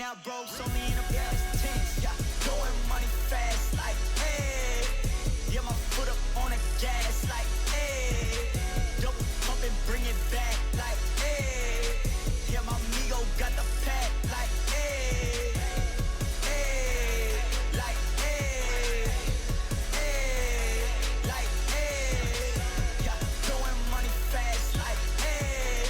now broke, so me in the past tense. Yeah, throwing money fast like, hey. Yeah, my foot up on the gas like, hey. Double pump and bring it back like, hey. Yeah, my amigo got the pack like, hey. Hey, like, hey. Hey, like, hey. Yeah, throwing money fast like, hey.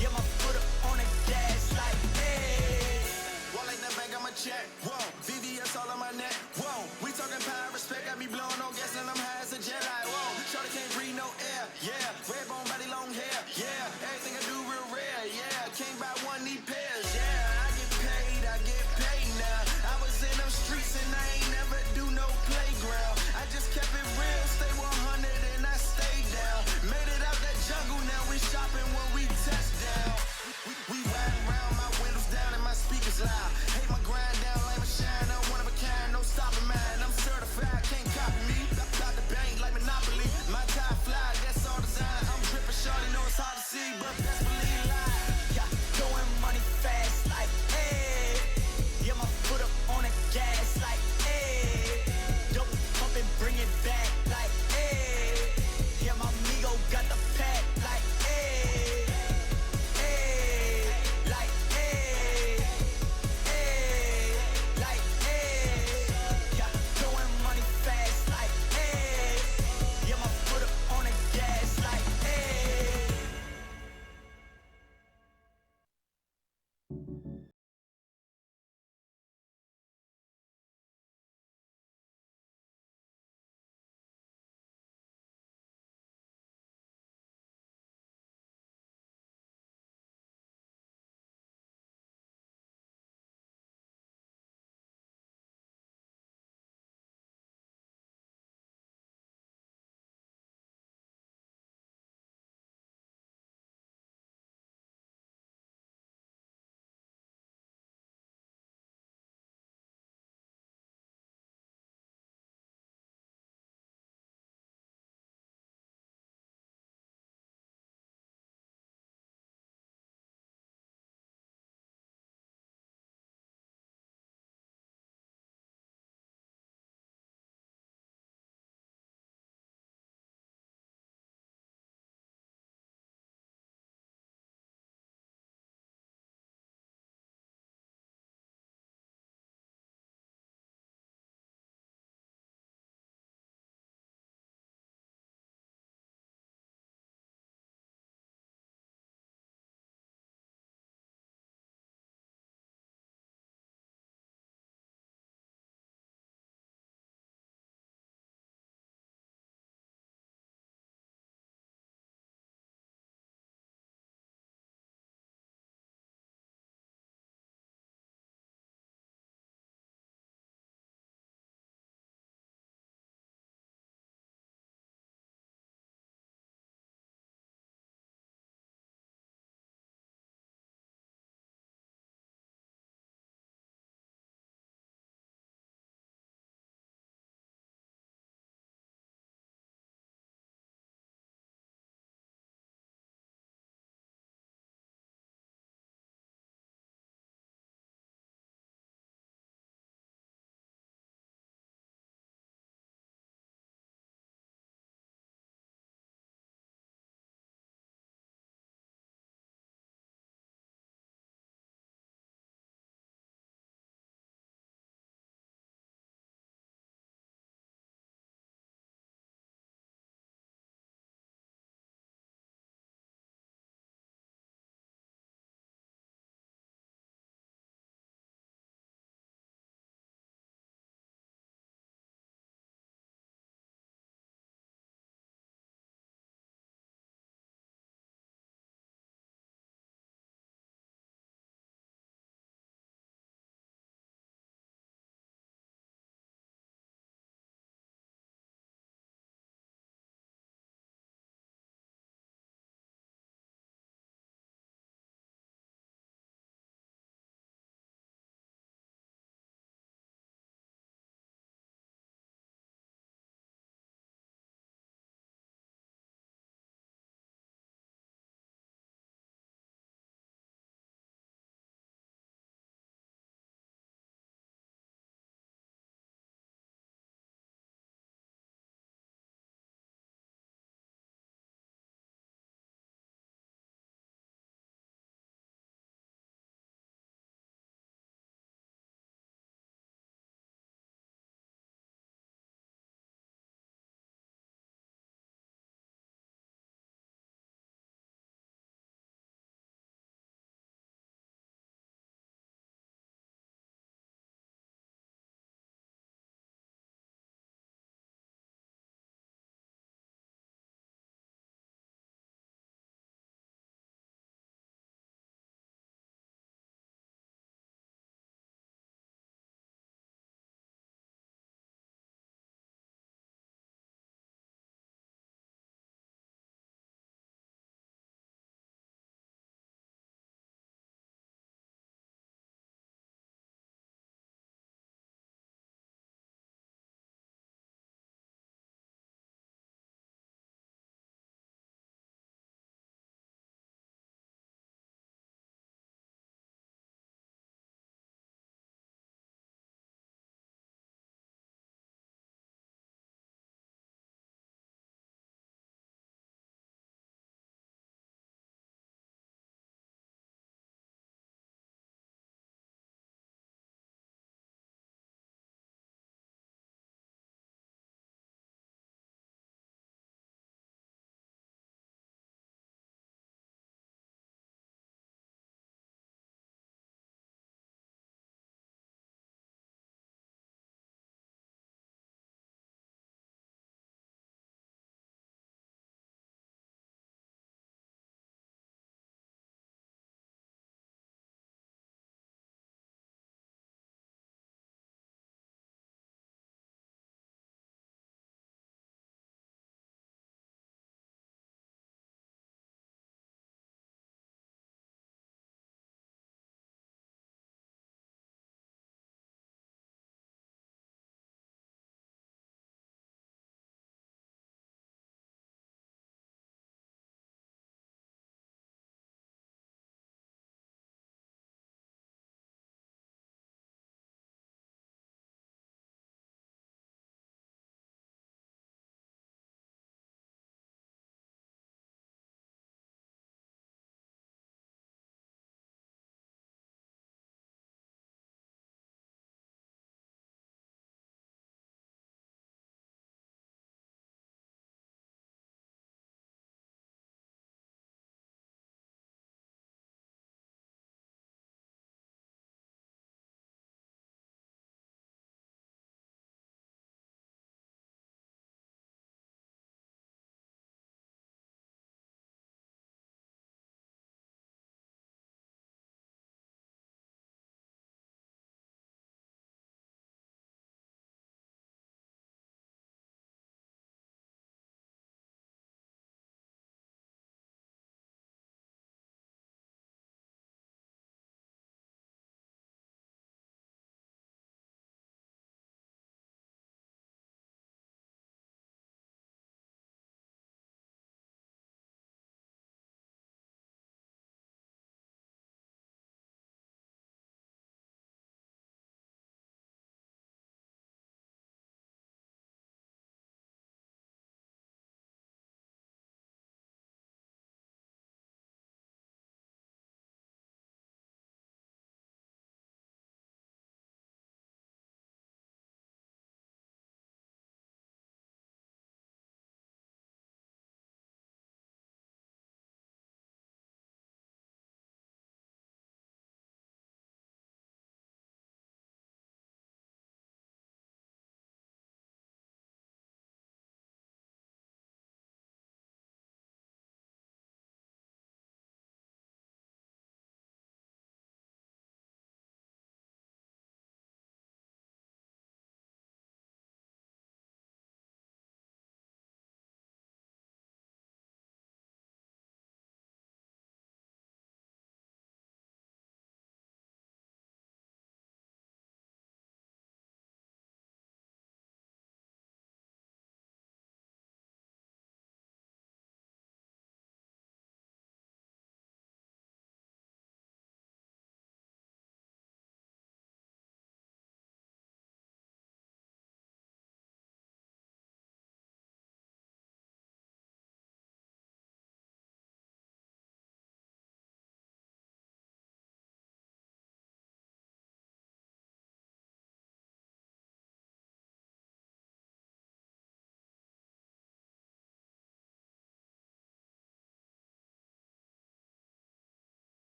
Yeah, my foot up on the gas like, hey. Wallet in the bank, I'ma check. Whoa, VVS all on my neck. Whoa, we talking power, respect. Got me blowing on gas and I'm high as a jet. Like, whoa, shorty can't breathe no air. Yeah, red bone body, long hair. Yeah, everything I do real rare. Yeah, can't buy one, need pairs. Yeah, I get paid now. I was in them streets and I ain't never do no playground. I just kept it real, stay 100 and I stayed down. Made it out that jungle, now we shopping when we touch down. We riding around, my windows down and my speakers loud. Hate my grind down, like my shine, I'm one of a kind, no stopping mine. I'm certified, can't copy me. Got the bank like Monopoly. My tie fly, that's all design. I'm dripping, shorty, know it's hard to see, but best believe lie. Yeah, throwing money fast like, hey. Yeah, my foot up on the gas like, hey. Double pump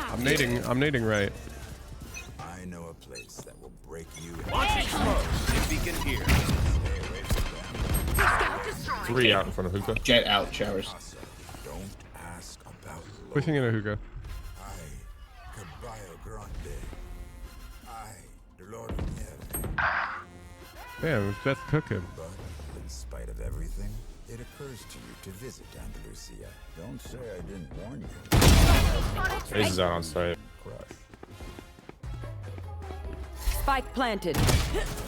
I'm nading right. I know a place that will break you. Launching smoke. If he can hear. Three out in front of hookah. Jet out, showers. Don't ask about Pushing in a hookah. I, Caballo Grande. I, the Lord of Heaven. Damn, it's just cooking. But in spite of everything, it occurs to you to visit Andalusia. Don't say I didn't warn you. Ace is out on site. Crush. Spike planted.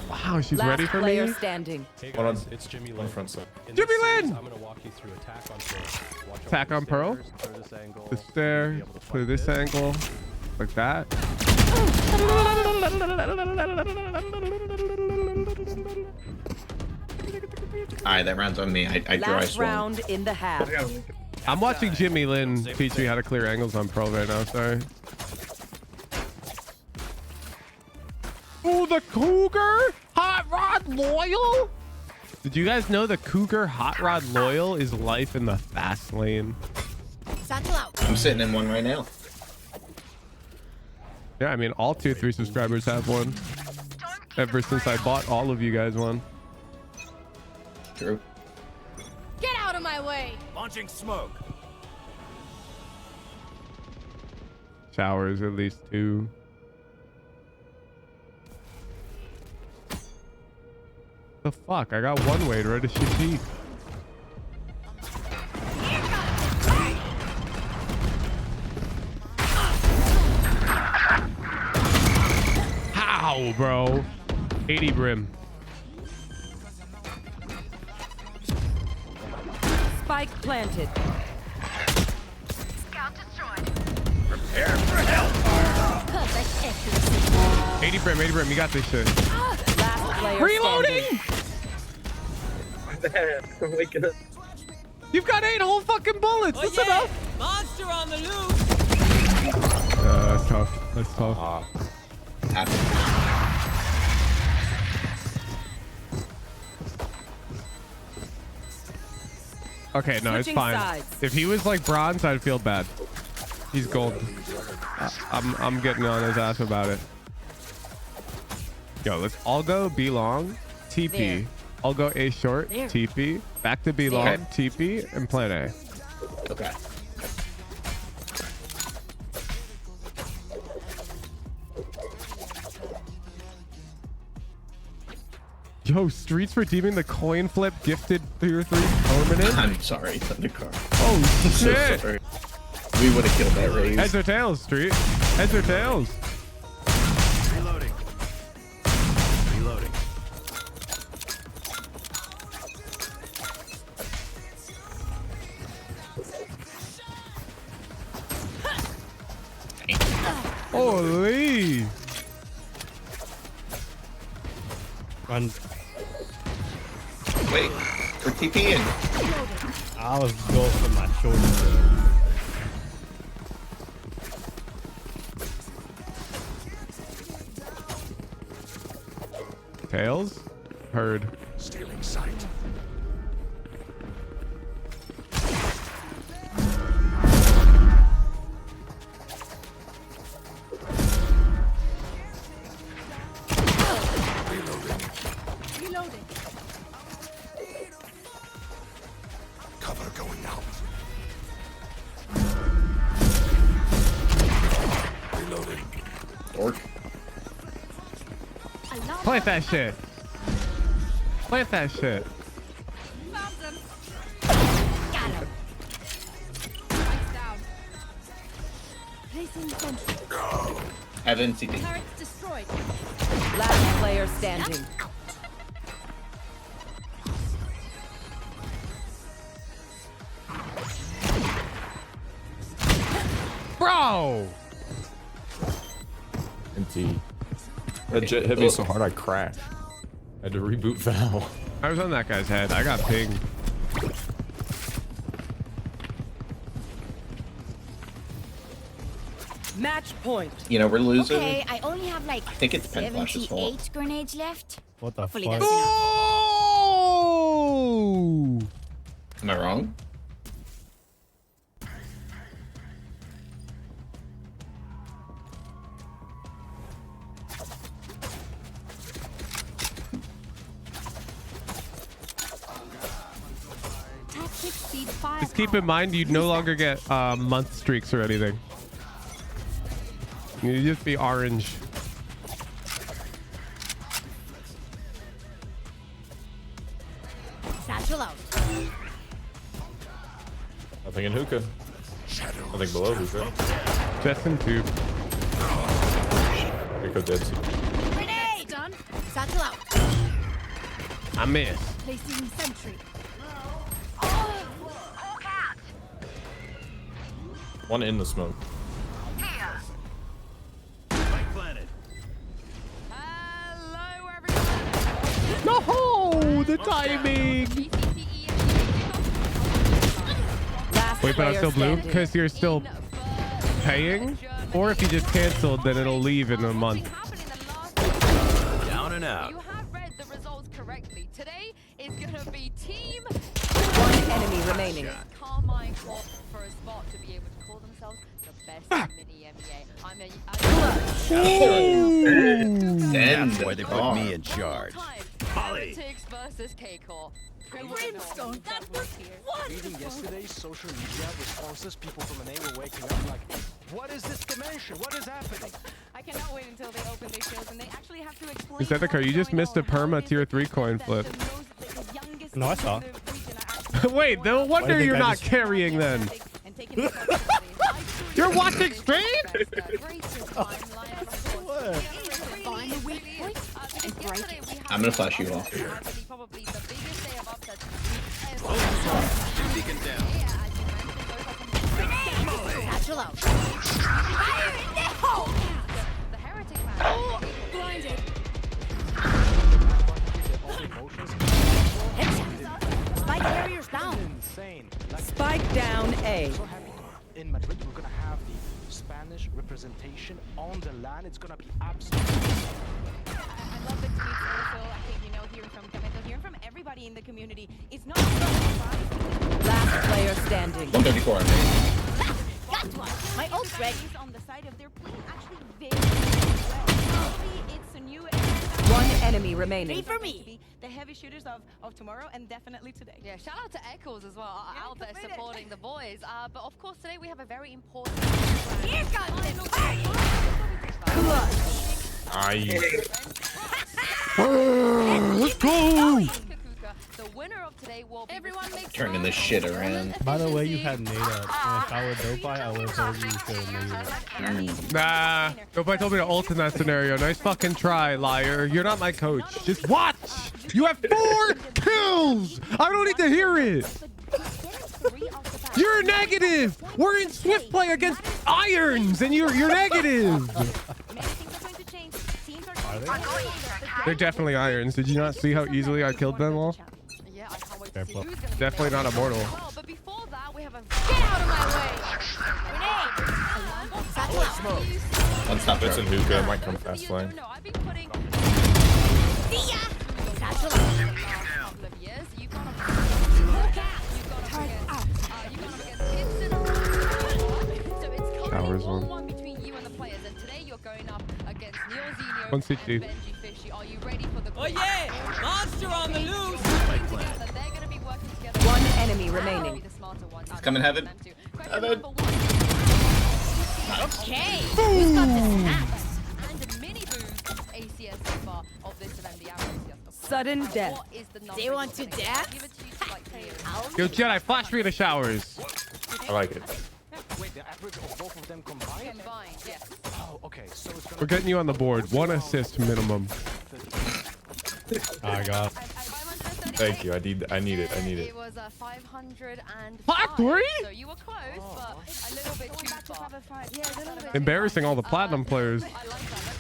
Wow, she's Last ready for player me. standing. Hey Hold on. guys, it's Jimmy On Lin. the front side. In Jimmy this series, Lin! I'm gonna walk you through attack on Pearl. Watch out Attack for on Pearl? standers, clear this angle, This you'll there, be able to clear fight this angle, like that. Alright, that round's on me. I draw Last swung. round in the half. I'm watching Jimmy Lin teach me how to clear angles on Pro right now. Sorry. Oh, the Cougar Hot Rod Loyal. Did you guys know the Cougar Hot Rod Loyal is life in the fast lane? I'm sitting in one right now. Yeah, I mean, all tier 3 subscribers have one. Ever since I bought all of you guys one. True. Get out of my way! Launching smoke. Showers, at least 2. The fuck? I got one way ready to shoot deep. How, bro? 80 brim. Spike planted. Scout destroyed. Prepare for hellfire. Perfect accuracy. 80 brim, 80 brim. You got this shit. Last player Reloading! standing. You've got 8 whole fucking bullets. That's enough. Monster on the loose! That's tough. That's tough. Okay, no, it's Switching fine. sides. If he was like bronze, I'd feel bad. He's gold. I'm getting on his ass about it. Yo, let's all go B long, TP. There. I'll go A short, There. TP. Back to B long, There. TP, and plan A. Okay. Yo, Streets redeeming the coin flip gifted tier 3 permanent. I'm sorry, Thundercar. Oh So shit! sorry. We would have killed that raise. Heads or tails, Street? Heads or tails? Reloading. Reloading. Holy! Run. Wait, we're TPing. I was going for my shoulder. Tails? Heard. Stealing sight. Reloading. Cover going out. Reloading. Dork. Alarm. Plant that shit. Plant that shit. Found them. Got him. Spike's down. Placing sentry. Heaven CT. Turrets destroyed. Last player standing. Bro! MT. That jet hit me so hard I crashed. I had to reboot Val. I was on that guy's head. I got pinged. Match point. You know, we're losing. Okay, I only have like I think it's Pen Flash's fault. 78 grenades left. What the Hopefully fuck? that's enough. Oh! Am I wrong? Just keep in mind you no longer get month streaks or anything. You just be orange. Satchel out. Nothing in hookah. Nothing below hookah. Just in tube. Hookah dead. Grenade! Done. Satchel out. I missed. Placing sentry. One in the smoke. Spike planted. Hello, everyone. No, the timing. Last Wait, but I'm player still blue standing. because you're still paying, or if you just canceled, then it'll leave in a month. Down and out. You have read the results correctly. Today is gonna be team One enemy remaining. Carmine fought for a spot to be able to call themselves the best mini MEA. Send. That's why they put me in charge. Holly. Heretics versus K-Core. Brimstone, that was Reading wonderful. yesterday's social media responses, people from an A were waking up like, what is this dimension? What is happening? I cannot wait until they open their shows and they actually have to explain. Is that the card? You just missed a perma tier 3 coin flip. No, I saw. Wait, no wonder think you're I not just- carrying then. You're watching stream? Find the weak point and break it. I'm gonna flash you off. Beacon down. Satchel out. Fire in the hole! The heretic Oh, blinded. Headshot. Spike carriers down. Insane. Like, Spike down A. so happy to, in Madrid, we're gonna have the Spanish representation on the land. It's gonna be absolutely. I love the tweets also. I think, hearing from Camilo, hearing from everybody in the community is not a surprise. Last player standing. 134 on me. Got one. My ult's ready. On the side of their playing actually very well. Probably it's a new One enemy remaining. Ready for me. the heavy shooters of tomorrow and definitely today. Yeah, shout out to Echoes as well, out there supporting the boys. But of course today we have a very important. Here comes the party. Let's go. The winner of today will be everyone makes Turning this shit around. By the way, you had nade up. And if I were Dope, I would have told you to nade up. Nah. Nobody told me to ult in that scenario. Nice fucking try, liar. You're not my coach. Just watch. You have 4 kills. I don't need to hear it. You're negative. We're in swift play against irons, and you're negative. Are they? They're definitely irons. Did you not see how easily I killed them all? Yeah, I can't wait Fair to see play. who's gonna be Definitely not immortal. well, but before that, we have a get out of my way. One stop It's in there. hookah. Might come fast lane. No, I've been putting See ya. Satchel couple out. of years. You've gone up against hits in a row. So it's Showers currently one. 1-1 between you and the players, and today you're going up against Neil Zinio One and CT. Benji Fishy. Are you ready for the? Oh yeah! Monster on the loose! They're going to be working together. One enemy remaining. The smarter one. Coming, Heaven. Question Heaven. number 1. Okay. Who's got the snaps? And a mini boost ACS so far of this event, the average. Sudden death. What is the number They want you're to gonna dance? give it to you to like say it. Yo, Jedi, flash me in the showers. I like it. Wait, the average of both of them combined? Combined, yes. Oh, okay. So it's gonna We're getting you on the board. 1 assist minimum. I got. Thank you. I need it. I need it. It was 505. 5-3? So you were close, but a little bit too far. Yeah, a little bit. Embarrassing all the platinum players. I like that.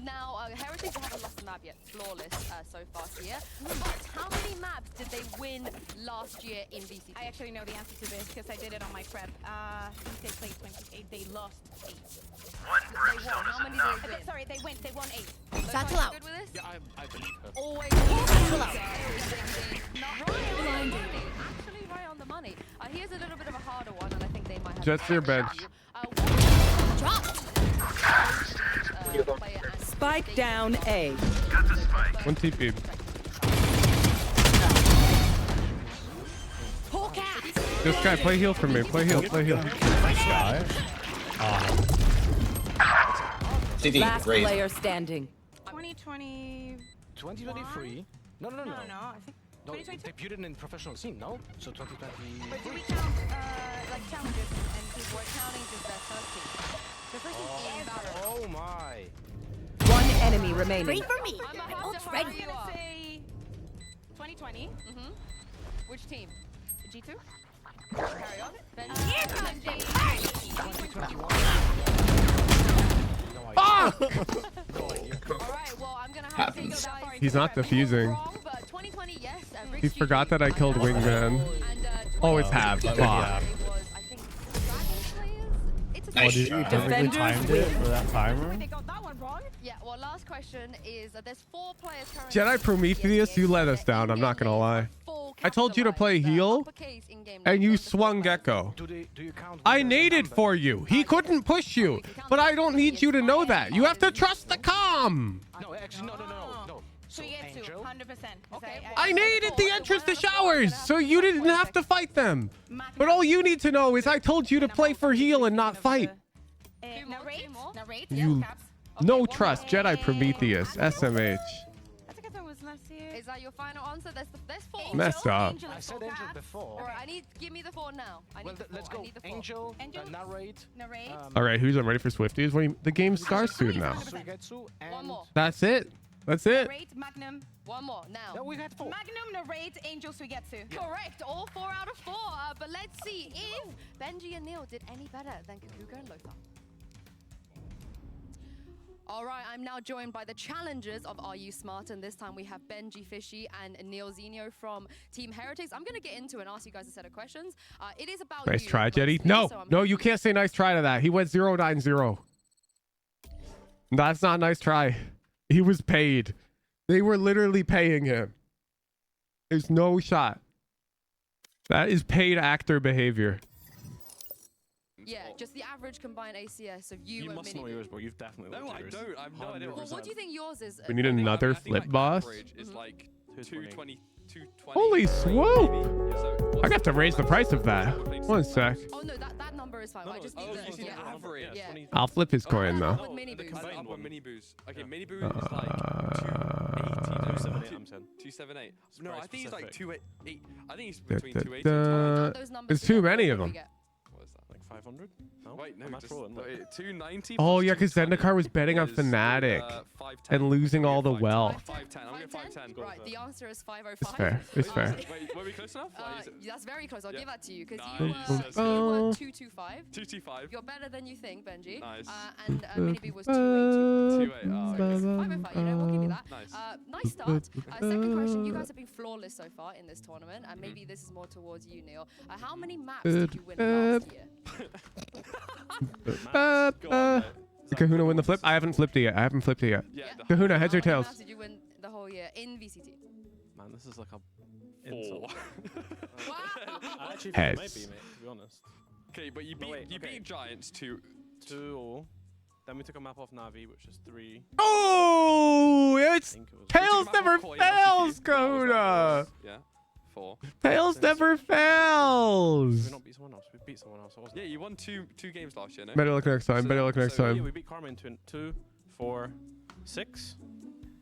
Now, Heritage haven't lost a map yet. Flawless so far here. But how many maps did they win last year in VCT? I actually know the answer to this because I did it on my prep. I think they played 28. They lost 8. They won. How many did they win? Sorry, they won 8. Satchel out. Good with this? Yeah, I believe her. Always. Satchel out. Actually, right on the money. Here's a little bit of a harder one, and I think they might have. Jets your bench. Dropped. Spike down A. 1 TP. Polecat. This guy, play heal for me. Play heal. Play heal. Sky. CD, Last raise. player standing. 2020. 2023. No. No, I think No, 2022. debuted in professional scene, no? So 2020. But do we count like challenges and people? We're counting just their first team. The first team in battle. Oh my. One enemy remaining. Wait for me. I'm I'm about all to ready. hurry you up. Say 2020. Which team? G2. Carry on. Then Here comes the Ah! All right, well, I'm gonna have to take Happens. you guys. He's not defusing. Wrong, but 2020, yes. He forgot that I killed Wingman. Oh, it's half. Fuck. It was, I think, Dragon Slayers. It's a Nice Did you shot. perfectly timed it for that timer? They got that one wrong. Yeah, well, last question is there's 4 players currently. Jedi Prometheus, you let us down. I'm not gonna lie. I told you to play heal, and you swung Gecko. Do you count? I naded for you. He couldn't push you, but I don't need you to know that. You have to trust the comm. No, actually, no. So you get 2, Angel. 100%. Okay. I naded the entrance to showers, so you didn't have to fight them. But all you need to know is I told you to play for heal and not fight. Narrate. Narrate. You Caps. no trust Jedi Prometheus, SMH. I think that was last year. Is that your final answer? There's 4. Messed up. Angel I is said full Angel caps. before. All right, give me the 4 now. Well, let's go. Angel, narrate. Narrate. All right, who's ready for Swifties? What do you, the game starts soon now. Suigetsu, and One more. That's it. That's it. Narrate. Magnum. One more now. No, we had 4. Magnum. Narrate. Angel. Suigetsu. Correct. All 4 out of 4. But let's see if Benji and Neil did any better than Kakuga and Lothar. All right, I'm now joined by the challengers of Are You Smart? And this time we have Benji Fishy and Neil Zenio from Team Heretics. I'm going to get into and ask you guys a set of questions. It is about Nice you, try, Jetty. mostly, No, so I'm no, gonna- you can't say nice try to that. He went 0-9-0. That's not a nice try. He was paid. They were literally paying him. There's no shot. That is paid actor behavior. Yeah, just the average combined ACS of you, You and must know Mini. yours, bro. You've definitely No, looked I at yours. don't. I have no idea. Well, what do you think yours is? We need another I think, flip like, boss. average is like 220, 220. Holy swoop! So, I got to raise the price of that. One sec. Oh no, that number is fine. I just need oh, the you see the average. Yeah. I'll flip his coin though. With mini boost. Up on mini boost. Okay, mini boost is like 278. No, I think it's like 280. I think it's between 280 and 200. There's too many of them. What is that? Like 500? No? Wait, no, I'm just, trolling. 290. Oh plus yeah, because 220 Zendikar was betting on is, Fnatic 510. and losing all the wealth. 510. I'm going 510. Right, the answer is 505. It's fair. It's fair. Wait, were we close enough? That's very close. I'll give that to you because Nice. you were 225. 225. You're better than you think, Benji. Nice. And Mini was 282. 28. Oh, 505. You know, we'll give you that. Nice. Nice start. Second question. You guys have been flawless so far in this tournament, and maybe this is more towards you, Neil. How many maps did you win last year? Did Kahuna win the flip? I haven't flipped it yet. Yeah, Kahuna, heads or How many tails? maps did you win the whole year in VCT? Man, this is like a 4. insult. I actually think Heads. it might be, mate, to be honest. Okay, but you beat Giants to 2-all. Then we took a map off Navi, which is 3. Oh, it's think it was- tails never Coin fails, LCQ. Kahuna. Yeah, 4. Tails never Did we fails. not beat someone else? We beat someone else. What was Yeah, it? you won two games last year, no? Better look next time. Better look next Yeah, time. we beat Karma in 2, 4, 6.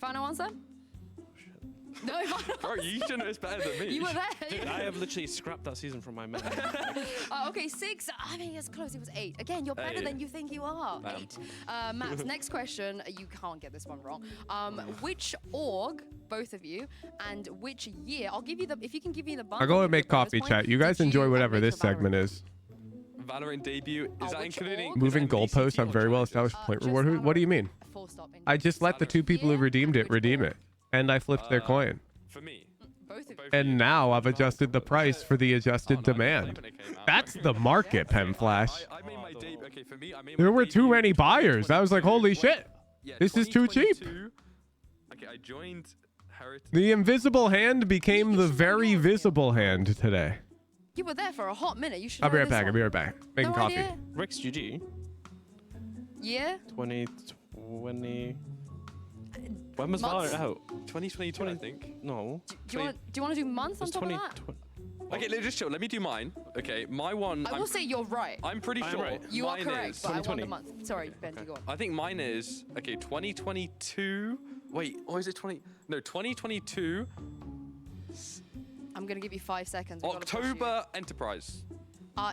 Final answer? No, Bro, you should know it's better than me. you were there. Dude, I have literally scrapped that season from my memory. Okay, 6. I mean, it's close. It was 8. Again, you're better Hey. than you think you are. Bam. 8. Maps, next question. You can't get this one wrong. Which org, both of you, and which year? I'll give you the. If you can give me the. I'll go and make coffee chat. You guys enjoy whatever this segment is. Valorant debut. Is that which including org? Moving is that goalposts VCT on or very well Giants? established point Just reward. What do you mean? Full stop. in I just let the 2 people who year redeemed and it which redeem org? it, and I flipped their coin. For me. Both of you. And now I've adjusted the price for the adjusted Oh, no, demand. when it came out. That's the market, Pemflash. I made my debut. Okay, for me, I made There my were too debut many in buyers. I was like, holy 2022. shit. Yeah, This is too cheap. 2022. Okay, I joined Heritage. The invisible hand became the very visible hand today. You were there for a hot minute. You should. I'll be know right back. this I'll be one. right back. Making No coffee. idea? Rick's GG. Year? 2020. When was Months? Valorant out? 2022, I think. No. Do you want to do months on It's top of 20. that? Okay, just chill. Let me do mine. Okay, my one. I will say you're right. I'm pretty sure. right. You are mine correct, is- but I want the month. Sorry, Benji, go on. I think mine is 2022. Wait, or is it 20? No, 2022. I'm gonna give you 5 seconds. We gotta push you. October Enterprise.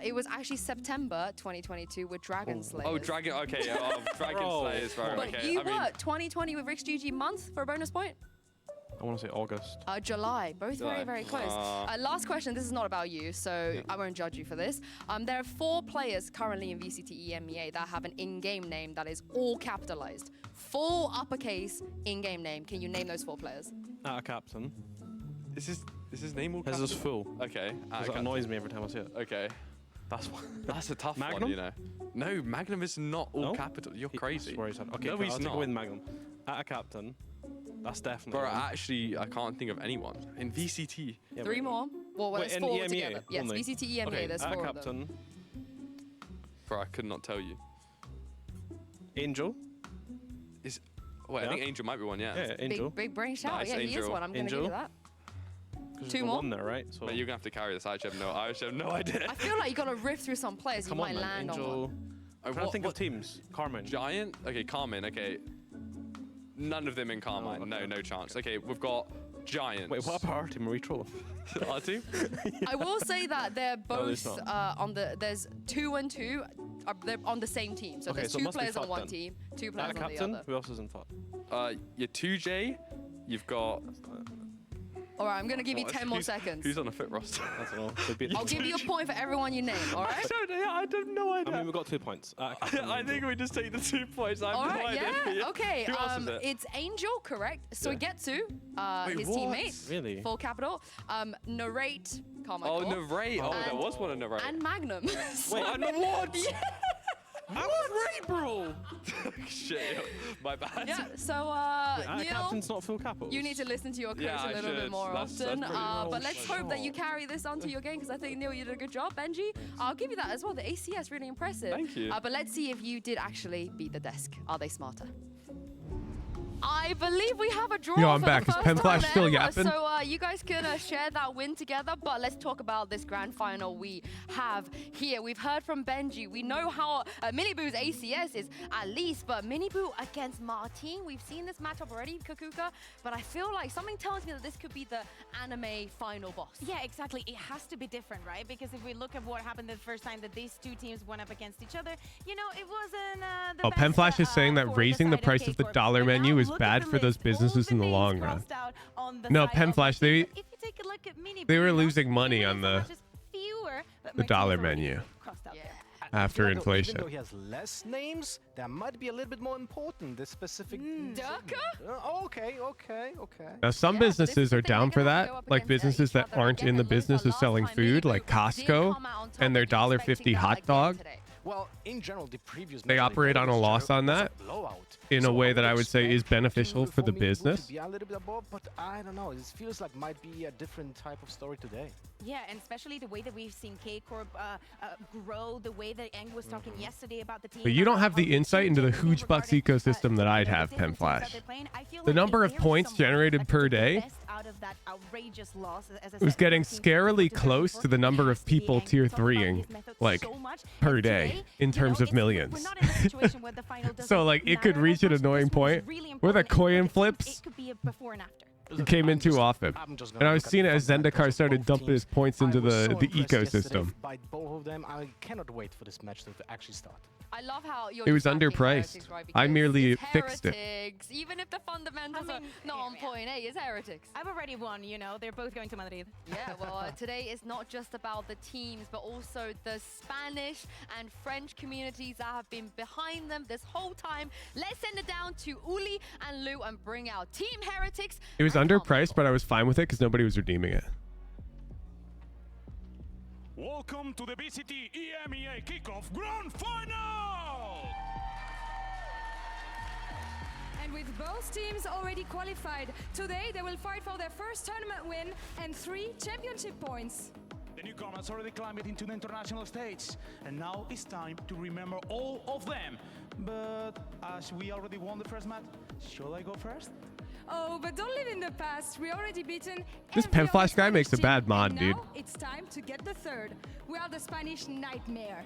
It was actually September 2022 with Dragon Slayers. Oh, Dragon. Okay, Dragon Slayers. Right. But Okay. you I mean, were 2020 with Rick's GG month for a bonus point. I want to say August. July. Both July. very, very close. Last question. This is not about you, so I won't judge you for this. There are 4 players currently in VCT EMEA that have an in-game name that is all capitalized. Full uppercase in-game name. Can you name those 4 players? Captain. is his name all His is capital? full. Okay. Because it annoys me every time I see it. Okay. That's a tough Magnum? one, you know. No, Magnum is not all No? capital. You're crazy. Okay, no, he's I'll not. go with Magnum. At a captain. That's definitely. Bro, one. actually, I can't think of anyone in VCT. Yeah, 3 more. Well, Wait, there's in 4 EMEA altogether. Yes, only? VCT EMEA. Okay, There's at 4 of captain. them. Bro, I could not tell you. Angel. Wait, I think Angel might be one, yeah. Yeah, Angel. Big brain shout. Nice, yeah, he is Angel. one. I'm going to give you that. 'Cause 2 there's more? one there, right? So But you're going to have to carry this. I actually have no idea. I feel like you got to riff through some players. come You on, might man. land on Angel. one. I'm trying to think of teams. Carmen. Giant? Okay, Carmen. Okay. None of them in Carmine. No chance. Okay, we've got Giants. Wait, what about our team? Are we trolling? Our team? I will say that they're No, there's both on the. There's 2 and 2. They're on the same team. So Okay, there's so it 2 must be players on FUT one then. team, 2 At players a on the captain. other. Who else is in FUT? You're 2J. You've got. All right, I'm gonna give you What? 10 more seconds. Who's on the fit roster? I don't know. Could be I'll give you a point for everyone you name. All right. I have no idea. I mean, we got 2 points. At a captain, I think Angel. we just take the 2 points. I have All no right. idea. Yeah. Okay. Who else is it? It's Angel, correct? Soigetsu, Wait, his what? teammate. Really? Full capital. Narrate. Carmichael. Oh, Narrate. Oh, there was one in Narrate. And Magnum. Wait, I'm the what? I was right, bro. Shit, my bad. Yeah. So At a Neil, captain's not full capitals. you need to listen to your coach Yeah, a I little bit should. more That's often. pretty But let's hope that you carry this onto your game because I think Neil, you did a good job. Benji, I'll give you that as well. The ACS really impressive. Thank you. But let's see if you did actually beat the desk. Are they smarter? I believe we have a draw. Yo, I'm for back. the Is first Penflash time still ever. yapping? So you guys can share that win together. But let's talk about this grand final we have here. We've heard from Benji. We know how Miniboo's ACS is at least, but Miniboo against Martin. We've seen this matchup already, Kakuka. But I feel like something tells me that this could be the anime final boss. Yeah, exactly. It has to be different, right? Because if we look at what happened the first time that these 2 teams went up against each other, you know, it wasn't the best, Penflash is saying that for raising the side price of the K-Corp. dollar But menu now is look bad at the for those list. businesses All in the names long run. crossed out on the No, side of Penflash, the they team. If you take a look at Miniboo, they were you know, losing money it on really the so much as fewer, but the Martinez dollar already menu crossed out there. after Even inflation. though he has less names, that might be a little bit more important. This specific. Okay. Now, some businesses are down for that, like businesses that aren't in the business of selling food, like Costco, and their $1.50 hot dog. Well, in general, the previous They operate on a loss on that in a way that I would say is beneficial for the business. Be a little bit above, but I don't know. It feels like might be a different type of story today. Yeah, and especially the way that we've seen K-Corp grow, the way that Eng was talking yesterday about the team. But you don't have the insight into the huge bucks ecosystem that I'd have, Penflash. The number of points generated per day was getting scarily close to the number of people tier 3ing, like, per day in terms of millions. So, like, it could reach an annoying point where the coin flips you came in too often. And I was seeing it as Zendikar started dumping his points into the ecosystem. By both of them, I cannot wait for this match to actually start. I love how you're It was just backing underpriced. Heretics, right? I Because merely it's fixed it. Heretics. Even if the fundamentals are not on point, hey, it's Heretics. I've already won, you know. They're both going to Madrid. Yeah, well, today is not just about the teams, but also the Spanish and French communities that have been behind them this whole time. Let's send it down to Uli and Lou and bring out Team Heretics. It was underpriced, but I was fine with it because nobody was redeeming it. Welcome to the VCT EMEA Kickoff Grand Final! And with both teams already qualified, today they will fight for their first tournament win and 3 championship points. The newcomers already climbed into the international stage, and now it's time to remember all of them. But as we already won the first match, should I go first? Oh, but don't live in the past. We already beaten. This pen flash guy makes a bad mod, dude. Now it's time to get the third. We are the Spanish nightmare.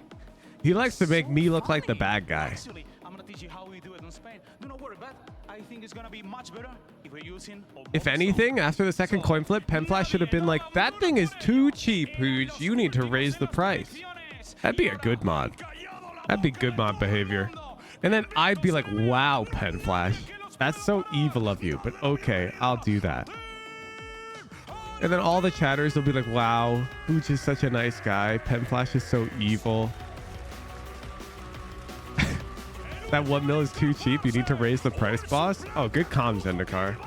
He likes to make me look like the bad guy. Actually, I'm gonna teach you how we do it in Spain. Do not worry, but I think it's gonna be much better if we're using. If anything, after the second coin flip, pen flash should have been like, that thing is too cheap, Hooge. You need to raise the price. That'd be a good mod. That'd be good mod behavior. And then I'd be like, wow, pen flash. That's so evil of you, but okay, I'll do that. And then all the chatters will be like, wow, Hooge is such a nice guy. Pen flash is so evil. That 1 mil is too cheap. You need to raise the price, boss. Oh, good comms, Zendikar.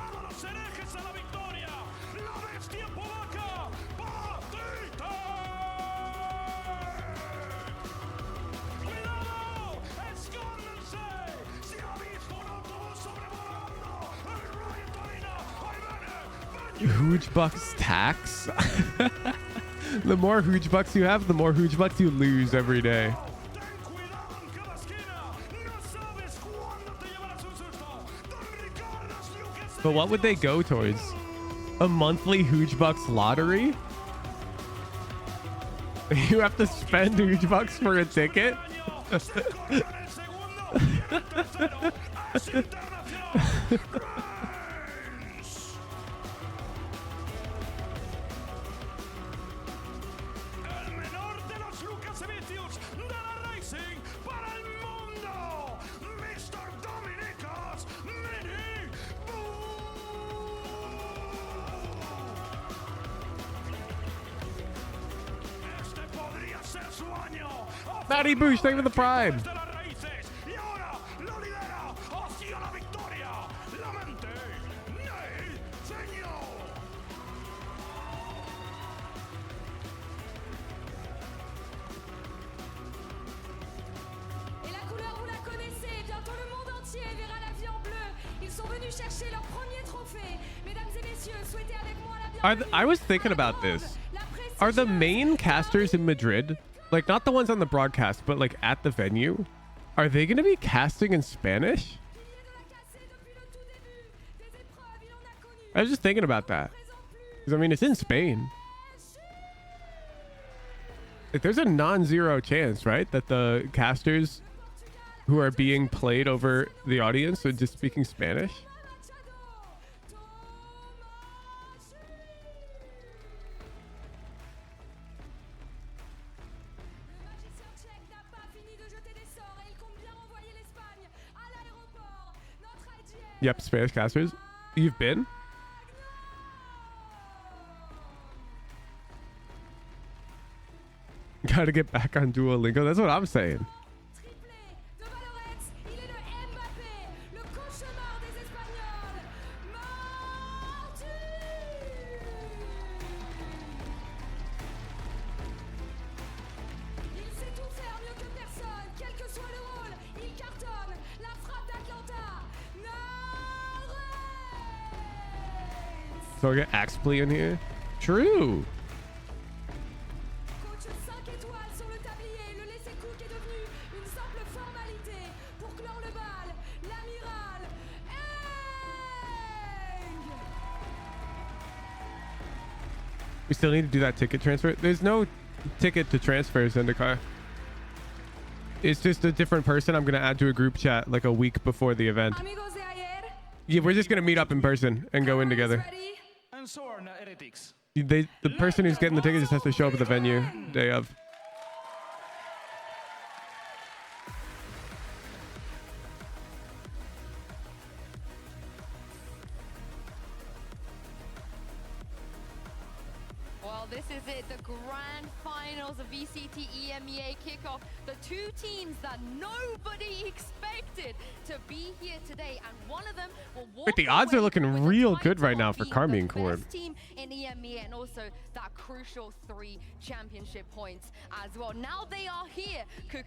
Hooge bucks tax. The more Hooge bucks you have, the more Hooge bucks you lose every day. But what would they go towards? A monthly Hooge bucks lottery? You have to spend Hooge bucks for a ticket? Matty Boosh, thank you for the prime. I was thinking about this. Are the main casters in Madrid, like not the ones on the broadcast, but like at the venue, are they going to be casting in Spanish? I was just thinking about that. Because I mean, it's in Spain. Like, there's a non-zero chance, right, that the casters who are being played over the audience are just speaking Spanish. Yep, Spanish casters. You've been? Gotta get back on Duolingo. That's what I'm saying. So I get Axpley in here. True. We still need to do that ticket transfer. There's no ticket to transfer, Zendikar. It's just a different person I'm going to add to a group chat like a week before the event. Yeah, we're just going to meet up in person and go in together. The person who's getting the ticket just has to show up at the venue day of. Well, this is it, the grand finals of VCT EMEA kickoff. The two teams that nobody expected to be here today, and one of them will walk. Wait, the odds are looking real good right now for Carmine Corp. Team in EMEA, and also that crucial 3 championship points as well. Now they are here.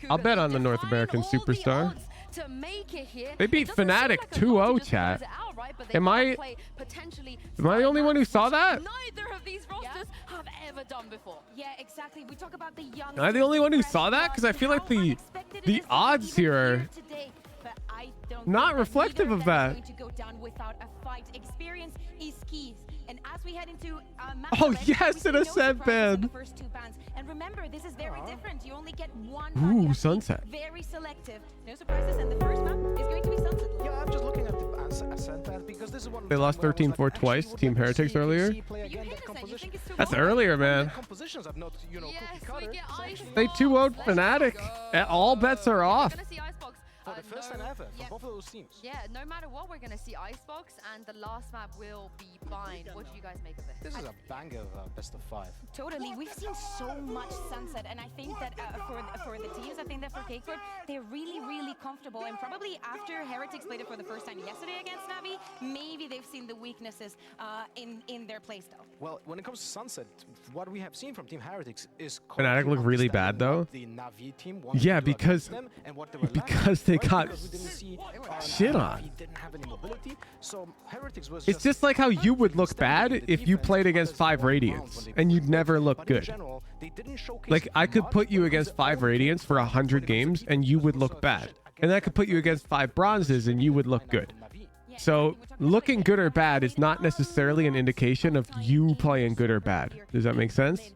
I'll bet on the North American Superstar. To make it here. They beat Fnatic 2-0, chat. Am I the only one who saw that? Neither of these rosters have ever done before. Yeah, exactly. We talk about the young. Am I the only one who saw that? Because I feel like the odds here are not reflective of that. Going to go down without a fight. Experience is key. And as we head into Oh yes, in a set ban. first 2 bans. And remember, this is very different. You only get one. Ooh, Sunset. Very selective. No surprises. And the first map is going to be Sunset. Yeah, I'm just looking at the Ascent path because this is one. They lost 13-4 twice. Team Heretics earlier. That's earlier, man. Compositions are not, you know, cookie cutter. They 2-0'd Fnatic. All bets are off. For the first time ever, for both of those teams. Yeah, no matter what, we're going to see Icebox, and the last map will be Bind. What do you guys make of this? This is a banger best of 5. Totally. We've seen so much Sunset, and I think that for the teams, I think that for K-Corp, they're really, really comfortable. And probably after Heretics played it for the first time yesterday against Navi, maybe they've seen the weaknesses in their playstyle. Well, when it comes to Sunset, what we have seen from Team Heretics is Fnatic look really bad though. The Navi team Yeah, because they got shit on. Didn't have any mobility, so Heretics was It's just like how you would look bad if you played against 5 Radiants and you'd never look good. Like I could put you against 5 Radiants for 100 games and you would look bad. And I could put you against 5 Bronzes and you would look good. So looking good or bad is not necessarily an indication of you playing good or bad. Does that make sense?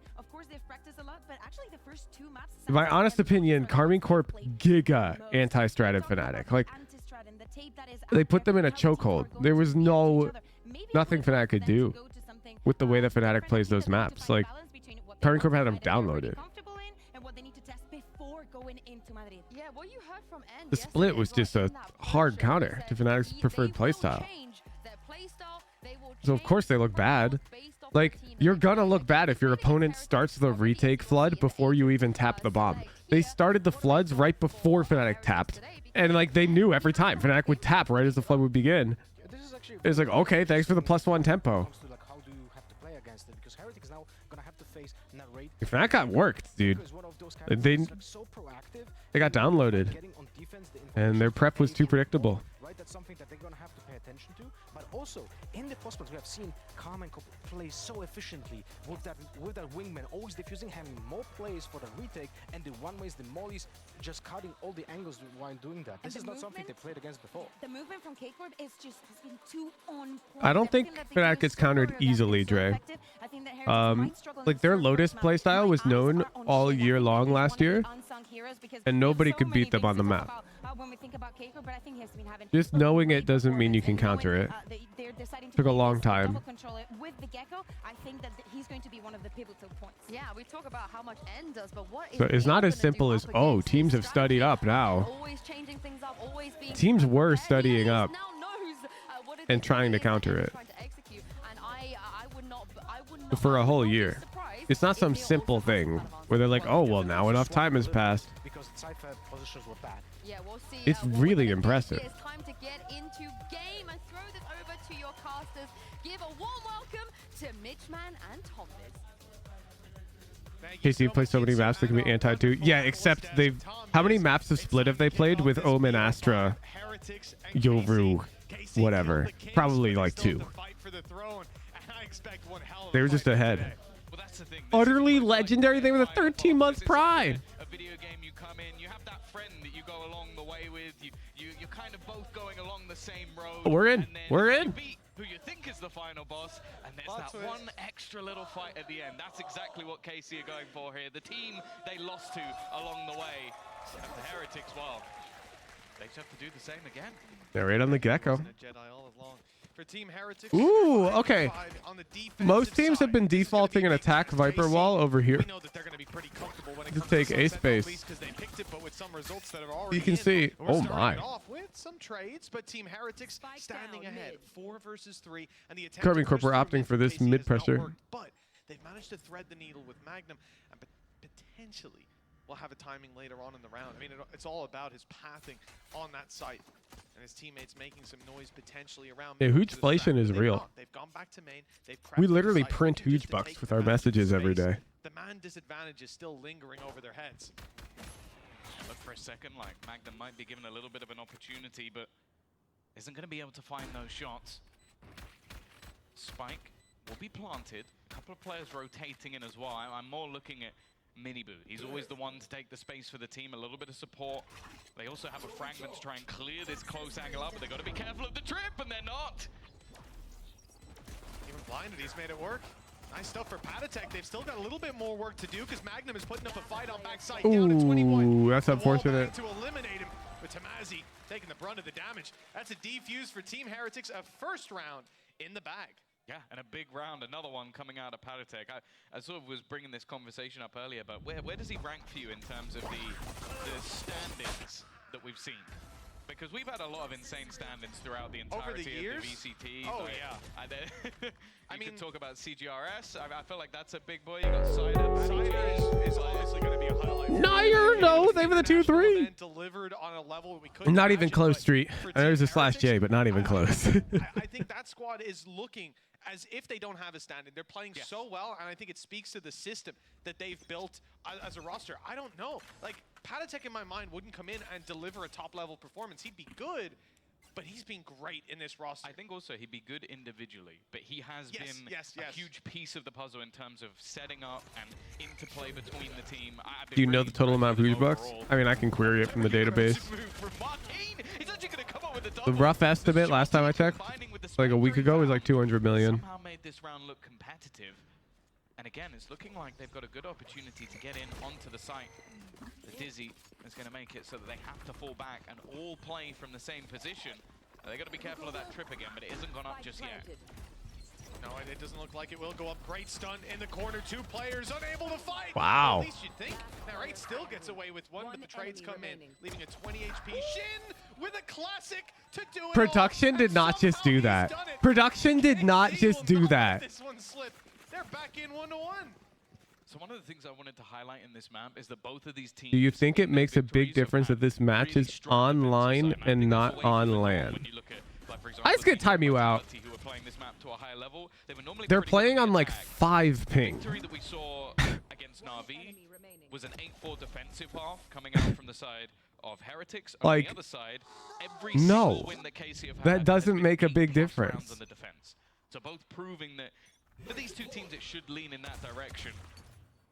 In my honest opinion, Karmine Corp giga anti-strat Fnatic. Like they put them in a chokehold. There was nothing Fnatic could do with the way that Fnatic plays those maps. Like Karmine Corp had them downloaded. Yeah, what you heard from N The split was just a hard counter to Fnatic's preferred playstyle. So of course they look bad. Like, you're gonna look bad if your opponent starts the retake flood before you even tap the bomb. They started the floods right before Fnatic tapped. And like they knew every time Fnatic would tap right as the flood would begin. It's like, okay, thanks for the +1 tempo. Fnatic got worked, dude. They got downloaded. And their prep was too predictable. Right, that's something that they're gonna have to pay attention to. But also in the post-plans, we have seen Karmine Corp play so efficiently with that wingman, always diffusing, having more plays for the retake, and the one-ways, the mollies, just cutting all the angles while doing that. This is not something they played against before. The movement from K-Corp has been too on point. I don't think Fnatic gets countered easily, Dre. Like their Lotus playstyle was known all year long last year, and nobody could beat them on the map. Just knowing it doesn't mean you can counter it. Took a long time. With the Gecko, I think that he's going to be one of the pivotal points. Yeah, we talk about how much N does, but what is So it's not as simple as, oh, teams have studied up now. Always changing things up, always being Teams were studying up and trying to counter it for a whole year. It's not some simple thing where they're like, oh, well, now enough time has passed. Because side positions were bad. Yeah, we'll see. It's really impressive. It's time to get into game and throw this over to your casters. Give a warm welcome to Mitchman and Tomvis. KC plays so many maps that can be anti to. Yeah, except they've. How many maps of split have they played with Omen, Astra, Yoru, whatever? Probably like 2. They were just ahead. Utterly legendary thing with a 13-month pride. A video game, you come in, you have that friend that you go along the way with. You're kind of both going along the same road. We're in. We're in. Who you think is the final boss, and there's that one extra little fight at the end. That's exactly what KC are going for here. The team they lost to along the way, and the Heretics, well, they just have to do the same again. They're right on the Gecko. For Team Heretics, Ooh, okay. Most teams have been defaulting an attack Viper wall over here to take A space. You can see, oh my. With some trades, but Team Heretics standing ahead, 4 versus 3, and the Karmine Corp were opting for this mid pressure. But they've managed to thread the needle with Magnum, and potentially will have a timing later on in the round. I mean, it's all about his pathing on that site. And his teammates making some noise potentially around. Yeah, Hoogeflation is real. They've gone back to main. We literally print huge bucks with our messages every day. The man disadvantage is still lingering over their heads. Look for a second like Magnum might be given a little bit of an opportunity, but isn't going to be able to find those shots. Spike will be planted. A couple of players rotating in as well. I'm more looking at Miniboo. He's always the one to take the space for the team, a little bit of support. They also have a fragment to try and clear this close angle up, but they've got to be careful of the trip, and they're not. Even blinded, he's made it work. Nice stuff for Patatek. They've still got a little bit more work to do because Magnum is putting up a fight on backside down to 21. Ooh, that's The unfortunate. wall back to eliminate him, with Tamazi taking the brunt of the damage. That's a defuse for Team Heretics, a first round in the bag. Yeah, and a big round, another one coming out of Patatek. I sort of was bringing this conversation up earlier, but where does he rank for you in terms of the standings that we've seen? Because we've had a lot of insane standings throughout the entirety of the VCT. Oh, like, yeah. I mean, talk about CGRS. I feel like that's a big boy. You got Cider. Cider is honestly going to be a highlight. Nair, no, they were the 2-3. Delivered on a level we couldn't Not even imagine, close, but Street. for There's a Team /J, but not even close. I think that squad is looking as if they don't have a standing. They're playing so well, and I think it speaks to the system that they've built as a roster. I don't know. Like, Patatek in my mind wouldn't come in and deliver a top-level performance. He'd be good, but he's been great in this roster. I think also he'd be good individually, but he has been a huge piece of the puzzle in terms of setting up and interplay between the team. Do you know the total amount of Hooge bucks? I mean, I can query it from the database. The rough estimate last time I checked, like a week ago, was like 200 million. Somehow made this round look competitive. And again, it's looking like they've got a good opportunity to get in onto the site. The Dizzy is going to make it so that they have to fall back and all play from the same position. They've got to be careful of that trip again, but it hasn't gone up just yet. No, it doesn't look like it will go up. Great stun in the corner. Two players unable to fight. Wow. Well, at least you'd think. Now, Right still gets away with one, but the trades come in, leaving a 20 HP Shin with a classic to do it. Production did not just do that. Production did not just do that. This one slipped. They're back in 1-1. So one of the things I wanted to highlight in this map is that both of these teams. Do you think it makes a big difference that this match is online and not on LAN? I just gonna time you out. They're playing on like 5 ping. The victory that we saw against Na'Vi was an 8-4 defensive half coming out from the side of Heretics. Like, on the other side, every no, single win that KC have had that has doesn't been make a 8+ big rounds difference. on the defense. So both proving that for these two teams, it should lean in that direction.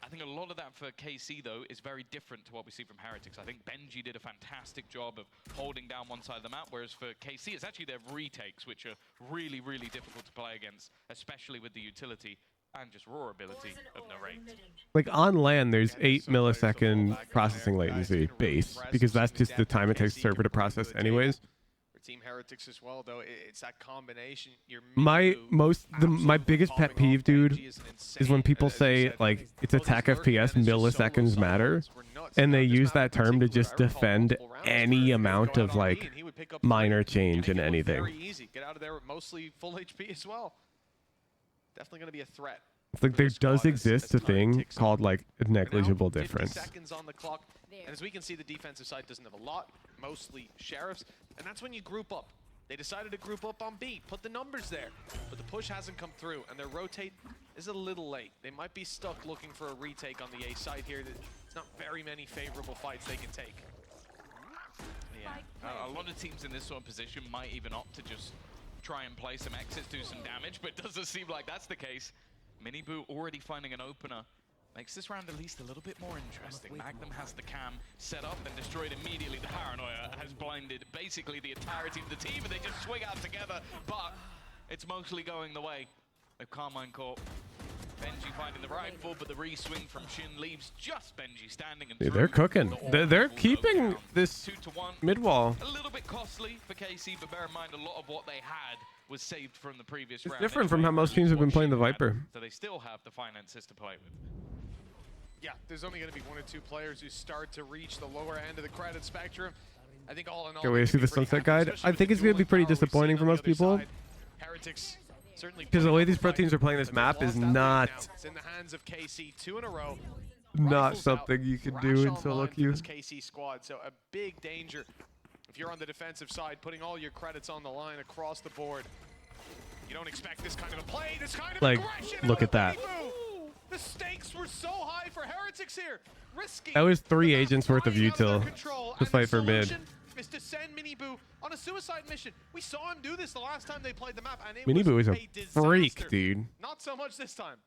I think a lot of that for KC, though, is very different to what we see from Heretics. I think Benji did a fantastic job of holding down one side of the map, whereas for KC, it's actually their retakes, which are really, really difficult to play against, especially with the utility and just raw ability of Narrate. Like on LAN, there's 8 millisecond processing latency base, because that's just the time it takes the server to process anyways. Team Heretics as well, though. It's that combination. My biggest pet peeve, dude, is when people say like it's attack FPS milliseconds matter, and they use that term to just defend any amount of like minor change in anything. Very easy. Get out of there with mostly full HP as well. Definitely going to be a threat. It's like there does exist a thing called like a negligible 50 difference. seconds on the clock. And as we can see, the defensive side doesn't have a lot, mostly Sheriffs. And that's when you group up. They decided to group up on B, put the numbers there. But the push hasn't come through, and their rotate is a little late. They might be stuck looking for a retake on the A side here. There's not very many favorable fights they can take. Yeah, a lot of teams in this sort of position might even opt to just try and play some exits, do some damage, but it doesn't seem like that's the case. Miniboo already finding an opener. Makes this round at least a little bit more interesting. Magnum has the cam set up and destroyed immediately. The paranoia has blinded basically the entirety of the team, and they just swing out together, but it's mostly going the way of Carmine Corp. Benji finding the rifle, but the re-swing from Shin leaves just Benji standing and Dude, they're cooking. They're keeping this mid wall. a little bit costly for KC, but bear in mind a lot of what they had was saved from the previous round. It's different from how most teams have been playing the Viper. So they still have the finances to play with. Yeah, there's only going to be 1 or 2 players who start to reach the lower end of the credit spectrum. I think all in all, Okay, we see the Sunset Guide. I think it's going to be pretty disappointing for most people. Heretics certainly Because the way these pro teams are playing this map is not it's in the hands of KC 2 in a row. not something you can do in solo queue. This KC squad, so a big danger if you're on the defensive side, putting all your credits on the line across the board. You don't expect this kind of a play, this kind of Like, aggression. look at that. The stakes were so high for Heretics here. Risky. That was 3 agents worth of util to fight for mid. Is to send Miniboo on a suicide mission. We saw him do this the last time they played the map, and it Miniboo was is a freak, disaster. dude. Not so much this time.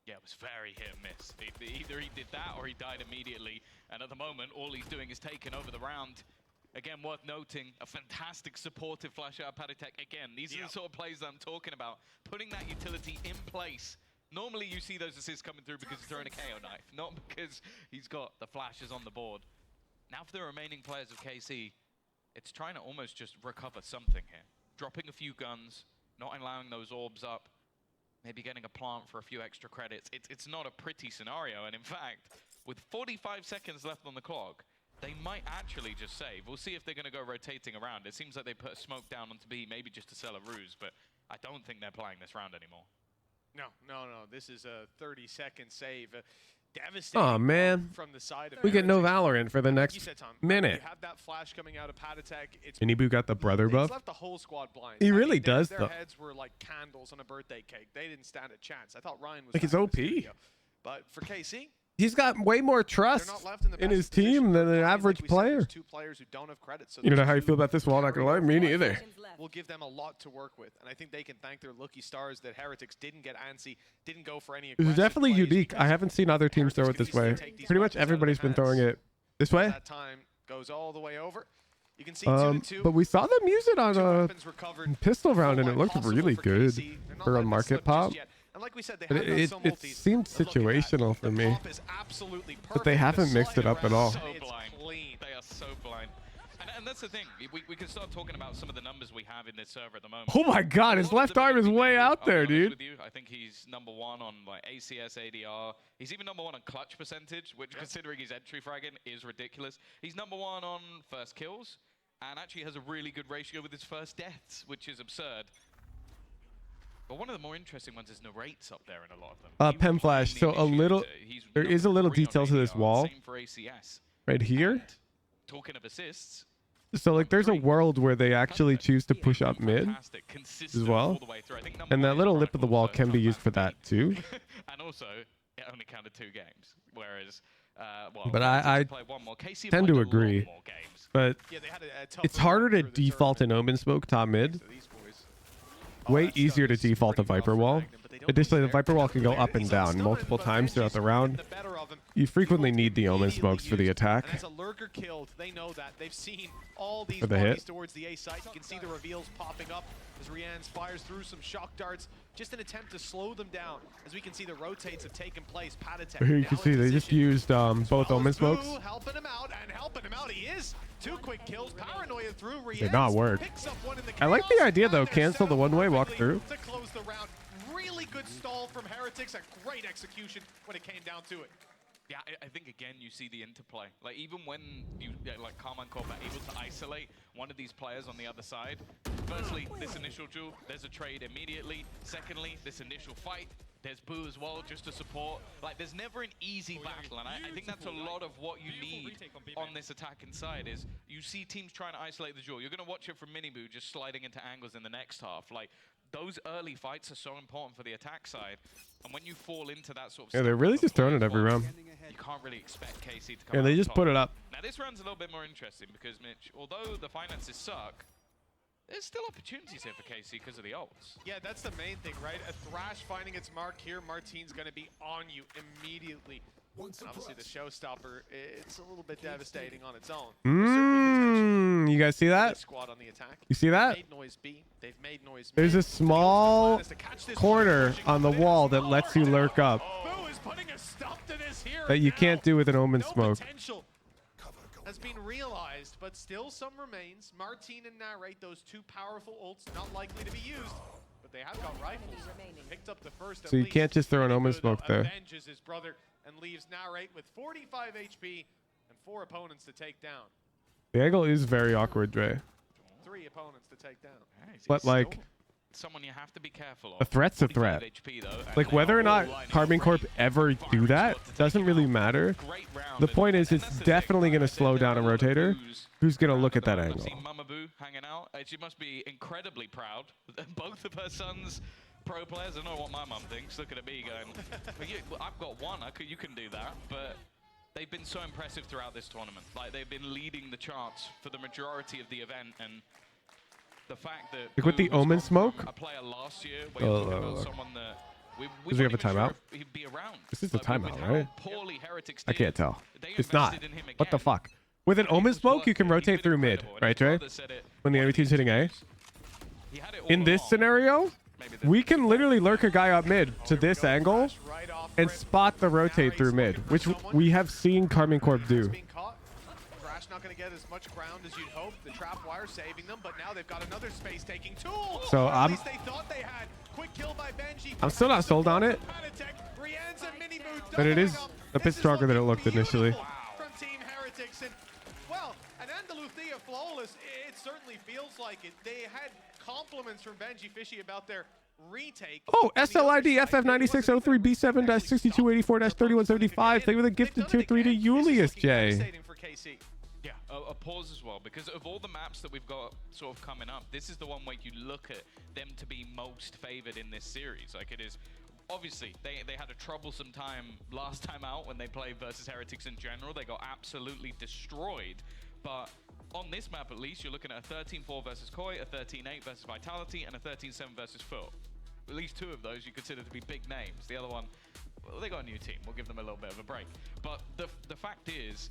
Yeah, it was very hit and miss. Either he did that or he died immediately. And at the moment, all he's doing is taking over the round. Again, worth noting, a fantastic supportive flash out of Patatek. Again, these are the sort of plays that I'm talking about. Putting that utility in place. Normally, you see those assists coming through because he's throwing a KO knife, not because he's got the flashes on the board. Now for the remaining players of KC, it's trying to almost just recover something here. Dropping a few guns, not allowing those orbs up, maybe getting a plant for a few extra credits. It's not a pretty scenario, and in fact, with 45 seconds left on the clock, they might actually just save. We'll see if they're going to go rotating around. It seems like they put a smoke down onto B, maybe just to sell a ruse, but I don't think they're playing this round anymore. No. This is a 30-second save. Devastating. Oh man, from the side of we get no Heritage. Valorant for the next minute. You have that flash coming out of Patatek. It's Inibu got the brother buff. left the whole squad blind. He really does, their though. heads were like candles on a birthday cake. They didn't stand a chance. I thought Ryan was Like he's back in OP. the studio. But for KC, He's got way more trust in his team than an average player. two players who don't have credit. So You know those how you two feel about this wall? Not gonna lie, me neither. will give them a lot to work with, and I think they can thank their lucky stars that Heretics didn't get antsy, didn't go for any. It's definitely unique. I haven't seen other teams throw it this way. Pretty much everybody's been throwing it this way. That time goes all the way over. You can see 2-2. But we saw them use it on a pistol round, and it looked really good for a market pop. And like we said, But it seemed situational for me. But they haven't mixed it up at all. So blind. They are so blind. And that's the thing. We can start talking about some of the numbers we have in this server at the moment. Oh my god, his left arm is way out there, dude. I think he's #1 on like ACS, ADR. He's even #1 on clutch percentage, which considering his entry fragging is ridiculous. He's #1 on first kills, and actually has a really good ratio with his first deaths, which is absurd. But one of the more interesting ones is narrates up there in a lot of them. Pen flash. So a little, there is a little detail to this wall Same for ACS. right here. And talking of assists, So like there's a world where they actually choose to push up mid as well. And that little lip of the wall can be used for that too. And also, it only counted 2 games. Whereas, But I tend to agree. But it's harder to default an Omen Smoke top mid. Way easier to default a Viper Wall. Additionally, the Viper Wall can go up and down multiple times throughout the round. You frequently need the Omen Smokes for the attack. And as a lurker killed, they know that. They've seen all these For the bodies hit. towards the A site. You can see the reveals popping up as Rianne fires through some shock darts. Just an attempt to slow them down. As we can see, the rotates have taken place. Patatek Here you now can in see they just position. used both Omen Smokes. Boo helping him out, and helping him out he is. 2 quick kills, paranoia through. Did not work. Picks up one in the I like the chaos, idea though. and they're Cancel set the up one-way walk perfectly through. to close the round. Really good stall from Heretics. A great execution when it came down to it. yeah, I think again you see the interplay. Like even when you like Carmine Corp are able to isolate one of these players on the other side. Firstly, this initial duel, there's a trade immediately. Secondly, this initial fight. There's Boo as well, just to support. Like, there's never an easy battle, and I think that's a lot of what you need on this attack inside, is you see teams trying to isolate the duel. You're going to watch it from Miniboo just sliding into angles in the next half. Like, those early fights are so important for the attack side, and when you fall into that sort of Yeah, they're really just throwing it every round. you can't really expect KC to come Yeah, they out just top. put it up. Now, this round's a little bit more interesting because, Mitch, although the finances suck, there's still opportunities here for KC because of the ults. Yeah, that's the main thing, right? A Thrash finding its mark here. Martine's going to be on you immediately. And obviously, the showstopper, it's a little bit devastating on its own. You guys see that? Squad on the attack. You see that? They've made noise B. They've made noise There's mid. a small corner on the wall that lets you lurk up Boo is putting a stop to this here. that you can't do with an Omen Smoke. Potential has been realized, but still some remains. Martine and Narrate, those 2 powerful ults, not likely to be used, but they have got rifles. Picked up the first. So you can't just throw an Omen Smoke there. Avenges his brother and leaves Narrate with 45 HP and 4 opponents to take down. The angle is very awkward, Dre. 3 opponents to take down. But like, someone you have to be careful of. a threat's a threat. 45 HP though, and Like they whether are or not all lining Carbon up Corp ready. ever do that doesn't really matter. The point is, it's definitely going to slow down a rotator who's going to look at that I've angle. seen Mama Boo hanging out. She must be incredibly proud that both of her sons pro players. I don't know what my mum thinks. Looking at me going, well, I've got one. You can do that. But they've been so impressive throughout this tournament. Like, they've been leading the charts for the majority of the event. And the fact that Like with the Boo has Omen gone Smoke? from a player last year where you're talking about someone that Does he have a weren't even timeout? Sure he'd be around. This is the Like, with timeout, how right? poorly Heretics I did, can't tell. they It's not. invested in him What the again. fuck? With an Omen Smoke, you can rotate through mid, right, Trey? When the enemy team's hitting A. In this scenario, we can literally lurk a guy up mid to this angle and spot the rotate through mid, which we have seen Karmine Corp do. Crash not going to get as much ground as you'd hope. The trap wire saving them, but now they've got another space-taking tool. So Or at I'm- least they thought they had. Quick kill by Benji. I'm still not sold on it, but it is a bit stronger than it looked initially. From Team Heretics, and well, an Andalusia flawless. It certainly feels like it. They had compliments from Benji Fishy about their retake. Oh, SLID FF9603B7-6284-3175. They were the gifted tier 3 to Julius J. For KC. Yeah, a pause as well, because of all the maps that we've got sort of coming up, this is the one where you look at them to be most favored in this series. Like, it is, obviously, they had a troublesome time last time out when they played versus Heretics in general. They got absolutely destroyed, but on this map at least, you're looking at a 13-4 versus Koi, a 13-8 versus Vitality, and a 13-7 versus Foot. At least two of those you consider to be big names. The other one, well, they got a new team. We'll give them a little bit of a break. But the fact is,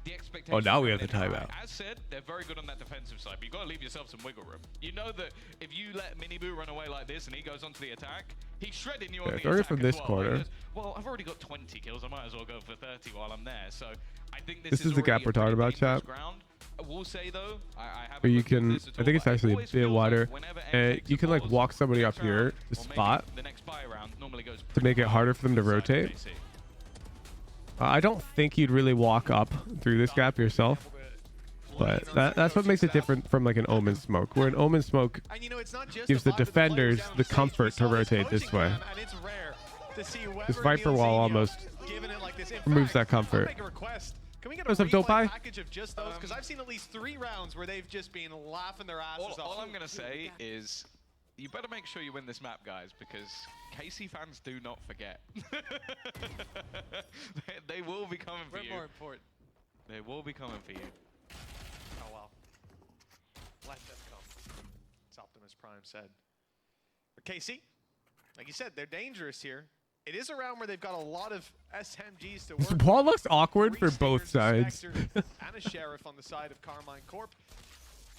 the expectation. Oh, now we have the timeout. As said, they're very good on that defensive side, but you've got to leave yourself some wiggle room. You know that if you let Miniboo run away like this and he goes onto the attack, he's shredding you on the attack from as this well. corner. He goes, well, I've already got 20 kills. I might as well go for 30 while I'm there. So I think This is the gap we're talking about, chat. ground. I will say though, I haven't Where you looked into can, this at I think all, it's but it actually a always bit feels wider. like whenever M takes You a can like pause, walk somebody up here round, to or maybe spot the next buy round normally goes to make it harder for them to rotate. I don't think you'd really walk up through this gap yourself, but that's what makes it different from like an Omen Smoke, where an Omen Smoke gives the defenders the comfort to rotate this way. This Viper wall almost removes that comfort. Can we get What's a up, Dope Eye? package of just those? Because I've seen at least 3 rounds where they've just been laughing their asses off. All I'm going to say is, you better make sure you win this map, guys, because KC fans do not forget. they will be coming for you. More important. They will be coming for you. Oh, well. Let them come. As Optimus Prime said. But KC, like you said, they're dangerous here. It is a round where they've got a lot of SMGs to work. This wall looks awkward for both sides. And a Sheriff on the side of Karmine Corp.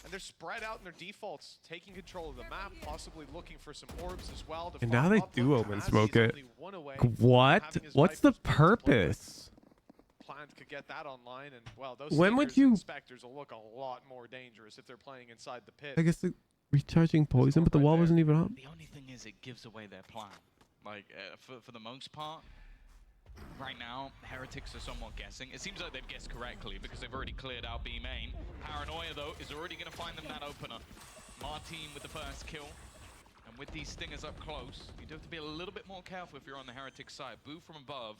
And they're spread out in their defaults, taking control of the map, possibly looking for some orbs as well. And now they do Omen Smoke it. What? What's the purpose? Plant could get that online, and well, those When would Stingers you- and Spectres will look a lot more dangerous if they're playing inside the pit. I guess the recharging poison, but the wall wasn't even up. The only thing is it gives away their plan. Like, for the most part, right now, Heretics are somewhat guessing. It seems like they've guessed correctly because they've already cleared out B main. Paranoia, though, is already going to find them that opener. Martine with the first kill. And with these Stingers up close, you do have to be a little bit more careful if you're on the Heretic side. Boo from above.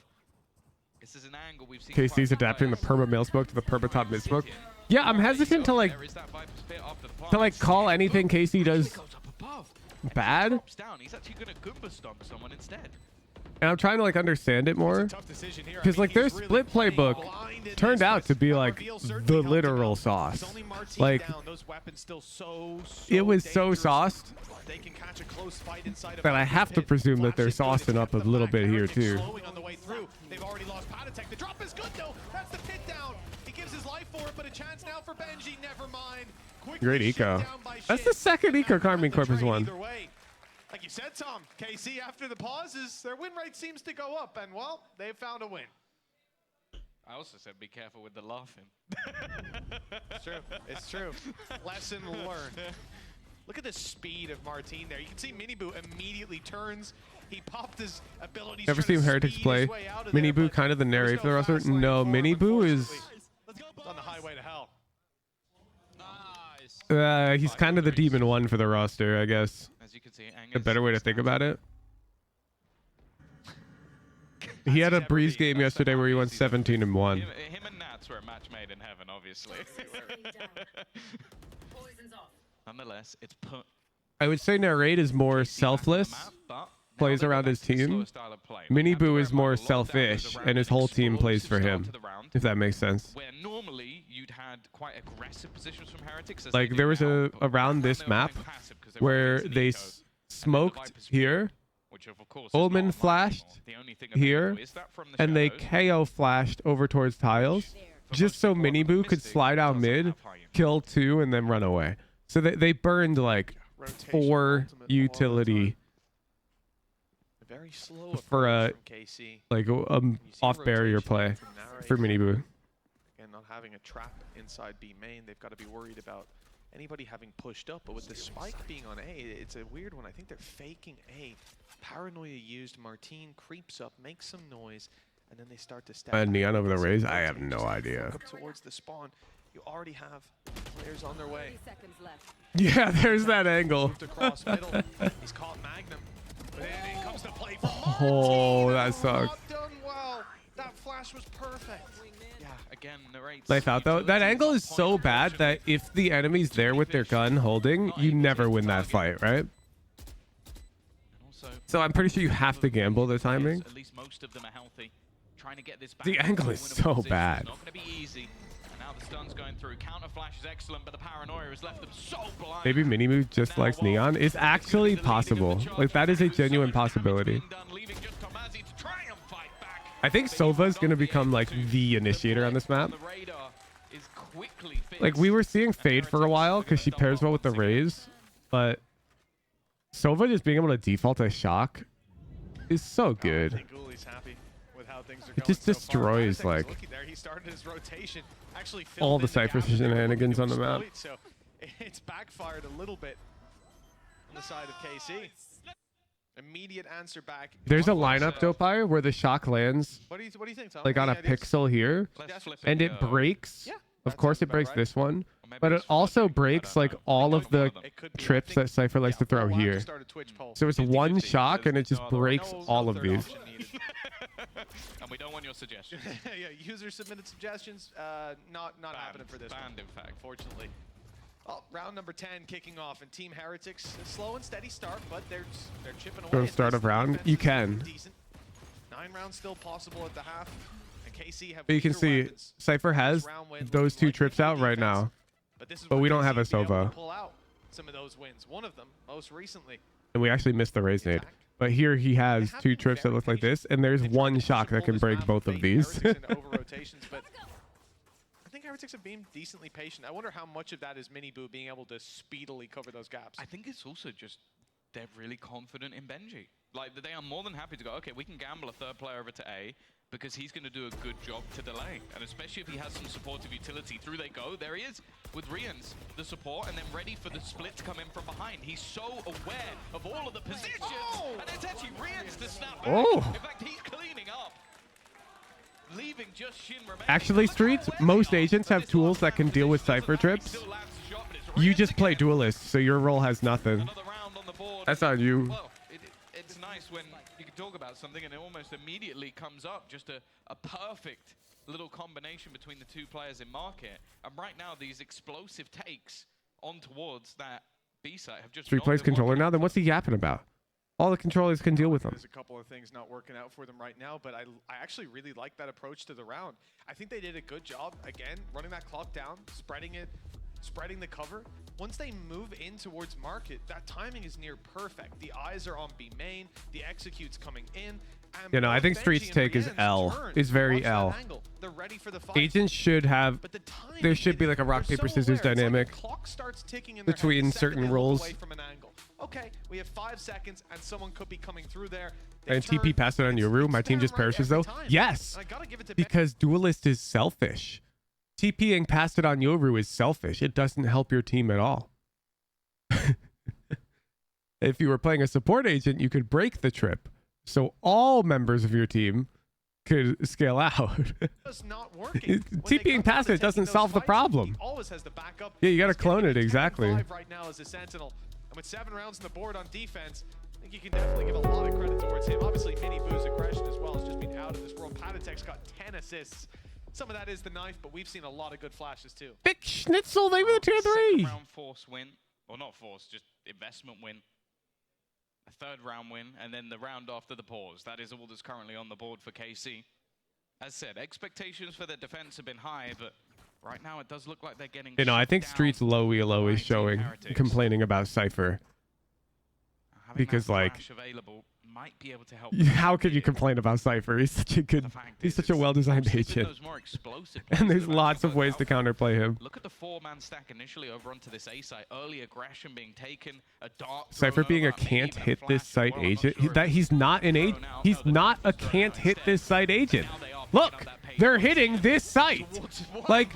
This is an angle we've seen. KC's adapting the perma male smoke to the perma top mid smoke. Yeah, I'm hesitant to like call anything KC does bad. Drops down. He's actually going to Goomba stomp someone instead. And I'm trying to like understand it more, because like their split playbook turned out to be like the literal sauce. Like it was so sauced that I have to presume that they're saucing up a little bit here too. They've already lost Patatech. The drop is good though. That's the pit down. He gives his life for it, but a chance now for Benji. Never mind. Great eco. That's the second eco Karmine Corp has won. Like you said, Tom, KC after the pauses, their win rate seems to go up, and well, they've found a win. I also said be careful with the laughing. It's true. It's true. Lesson learned. Look at the speed of Martine there. You can see Miniboo immediately turns. He popped his ability. Ever seen Heretics play? Miniboo kind of the narrator for the roster? No, Miniboo is... on the highway to hell. he's kind of the demon one for the roster, I guess. As you can see, A better way to think about it. He had a breeze game yesterday where he went 17-1. Him and Nats were a match made in heaven, obviously. Nonetheless, it's put. I would say Narrate is more selfless, plays around his team. Miniboo is more selfish, and his whole team plays for him, if that makes sense. Where normally you'd had quite aggressive positions from Heretics. Like there was a around this map where they smoked here which of course Omen flashed here, and they KO flashed over towards tiles, just so Miniboo could slide out mid, kill 2, and then run away. So they burned like 4 utility Very slow for a from KC. like off barrier play for Miniboo. Again, not having a trap inside B main, they've got to be worried about anybody having pushed up. But with the spike being on A, it's a weird one. I think they're faking A. Paranoia used. Martine creeps up, makes some noise, and then they start to step back. Neon over the Raze? I have no idea. Up towards the spawn. You already have players on their way. Yeah, there's that angle. Moved across middle. He's caught Magnum. But then it comes to play for Oh, that sucks. Not done well. That flash was perfect. Yeah, again, narrates. Nice out though. That angle is so bad that if the enemy's there with their gun holding, you never win that fight, right? So I'm pretty sure you have to gamble the timing. At least most of them are healthy. Trying to get this back. The angle is so bad. It's not going to be easy. And now the stun's going through. Counter flash is excellent, but the paranoia has left them so blind. Maybe Minimood just likes Neon. It's actually possible. Like, that is a genuine possibility. I think Sova is going to become like the initiator on this map. Like, we were seeing Fade for a while because she pairs well with the Raze, but Sova just being able to default a shock is so good. It just destroys like all the Cypher shenanigans on the map. So it's backfired a little bit on the side of KC. Immediate answer back. There's a lineup, Dopire, where the shock lands what do you think, Tom? like on a pixel here, and it breaks. Of course, it breaks this one, but it also breaks like all of the trips that Cypher likes to throw here. So it's one shock, and it just breaks all of these. And we don't want your suggestions. Yeah, user submitted suggestions. Not happening for this one. In fact, fortunately. Well, round number 10 kicking off, and Team Heretics, a slow and steady start, but they're chipping away. Go start of round. You can. Decent. 9 rounds still possible at the half. And KC have But you can see Cypher has those 2 trips out right now, but we don't have a Sova. Pull out some of those wins. One of them, most recently. And we actually missed the Raze nade. But here he has 2 trips that look like this, and there's one shock that can break both of these. I think Heretics have been decently patient. I wonder how much of that is Miniboo being able to speedily cover those gaps. I think it's also just they're really confident in Benji. Like, they are more than happy to go, okay, we can gamble a 3rd player over to A because he's going to do a good job to delay. And especially if he has some supportive utility. Through they go. There he is with Rians, the support, and then ready for the split to come in from behind. He's so aware of all of the positions. Oh! And it's actually Rians to snap back. Oh. In fact, he's cleaning up. Leaving just Shin remaining. Actually, Streets, most agents have tools that can deal with Cypher trips. You just play Duelist, so your role has nothing. That's on you. Well, it's nice when you can talk about something and it almost immediately comes up. Just a perfect little combination between the 2 players in market. And right now, these explosive takes on towards that B site have just... Street plays controller now? Then what's he yapping about? All the controllers can deal with them. There's a couple of things not working out for them right now, but I actually really like that approach to the round. I think they did a good job, again, running that clock down, spreading it, spreading the cover. Once they move in towards market, that timing is near perfect. The eyes are on B main, the execute's coming in. You know, I think Street's take is L. Is very L. Agents should have... There should be like a rock, paper, scissors dynamic between certain roles. Okay, we have 5 seconds, and someone could be coming through there. And TP passed it on Yoru. My team just perishes, though. Yes, because Duelist is selfish. TPing past it on Yoru is selfish. It doesn't help your team at all. If you were playing a support agent, you could break the trip, so all members of your team could scale out. TPing past it doesn't solve the problem. Yeah, you got to clone it, exactly. Right now as a Sentinel. And with 7 rounds on the board on defense, I think you can definitely give a lot of credit towards him. Obviously, Miniboo's aggression as well has just been out of this world. Patatek's got 10 assists. Some of that is the knife, but we've seen a lot of good flashes too. Big Schnitzel, they were 2-3. Round force win. Or not force, just investment win. A 3rd round win, and then the round after the pause. That is all that's currently on the board for KC. As said, expectations for their defense have been high, but right now it does look like they're getting... You know, I think Street's low elo is showing, complaining about Cypher. Because, like, might be able to help. How could you complain about Cypher? He's such a good, he's such a well-designed agent. And there's lots of ways to counterplay him. Look at the 4-man stack initially over onto this A site. Early aggression being taken. A dark Cypher being a can't hit this site agent. He's not an agent. He's not a can't hit this site agent. Look, they're hitting this site. Like,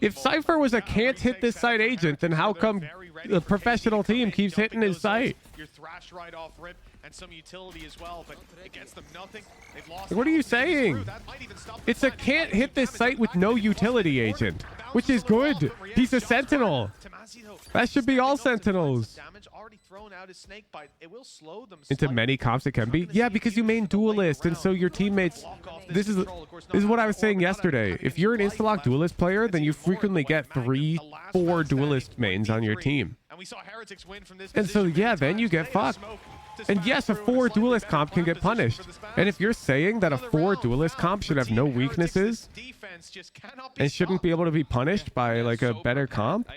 if Cypher was a can't hit this site agent, then how come the professional team keeps hitting his site? You're thrashed right off rip and some utility as well, but it gets them nothing. They've lost. What are you saying? It's a can't hit this site with no utility agent, which is good. He's a sentinel. That should be all sentinels. Into many comps it can be. Yeah, because you main duelist, and so your teammates. This is what I was saying yesterday. If you're an Instalock duelist player, then you frequently get 3-4 duelist mains on your team. And so yeah, then you get fucked. And yes, a 4 duelist comp can get punished. And if you're saying that a 4 duelist comp should have no weaknesses and shouldn't be able to be punished by like a better comp,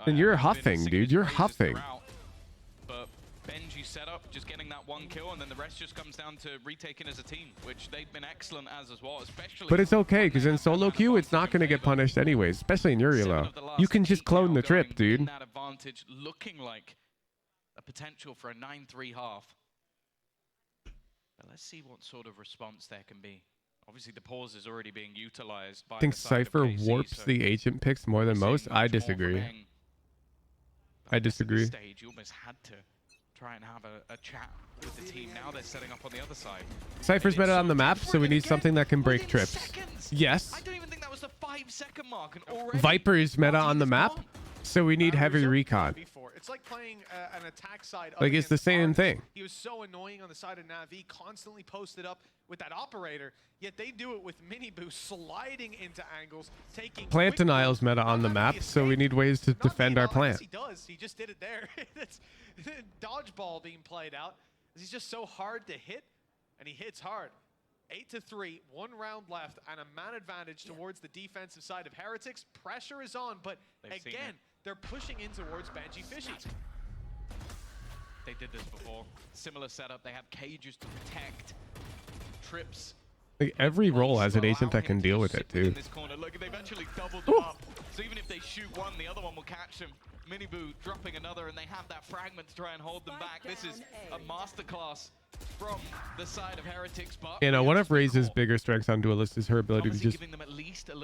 then you're huffing, dude. You're huffing. But Benji set up, just getting that 1 kill, and then the rest just comes down to retaking as a team, which they've been excellent as well, especially. But it's okay, because in solo queue, it's not going to get punished anyways, especially in Urielo. You can just clone the trip, dude. That advantage looking like a potential for a 9-3 half. But let's see what sort of response there can be. Obviously, the pause is already being utilized by I think the side of Cypher KC, warps so the agent picks more than most. I disagree. I disagree. Stage, you almost had to try and have a chat with the team. Now they're setting up on the other side. Cypher's meta on the map, so we need something that can break trips. Yes. I don't even think that was the 5-second mark, and already Viper's meta on the map, so we need heavy recon. It's like playing an attack side. Like, it's the same thing. He was so annoying on the side of Navi, constantly posted up with that operator, yet they do it with mini boost, sliding into angles, taking Plant denial's meta on the map, so we need ways to defend our plant. He does. He just did it there. It's dodgeball being played out. He's just so hard to hit, and he hits hard. 8-3, 1 round left, and a man advantage towards the defensive side of Heretics. Pressure is on, but again, they're pushing in towards Benji Fishy. They did this before. Similar setup. They have cages to protect. Trips. Like, every role has an agent that can deal with it, In dude. this corner. Look, they've actually doubled them up. So even if they shoot one, the other one will catch them. Miniboo dropping another, and they have that fragment to try and hold them back. This is a masterclass from the side of Heretics. But You know, one of Raze's bigger strengths on Duelist is her ability to just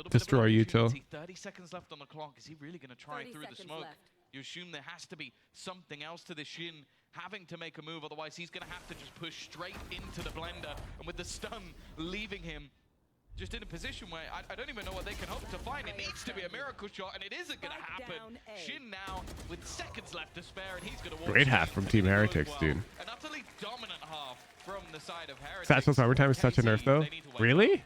destroy Util. 30 seconds left on the clock. Is he really going to try through the smoke? You assume there has to be something else to this Shin having to make a move, otherwise he's going to have to just push straight into the blender, and with the stun leaving him just in a position where I don't even know what they can hope to find. It needs to be a miracle shot, and it isn't going to happen. Shin now with seconds left to spare, and he's going to walk. Great half from Team Heretics, dude. An utterly dominant half from the side of Heretics. Satchel's overtime is such a nerf, though. Really?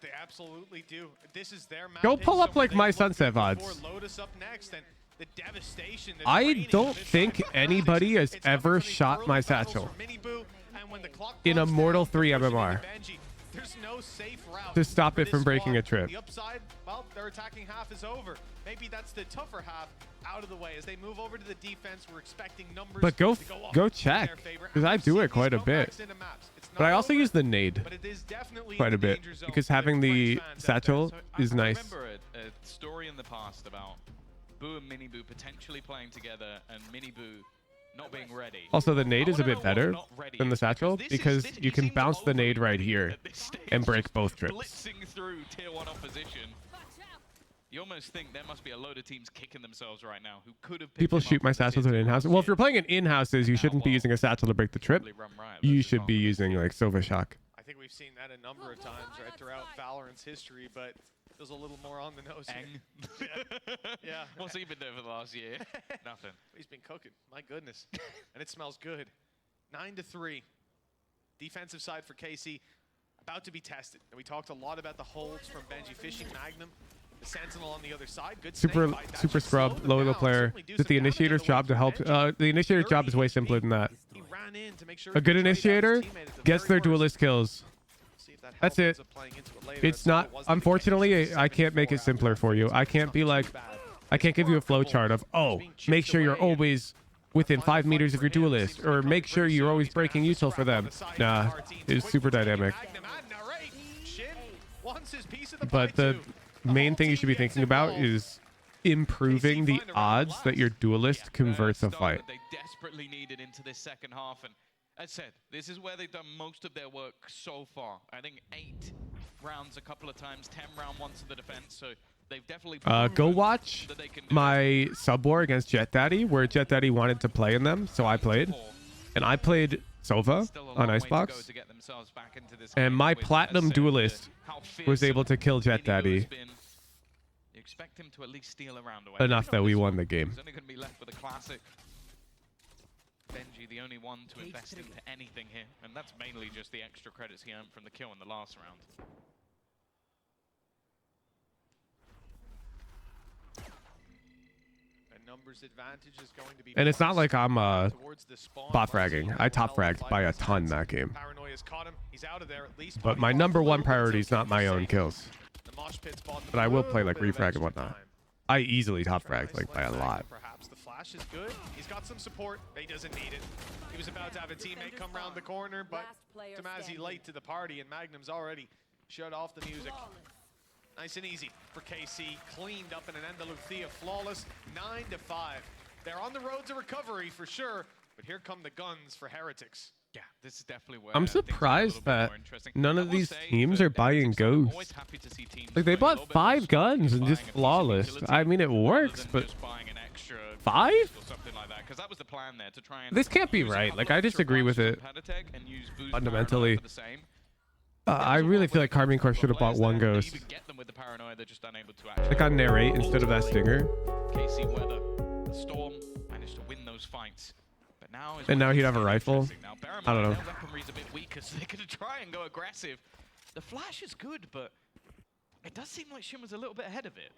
They absolutely do. This is their map. Go pull up like my Sunset VODs. Lotus up next, and the devastation. I don't think anybody has ever shot my Satchel in a Mortal 3 MMR There's no safe route to stop it from breaking a trip. The upside, well, their attacking half is over. Maybe that's the tougher half out of the way. As they move over to the defense, we're expecting numbers But go to go up go in check, their favor. because I do it quite a bit. But I also use the nade quite a bit, because having the Satchel is nice. I remember a story in the past about Boo and Miniboo potentially playing together, and Miniboo not being ready. Also, the nade is a bit better than the Satchel, because you can bounce the nade right here and break both trips. Blitzing through tier 1 opposition. You almost think there must be a load of teams kicking themselves right now who could have. People shoot my Satchels in in-house. Well, if you're playing in in-houses, you shouldn't be using a Satchel to break the trip. You should be using like Silver Shock. I think we've seen that a number of times right throughout Valorant's history, but there's a little more on the nose here. Yeah. What's he been doing for the last year? Nothing. He's been cooking. My goodness. And it smells good. 9-3. Defensive side for KC about to be tested. And we talked a lot about the holds from Benji fishing Magnum. The Sentinel on the other side. Good Super scrub, low elo player. Is it the initiator's job to help? The initiator's job is way simpler than that. A good initiator gets their duelist kills. That's it. It's not, unfortunately, I can't make it simpler for you. I can't be like, I can't give you a flowchart of, oh, make sure you're always within 5 meters of your duelist, or make sure you're always breaking util for them. Nah, it's super dynamic. But the main thing you should be thinking about is improving the odds that your duelist converts a fight. They desperately needed into this second half, and as said, this is where they've done most of their work so far. I think 8 rounds a couple of times, 10 round once in the defense, so they've definitely go watch my sub war against Jet Daddy, where Jet Daddy wanted to play in them, so I played. And I played Sova on Icebox. And my platinum duelist was able to kill Jet Daddy. You expect him to at least steal a round away. Enough that we won the game. He's only going to be left with a classic. Benji, the only one to invest into anything here, and that's mainly just the extra credits he earned from the kill in the last round. Numbers advantage is going to be, and it's not like I'm bot fragging. I top fragged by a ton that game. But my #1 priority is not my own kills. But I will play like refrag and whatnot. I easily top fragged like by a lot. Perhaps the flash is good. He's got some support, but he doesn't need it. He was about to have a teammate come around the corner, but Damazi late to the party, and Magnum's already shut off the music. Nice and easy for KC, cleaned up in an Andalucia, flawless, 9-5. They're on the road to recovery for sure, but here come the guns for Heretics. Yeah, this is definitely where I'm surprised that none of these teams are buying ghosts. Like they bought 5 guns and just flawless. I mean, it works, but 5? This can't be right. Like I disagree with it fundamentally. I really feel like Carmine Corp should have bought 1 ghost. Like on narrate instead of that stinger. KC weather, the storm managed to win those fights, but now and now he'd have a rifle. I don't know. Their weaponry's a bit weaker, so they're gonna try and go aggressive. The flash is good, but it does seem like Shin was a little bit ahead of it.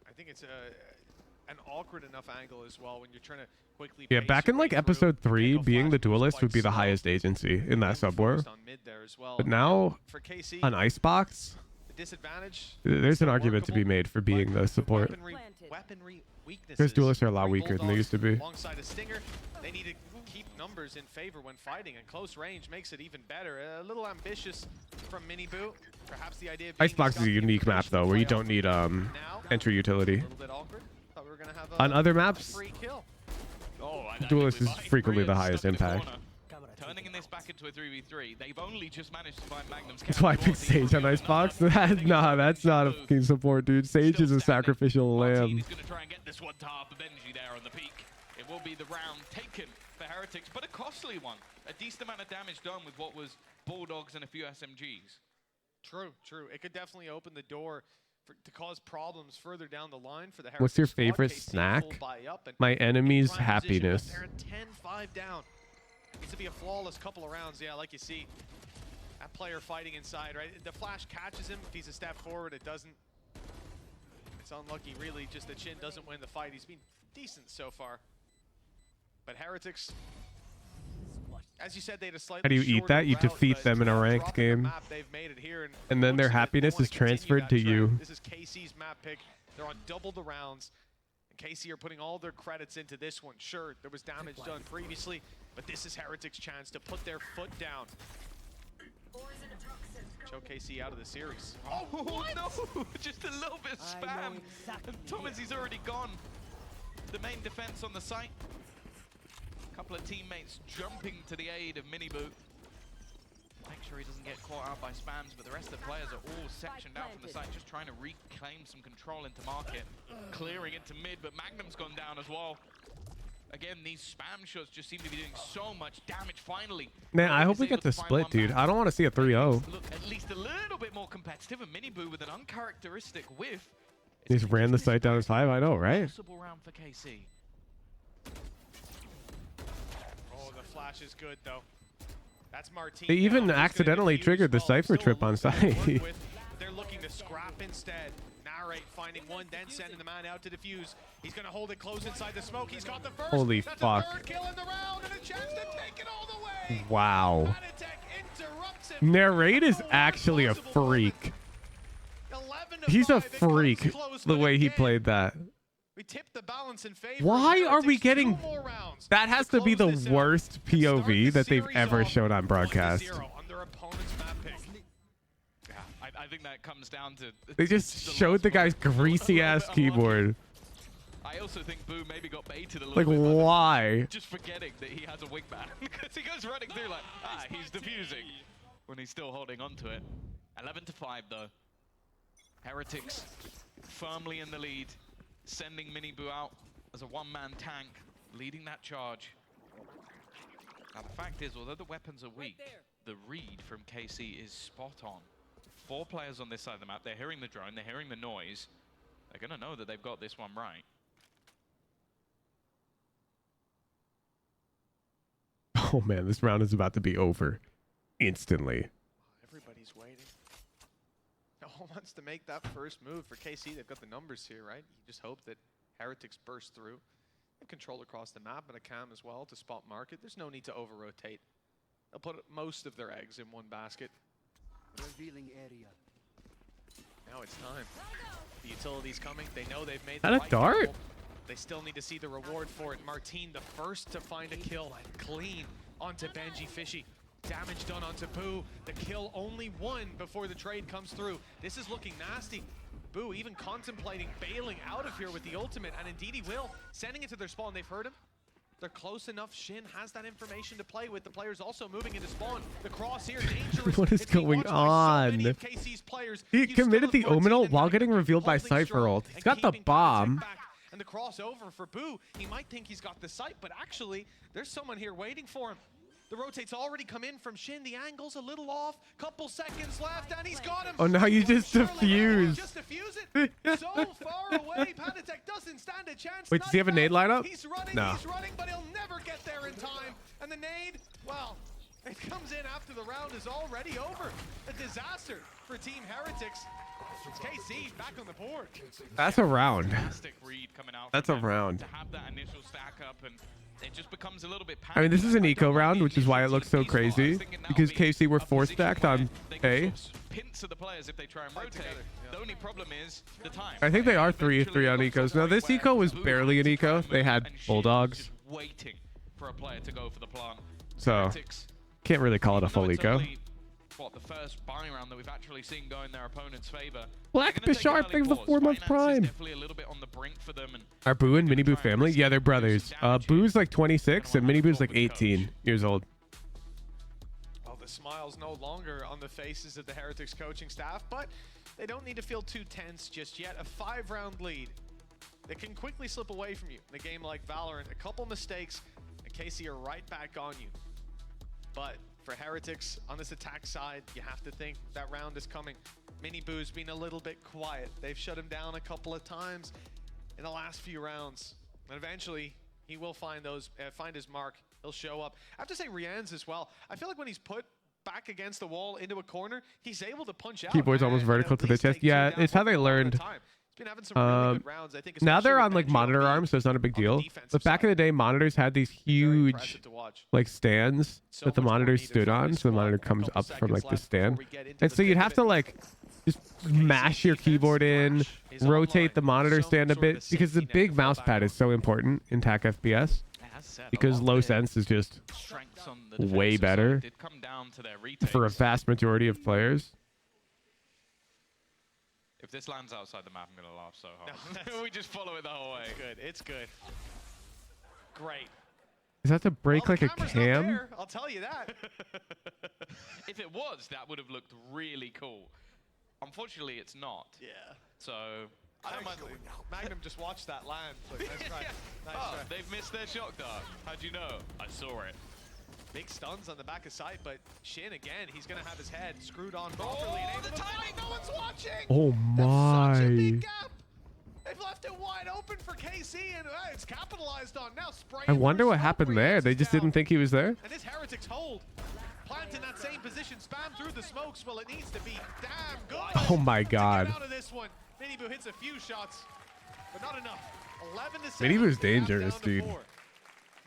I think it's an awkward enough angle as well when you're trying to quickly. Yeah, back in like episode 3, being the duelist would be the highest agency in that sub war. But now on Icebox, there's an argument to be made for being the support. Because duelists are a lot weaker than they used to be. Alongside a stinger, they need to keep numbers in favor when fighting, and close range makes it even better. A little ambitious from Miniboo. Perhaps the idea of Icebox is a unique map though, where you don't need entry utility. On other maps, duelist is frequently the highest impact. Turning in this back into a 3v3, they've only just managed to find Magnum's. That's why I picked Sage on Icebox. Nah, that's not a fucking support, dude. Sage is a sacrificial lamb. He's going to try and get this one to half of Benji there on the peak. It will be the round taken for Heretics, but a costly one. A decent amount of damage done with what was Bulldogs and a few SMGs. True. It could definitely open the door to cause problems further down the line for the Heretics. What's your favorite snack? My enemy's happiness. 10-5 down. Needs to be a flawless couple of rounds. Yeah, like you see. That player fighting inside, right? The flash catches him. If he's a step forward, it doesn't. It's unlucky, really. Just that Shin doesn't win the fight. He's been decent so far. But Heretics, as you said, they had a slightly. How do you eat that? You defeat them in a ranked game. And then their happiness is transferred to you. This is KC's map pick. They're on double the rounds. KC are putting all their credits into this one. Sure, there was damage done previously, but this is Heretics' chance to put their foot down. Choke KC out of the series. Oh no! Just a little bit of spam. And Thomas, he's already gone. The main defense on the site. A couple of teammates jumping to the aid of Miniboo. Make sure he doesn't get caught out by spams, but the rest of the players are all sectioned out from the site, just trying to reclaim some control into market. Clearing into mid, but Magnum's gone down as well. Again, these spam shots just seem to be doing so much damage finally. Man, I hope we get the split, dude. I don't want to see a 3-0. Look at least a little bit more competitive, and Miniboo with an uncharacteristic whiff. He just ran the site down as 5, I know, right? Possible round for KC. Oh, the flash is good, though. That's Martin. They even accidentally triggered the Cypher trip on site. They're looking to scrap instead. Narrate finding one, then sending the man out to defuse. He's going to hold it close inside the smoke. He's got the first. Holy That's fuck. A third kill in the round and a chance to take it all the way. Wow. Narrate is actually a freak. He's a freak the way he played that. We tipped the balance in favor. Why are we Heretics. getting... 2 more rounds That has to be the close this out worst and start POV the that they've series ever off showed on broadcast. 1-0 on their opponent's map pick. Yeah, I think that comes down to... They just showed the guy's greasy ass keyboard. I also think Boo maybe got baited a little Like, bit. by why? just forgetting that he has a wingman. Because he goes running through like, he's defusing. When he's still holding on to it. 11-5 though. Heretics firmly in the lead. Sending Mini Boo out as a one-man tank. Leading that charge. Now the fact is, although the weapons are weak, the read from KC is spot on. 4 players on this side of the map. They're hearing the drone, they're hearing the noise. They're going to know that they've got this one right. Oh man, this round is about to be over instantly. Everybody's waiting. No one wants to make that first move for KC. They've got the numbers here, right? You just hope that Heretics burst through. And control across the map and a cam as well to spot market. There's no need to over-rotate. They'll put most of their eggs in one basket. Revealing area. Now it's time. The utility's coming. They know they've made That the a right dart? call. They still need to see the reward for it. Martine, the first to find a kill, and clean onto Benji Fishy. Damage done onto Boo. The kill only 1 before the trade comes through. This is looking nasty. Boo even contemplating bailing out of here with the ultimate, and indeed he will. Sending it to their spawn. They've heard him. They're close enough. Shin has that information to play with. The players also moving into spawn. The cross here, dangerous. What is going on? He committed the Omen ult while getting revealed by Cypher ult. He's got the bomb. And the crossover for Boo, he might think he's got the sight, but actually, there's someone here waiting for him. The rotate's already come in from Shin. The angle's a little off. Couple seconds left, and he's got him. Oh, now you just defuse. Just defuse it. So far away, Panatek doesn't stand a chance. Wait, does he have a nade lineup? He's running, No. he's running, but he'll never get there in time. And the nade, well, it comes in after the round is already over. A disaster for Team Heretics. It's KC back on the board. That's a round. Fantastic read coming out. That's a round. To have that initial stack up, and it just becomes a little bit. I mean, this is an eco round, which is why it looks so crazy. Because KC were 4-stacked on A. Pincer the players if they try and rotate. The only problem is the time. I think they are 3-3 on ecos. Now, this eco was barely an eco. They had bulldogs. Waiting for a player to go for the plant. So, can't really call it a full eco. What, the first buying round that we've actually seen go in their opponent's favor. Black Bishart brings the 4-month prime. Definitely a little bit on the brink for them. And Are Boo and Mini Boo family? Yeah, they're brothers. Boo's like 26 and Mini Boo's like 18 years old. Well, the smile's no longer on the faces of the Heretics coaching staff, but they don't need to feel too tense just yet. A 5-round lead. They can quickly slip away from you in a game like Valorant. A couple mistakes, and KC are right back on you. But for Heretics on this attack side, you have to think that round is coming. Mini Boo's been a little bit quiet. They've shut him down a couple of times in the last few rounds. And eventually, he will find his mark. He'll show up. I have to say Rian's as well. I feel like when he's put back against the wall into a corner, he's able to punch out. Keyboard's almost vertical to the chest. Yeah, it's how they learned. Been having some really good rounds, I think, now they're especially on like with Benji monitor on the- arms, so it's not a big on the deal. defensive But back in the day, monitors had these huge impressive to watch. like stands So that the much more monitor needed stood from on, this so the squad. monitor A comes couple up from seconds like the left stand. before we get into And the so you'd thick have of to it. like just mash your keyboard in, is rotate the online. monitor So stand a sort of bit the because the safety net big to fall mouse back pad on. is so important in TAC FPS because low sense is just strengths on the way defensive better side did come down to their retakes. for a vast majority of players. If this lands outside the map, I'm gonna laugh so hard. We just follow it the whole way. It's good. It's good. Great. Is that to break like a Camera's not cam? there, I'll tell you that. If it was, that would have looked really cool. Unfortunately, it's not. Yeah. So I don't mind. Magnum just watched that land. Look, nice try. Nice Oh, try. they've missed their shock dart. How'd you know? I saw it. Big stuns on the back of sight, but Shin again, he's gonna have his head screwed on properly. and able to fight. No one's watching. Oh Such a my. big gap. They've left it wide open for KC, and it's capitalized on. Now spraying. I wonder for what smoke, happened there. Rian's They is just down. didn't think he was there. And this Heretics hold. Plant in that same position, spam through the smokes. Well, it needs to be damn good. Oh my to God. get out of this one. Mini Boo hits a few shots, but not enough. 11 to 7. Mini Boo's gap dangerous, down to dude. 4.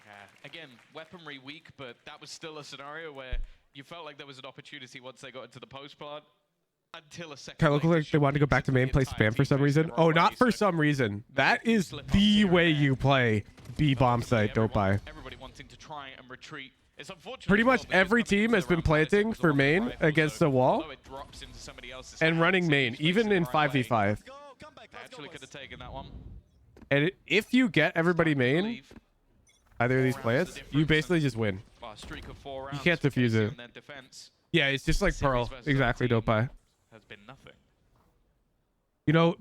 Yeah. Again, weaponry weak, but that was still a scenario where you felt like there was an opportunity once they got into the post plant. until a second. Kind of look like they wanted to go back to main, play spam for some reason. Oh, not for some reason. That is the way you play B bomb site, don't buy. Everybody wanting to try and retreat. It's unfortunate. Pretty much every team has been planting for main against the wall and running main, even in 5v5. Actually could have taken that one. And if you get everybody main, either of these plants, you basically just win. You can't defuse it. Yeah, it's just like Pearl. Exactly, don't buy. Has been nothing. You know,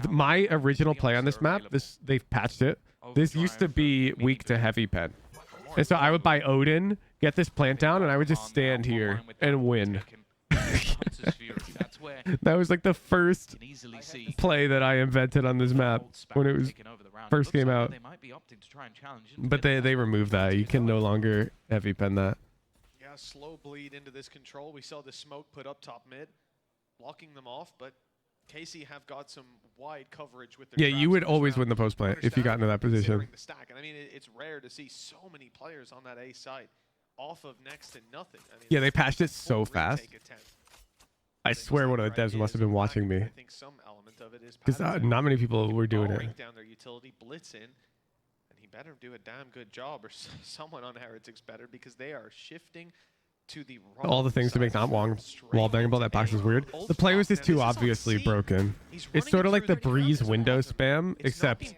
my original play on this map, they've patched it. This used to be weak to heavy pen. And so I would buy Odin, get this plant down, and I would just stand here and win. That was like the first play that I invented on this map when it was first came out. But they removed that. You can no longer heavy pen that. Yeah, slow bleed into this control. We saw the smoke put up top mid, blocking them off, but KC have got some wide coverage with their Yeah, you would always win the post plant if you got into that position. The stack. And I mean, it's rare to see so many players on that A side off of next to nothing. I mean, Yeah, they patched it so fast. I swear one of the devs must have been watching me. I think some element of it is Because not many people were doing it. Down their utility, blitz in, and he better do a damn good job, or someone on Heretics better, because they are shifting to the wrong All the things to make not wall bangable. That box is weird. The play was just too obviously broken. It's sort of like the Breeze window spam, except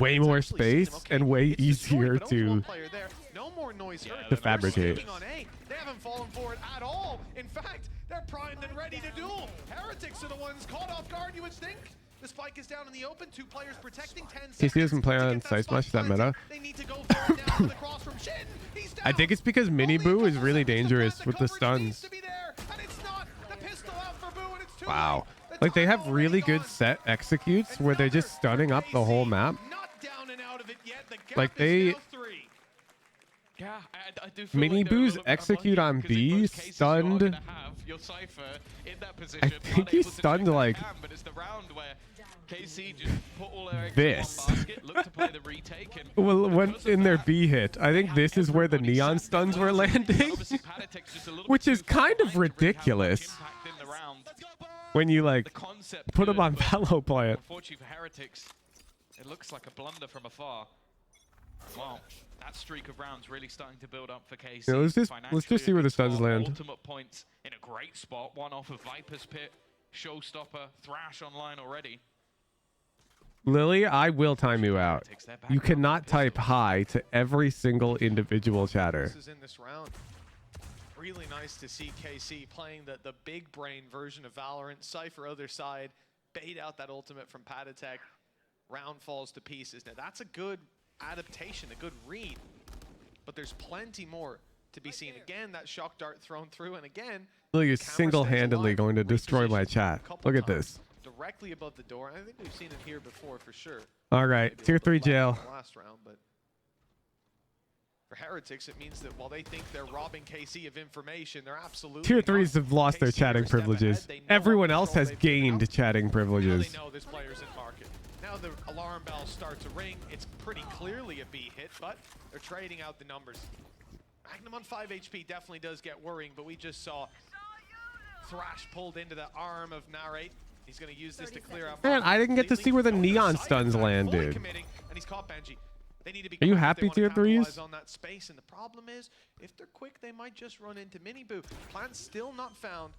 way more space and way easier to fabricate. They haven't fallen for it at all. In fact, they're primed and ready to duel. Heretics are the ones caught off guard, you would think. The spike is down in the open. 2 players protecting 10 seconds. KC doesn't play on side smash, is that meta? I think it's because Mini Boo is really dangerous with the stuns. Wow. Like they have really good set executes where they're just stunning up the whole map. Like they... Yeah, I do feel Mini like they're a Boo's little bit execute on unlucky, 'cause in B most cases you are stunned. gonna have your Cypher in that position, I think he stunned like but it's the round where KC just put all their eggs this. in one basket, look to play the retake, and Well, when in their B hit, I think this is where the neon stuns were landing, which is kind of ridiculous when you like put them on Valo plant. Unfortunately for Heretics, it looks like a blunder from afar. Wow, that streak of rounds really starting to build up for KC. Yeah, let's just see where the stuns land. Ultimate points in a great spot. One off of Viper's Pit, Showstopper, Thrash online already. Lily, I will time you out. You cannot type hi to every single individual chatter. This is in this round. Really nice to see KC playing the big brain version of Valorant. Cypher other side, bait out that ultimate from Patatek. Round falls to pieces. Now that's a good adaptation, a good read, but there's plenty more to be seen. Again, that shock dart thrown through, and again, Look, you're single-handedly going to destroy my chat. Look at this. directly above the door. And I think we've seen it here before for sure. All right, tier 3 jail. Last round, but for Heretics, it means that while they think they're robbing KC of information, they're absolutely Tier 3s have lost their chatting privileges. Everyone else has gained chatting privileges. They know this player's in market. Now the alarm bell starts to ring. It's pretty clearly a B hit, but they're trading out the numbers. Magnum on 5 HP definitely does get worrying, but we just saw Thrash pulled into the arm of Narrate. He's going to use this to clear out. Man, I didn't get to see where the neon stuns landed. And he's caught Benji. They need to be Are you quick if happy, they wanna tier capitalize 3s? on that space, and the problem is, if they're quick, they might just run into Mini Boo. Plan's still not found.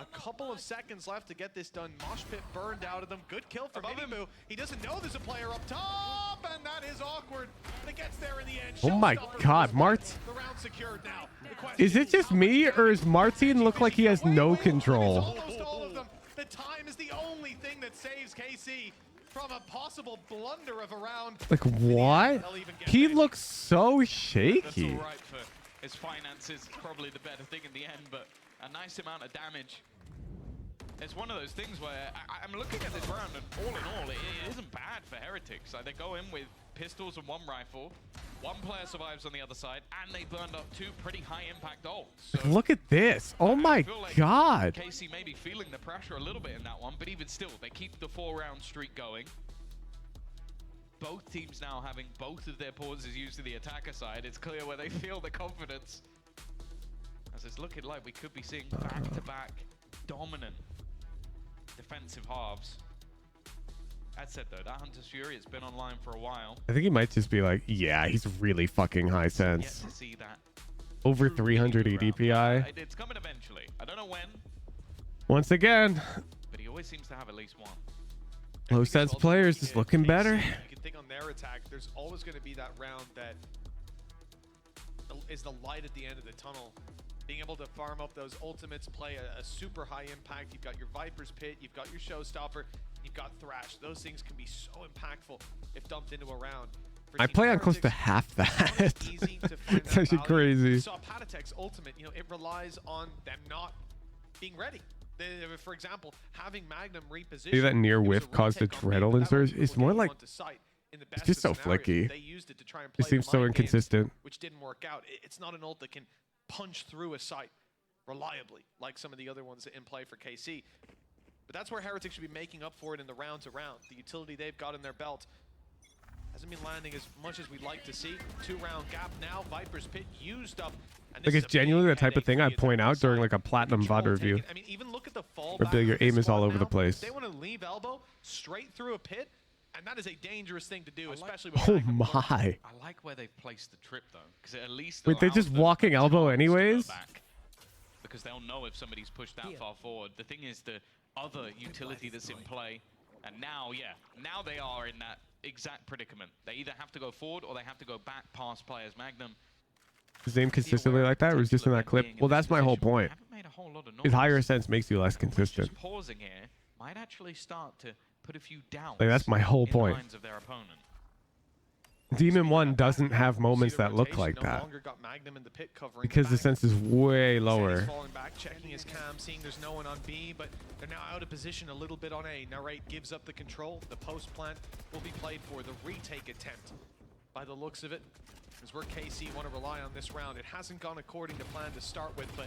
A couple of seconds left to get this done. Mosh pit burned out of them. Good kill for Mini Boo. He doesn't know there's a player up top, and that is awkward. But it gets there in the end. Oh my God, Mart. The round secured now. The question Is it just me, or does Martin look like he has no control? almost all of them. The time is the only thing that saves KC from a possible blunder of a round. Like, what? He looks so That's shaky. all right for his finances. Probably the better thing in the end, but a nice amount of damage. It's one of those things where I'm looking at this round, and all in all, it isn't bad for Heretics. Like, they go in with pistols and 1 rifle. 1 player survives on the other side, and they burned up 2 pretty high-impact ults. Like, look at this. Oh my God. KC may be feeling the pressure a little bit in that one, but even still, they keep the 4-round streak going. Both teams now having both of their pauses used to the attacker side. It's clear where they feel the confidence. As it's looking like we could be seeing back-to-back dominant defensive halves. That said though, that Hunter's Fury, it's been online for a while. I think he might just be like, yeah, he's really fucking high Yet sense. to see that. Over 300 ADPI. It's coming eventually. I don't know when, Once again, but he always seems to have at least one. low sense players is looking better. You can think on their attack, there's always going to be that round that is the light at the end of the tunnel. Being able to farm up those ultimates, play a super high impact. You've got your Viper's Pit, you've got your Showstopper, you've got Thrash. Those things can be so impactful if dumped into a round. I play on close to half that. It's actually crazy. You saw Patatek's ultimate, you know, it relies on them not being ready. For example, having Magnum reposition. See that near whiff caused adrenaline surge? It's more like, it's just so flicky. They used it to try and It play seems the so mind games, inconsistent. which didn't work out. It's not an ult that can punch through a site reliably like some of the other ones in play for KC. But that's where Heretics should be making up for it in the round to round. The utility they've got in their belt hasn't been landing as much as we'd like to see. 2-round gap now. Viper's Pit used up. And Like, it's genuinely the type of thing I point out during like a platinum VOD review. I mean, even look at the fall Where your aim is all over the place. They want to leave elbow straight through a pit, and that is a dangerous thing to do, especially with Oh Magnum. my. I like where they've placed the trip though, because at least Wait, they're allows just them walking time elbow to go anyways? back, because they'll know if somebody's pushed that far forward. The thing is the other utility that's in play, and now, now they are in that exact predicament. They either have to go forward or they have to go back past players. Magnum. His aim consistently like that, or is just in that clip? Well, that's my whole point. His higher sense makes you less consistent. Just pausing here might actually start to put a few downs. Like, that's my whole in the point. minds of their opponent. Demon 1 doesn't have moments that look like that. Because the sense is way lower. Falling back, checking his cam, seeing there's no one on B, but they're now out of position a little bit on A. Narrate gives up the control. The post plant will be played for. The retake attempt, by the looks of it, is where KC want to rely on this round. It hasn't gone according to plan to start with, but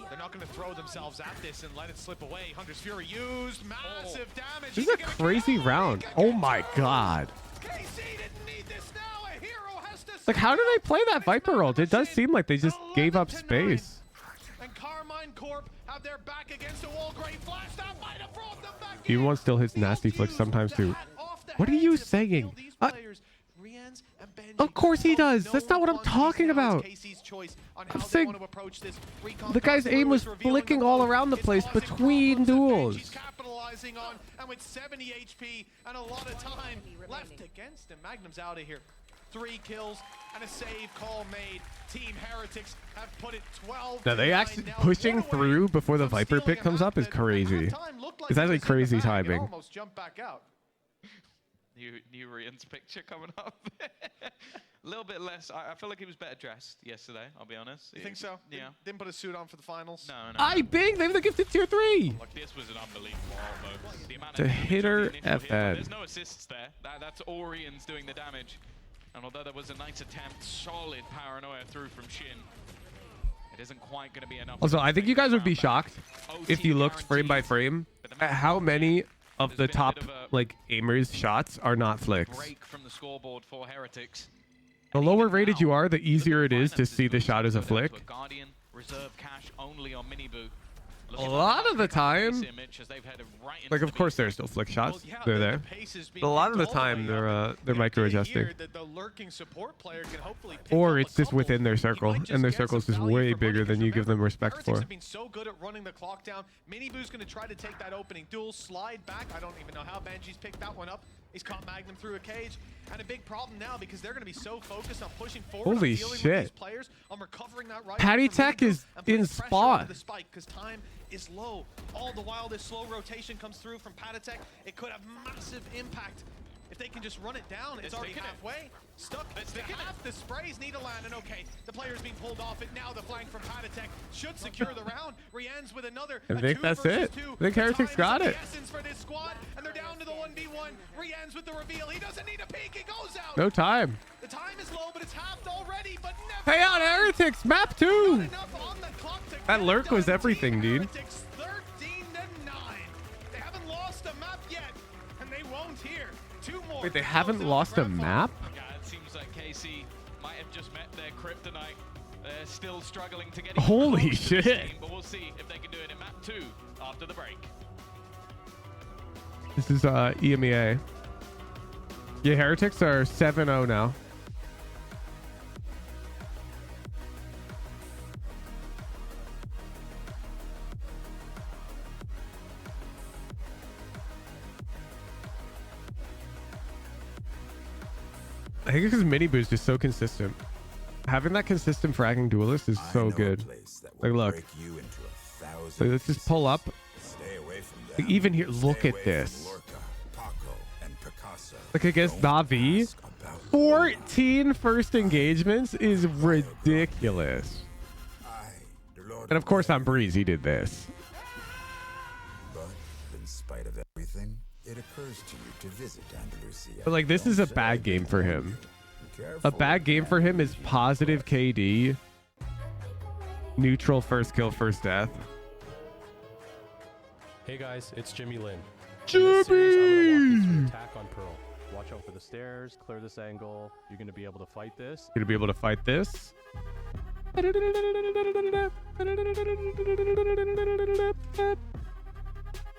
they're not going to throw themselves at this and let it slip away. Hunter's Fury used massive damage. This is a crazy round. Oh my god. Like, how do they play that Viper ult? It does seem like they just gave up space. And Carmine Corp have their back against a wall. Great flash. That might have brought them back. Demon 1 still hits nasty flicks sometimes too. What are you saying? Of course he does. That's not what I'm talking about. I'm saying the guy's aim was flicking all around the place between duels. Capitalizing on, and with 70 HP and a lot of time left against him. Magnum's out of here. 3 kills and a save call made. Team Heretics have put it 12. Now they actually pushing through before the Viper pick comes up is crazy. It's actually crazy timing. Almost jump back out. New Rian's picture coming up. A little bit less. I feel like he was better dressed yesterday, I'll be honest. You think so? Yeah. Didn't put a suit on for the finals? No. I big, they have the gifted tier 3. Look, this was an unbelievable ult, though. The amount To of hitter damage on the initial hit, FN. There's no assists there. That's Orian's doing the damage. And although there was a nice attempt, solid paranoia through from Shin. It isn't quite going to be enough. Also, I think you guys would be shocked if you looked frame by frame at how many of the top like aimers shots are not flicks. Break from the scoreboard for Heretics. The lower rated you are, the easier it is to see the shot as a flick. Guardian reserve cash only on Miniboo. A lot of the time, like of course there's still flick shots, they're there. But a lot of the time they're micro adjusting, or it's just within their circle, and their circle is just way bigger than you give them respect for. Have been so good at running the clock down. Miniboo's going to try to take that opening duel, slide back. I don't even know how Benji's picked that one up. He's caught Magnum through a cage, and a big problem now because they're going to be so focused on pushing forward. Holy on dealing with shit. these players, on recovering that right. Patty Tech is in spot. Because time is low. All the while, this slow rotation comes through from Patatek. It could have massive impact. If they can just run it down, it's already halfway. Stuck to half. The sprays need to land, and okay, the player's being pulled off it. Now the flank from Patatek should secure the round. Rian's with another. I think that's it. I think Heretics got it. For this squad, and they're down to the 1v1. Rian's with the reveal. He doesn't need a peek. He goes out. No time. The time is low, but it's halved already. But Hey on Heretics, map 2. That lurk was everything, dude. 13-9. They haven't lost a map yet, and they won't here. 2 more. Wait, they haven't lost a map? Yeah, it seems like KC might have just met their kryptonite. They're still struggling to get Holy close to this shit. game, but we'll see if they can do it in map 2 after the break. This is EMEA. Yeah, Heretics are 7-0 now. I think because Mini Boost is so consistent. Having that consistent fragging duelist is so good. Like, look. Like, let's just pull up. Like, even here, look at this. Like against Na'Vi, 14 first engagements is ridiculous. And of course on Breeze, he did this. But in spite of everything, it occurs to you to visit Andalusia. But like, this is a bad game for him. A bad game for him is positive KD, neutral first kill, first death. Hey guys, it's Jimmy Lin. Jimmy! In this series, I'm gonna walk you through attack on Pearl. Watch out for the stairs, clear this angle. You're gonna be able to fight this. Gonna be able to fight this.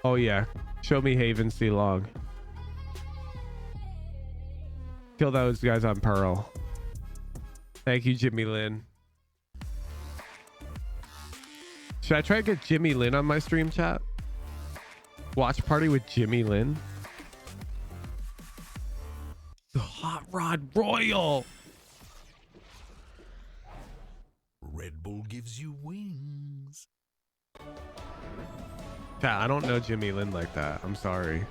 Oh yeah, show me Haven C long. Kill those guys on Pearl. Thank you, Jimmy Lin. Should I try to get Jimmy Lin on my stream chat? Watch party with Jimmy Lin. The Hot Rod Royal. Red Bull gives you wings. Chat, I don't know Jimmy Lin like that. I'm sorry.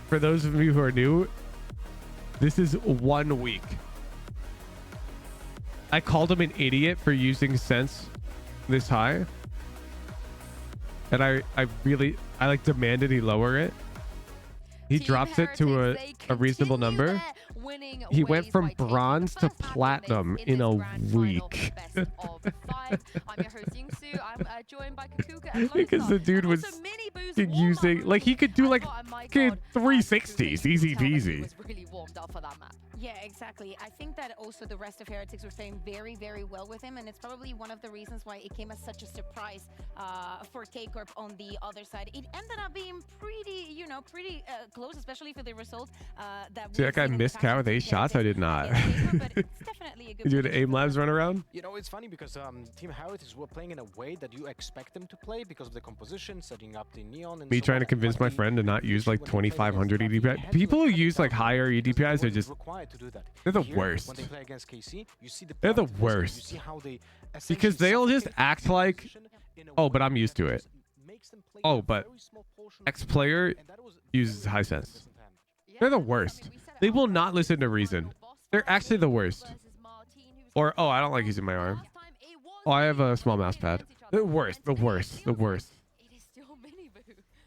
For those of you who are new, this is 1 week. I called him an idiot for using sense this high. And I like demanded he lower it. He drops it to a reasonable number. He went from bronze to platinum in a week. Because the dude was using, like, he could do like 360s, easy peasy. Yeah, exactly. I think that also the rest of Heretics were playing very, very well with him, and it's probably one of the reasons why it came as such a surprise for K-Corp on the other side. It ended up being pretty, pretty close, especially for the result. See, that guy missed count with 8 shots? I did not. But it's definitely be a good. You do the aim labs run around? You know, it's funny because Team Heretics were playing in a way that you expect them to play because of the composition, setting up the neon. And Me so trying on. to convince my friend to not use like 2,500 EDPI. People who use like higher EDPIs are just required to do that. they're the Here, worst. When they play against KC, you see the They're the private position, worst. You see how they Because they'll just act like, oh, but I'm used to it. Oh, but X player uses high sense. They're the worst. They will not listen to reason. They're actually the worst. Or, oh, I don't like using my arm. Oh, I have a small mouse pad. The worst, the worst, the worst.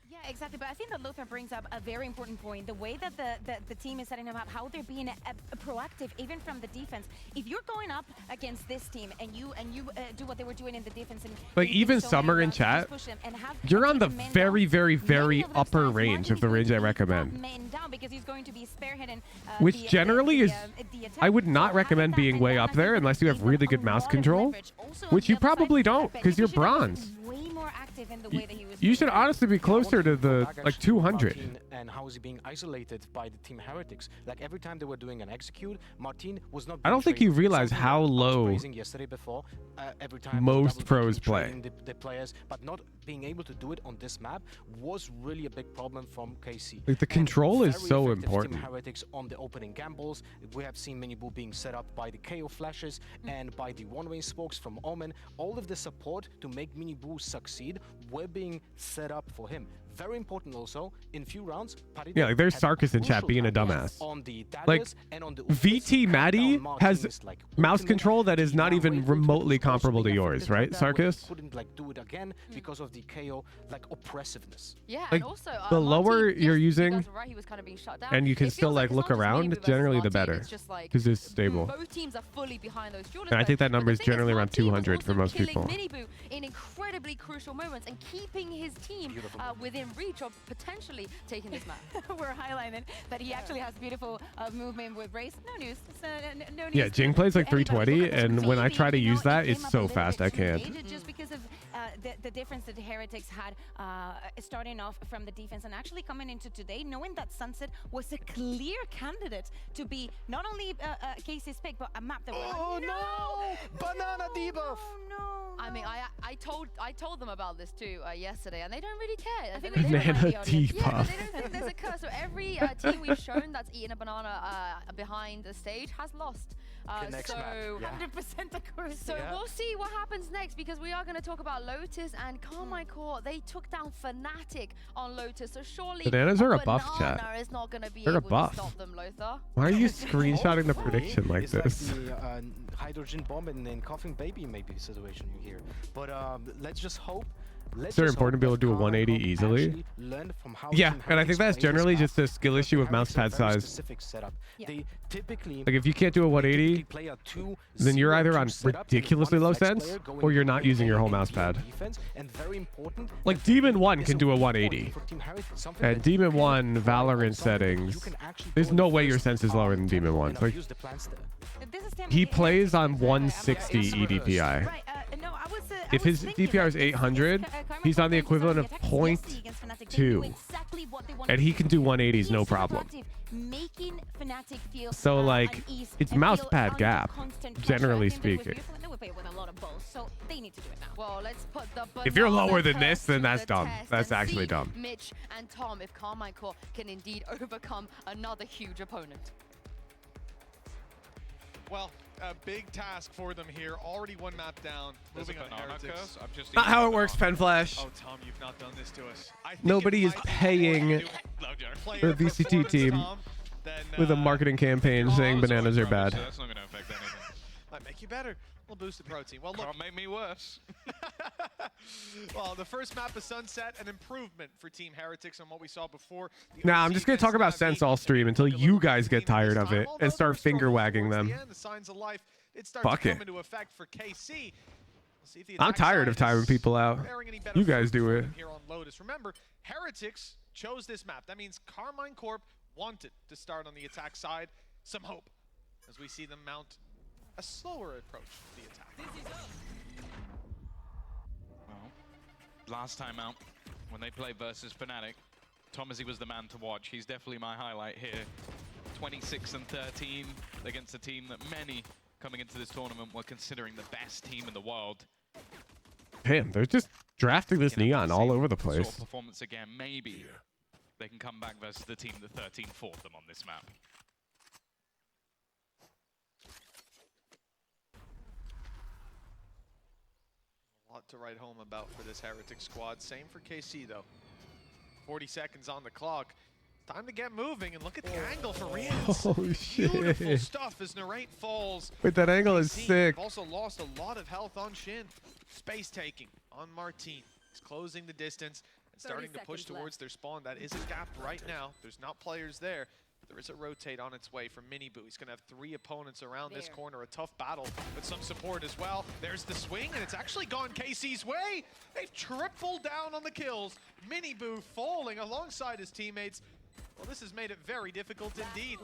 Yeah, exactly. But I think that Lothar brings up a very important point. The way that the team is setting them up, how they're being proactive, even from the defense. If you're going up against this team and you do what they were doing in the defense, and Like even Summer in chat, you're on the very, very, very upper range of the range I recommend. Which generally is, I would not recommend being way up there unless you have really good mouse control, which you probably don't because you're bronze. You should honestly be closer to the like 200. And how is he being isolated by the Team Heretics? Like every time they were doing an execute, Martin was not. I don't think you realize how low yesterday before, every time most pros play. The players, but not being able to do it on this map was really a big problem from KC. Like the control is so important. Team Heretics on the opening gambles. We have seen Minibu being set up by the KO flashes and by the one-way smokes from Omen. All of the support to make Minibu succeed were being set up for him. Very important also, in few rounds, Yeah, like there's Sarkis in chat being a dumbass. Like, VT Maddie has mouse control that is not even remotely comparable to yours, right, Sarkis? Couldn't like do it again because of the KO like oppressiveness. Yeah, Like, and also the lower you're using, right, he was kind of being shut down. and you can still like look around, generally the better, because it's stable. Both teams are fully behind those duelists. And I think that number is generally around 200 for most people. Minibu in incredibly crucial moments and keeping his team within reach of potentially taking this map. We're highlighting that he actually has beautiful movement with Race. No news. No news. Yeah, Jing plays like 320, and when I try to use that, it's so fast I can't. Just because of the difference that the Heretics had starting off from the defense and actually coming into today, knowing that Sunset was a clear candidate to be not only KC's pick, but a map that Banana debuff! I mean, I told them about this too yesterday, and they don't really care. Banana debuff. Yeah, they don't think there's a curse. So every team we've shown that's eaten a banana behind the stage has lost. So 100% a curse. So we'll see what happens next, because we are going to talk about Lotus and Carmine Court. They took down Fnatic on Lotus, so surely Bananas are a buff, chat. Banana is not going to be They're a able buff. to stop them, Lothar. Why are you screenshotting the prediction like this? Like the, hydrogen bomb and coughing baby maybe situation you hear. But let's just hope. It's very important to be able to do a 180 easily. Yeah, and I think that's generally just a skill issue of mouse pad size. They typically, like if you can't do a 180, then you're either on ridiculously low sense or you're not using your whole mouse pad. Like Demon 1 can do a 180. And Demon 1 Valorant settings, there's no way your sense is lower than Demon 1. Like, he plays on 160 EDPI. If his DPI is 800, he's on the equivalent of 0.2. And he can do 180s no problem. So like, it's mouse pad gap, generally speaking. Well, let's put the If you're lower than this, then that's dumb. That's actually dumb. Mitch and Tom, if Carmine Court can indeed overcome another huge opponent. Well, a big task for them here. Already one map down. Moving on Heretics. Not how it works, Penflash. Oh, Tom, you've not done this to us. Nobody is paying the VCT team with a marketing campaign saying bananas are bad. That's not going to affect anything. Might make you better. We'll boost the protein. Well, look. Can't make me worse. Well, the first map is Sunset, an improvement for Team Heretics on what we saw before. Nah, I'm just going to talk about Sense all stream until you guys get tired of it and start finger wagging them. The signs of life did start Fuck to it. come into effect for KC. I'm tired of timing people out. You guys do it. Here on Lotus. Remember, Heretics chose this map. That means Carmine Corp wanted to start on the attack side. Some hope as we see them mount a slower approach to the attack. Well, last time out, when they played versus Fnatic, Thomasy was the man to watch. He's definitely my highlight here. 26 and 13 against a team that many coming into this tournament were considering the best team in the world. Damn, they're just drafting this Neon all over the Sort place. of performance again. Maybe they can come back versus the team that 13-4'd them on this map. A lot to write home about for this Heretic squad. Same for KC, though. 40 seconds on the clock. Time to get moving, and look at the angle for Rians. Oh, Beautiful shit. stuff as Narrate falls. Wait, that angle is KC sick. have also lost a lot of health on Shin. Space taking on Martine. He's closing the distance and starting to push towards their spawn. That is a gap right now. There's not players there. There is a rotate on its way from Miniboo. He's going to have 3 opponents around this corner. A tough battle with some support as well. There's the swing, and it's actually gone KC's way. They've tripled down on the kills. Miniboo falling alongside his teammates. Well, this has made it very difficult indeed.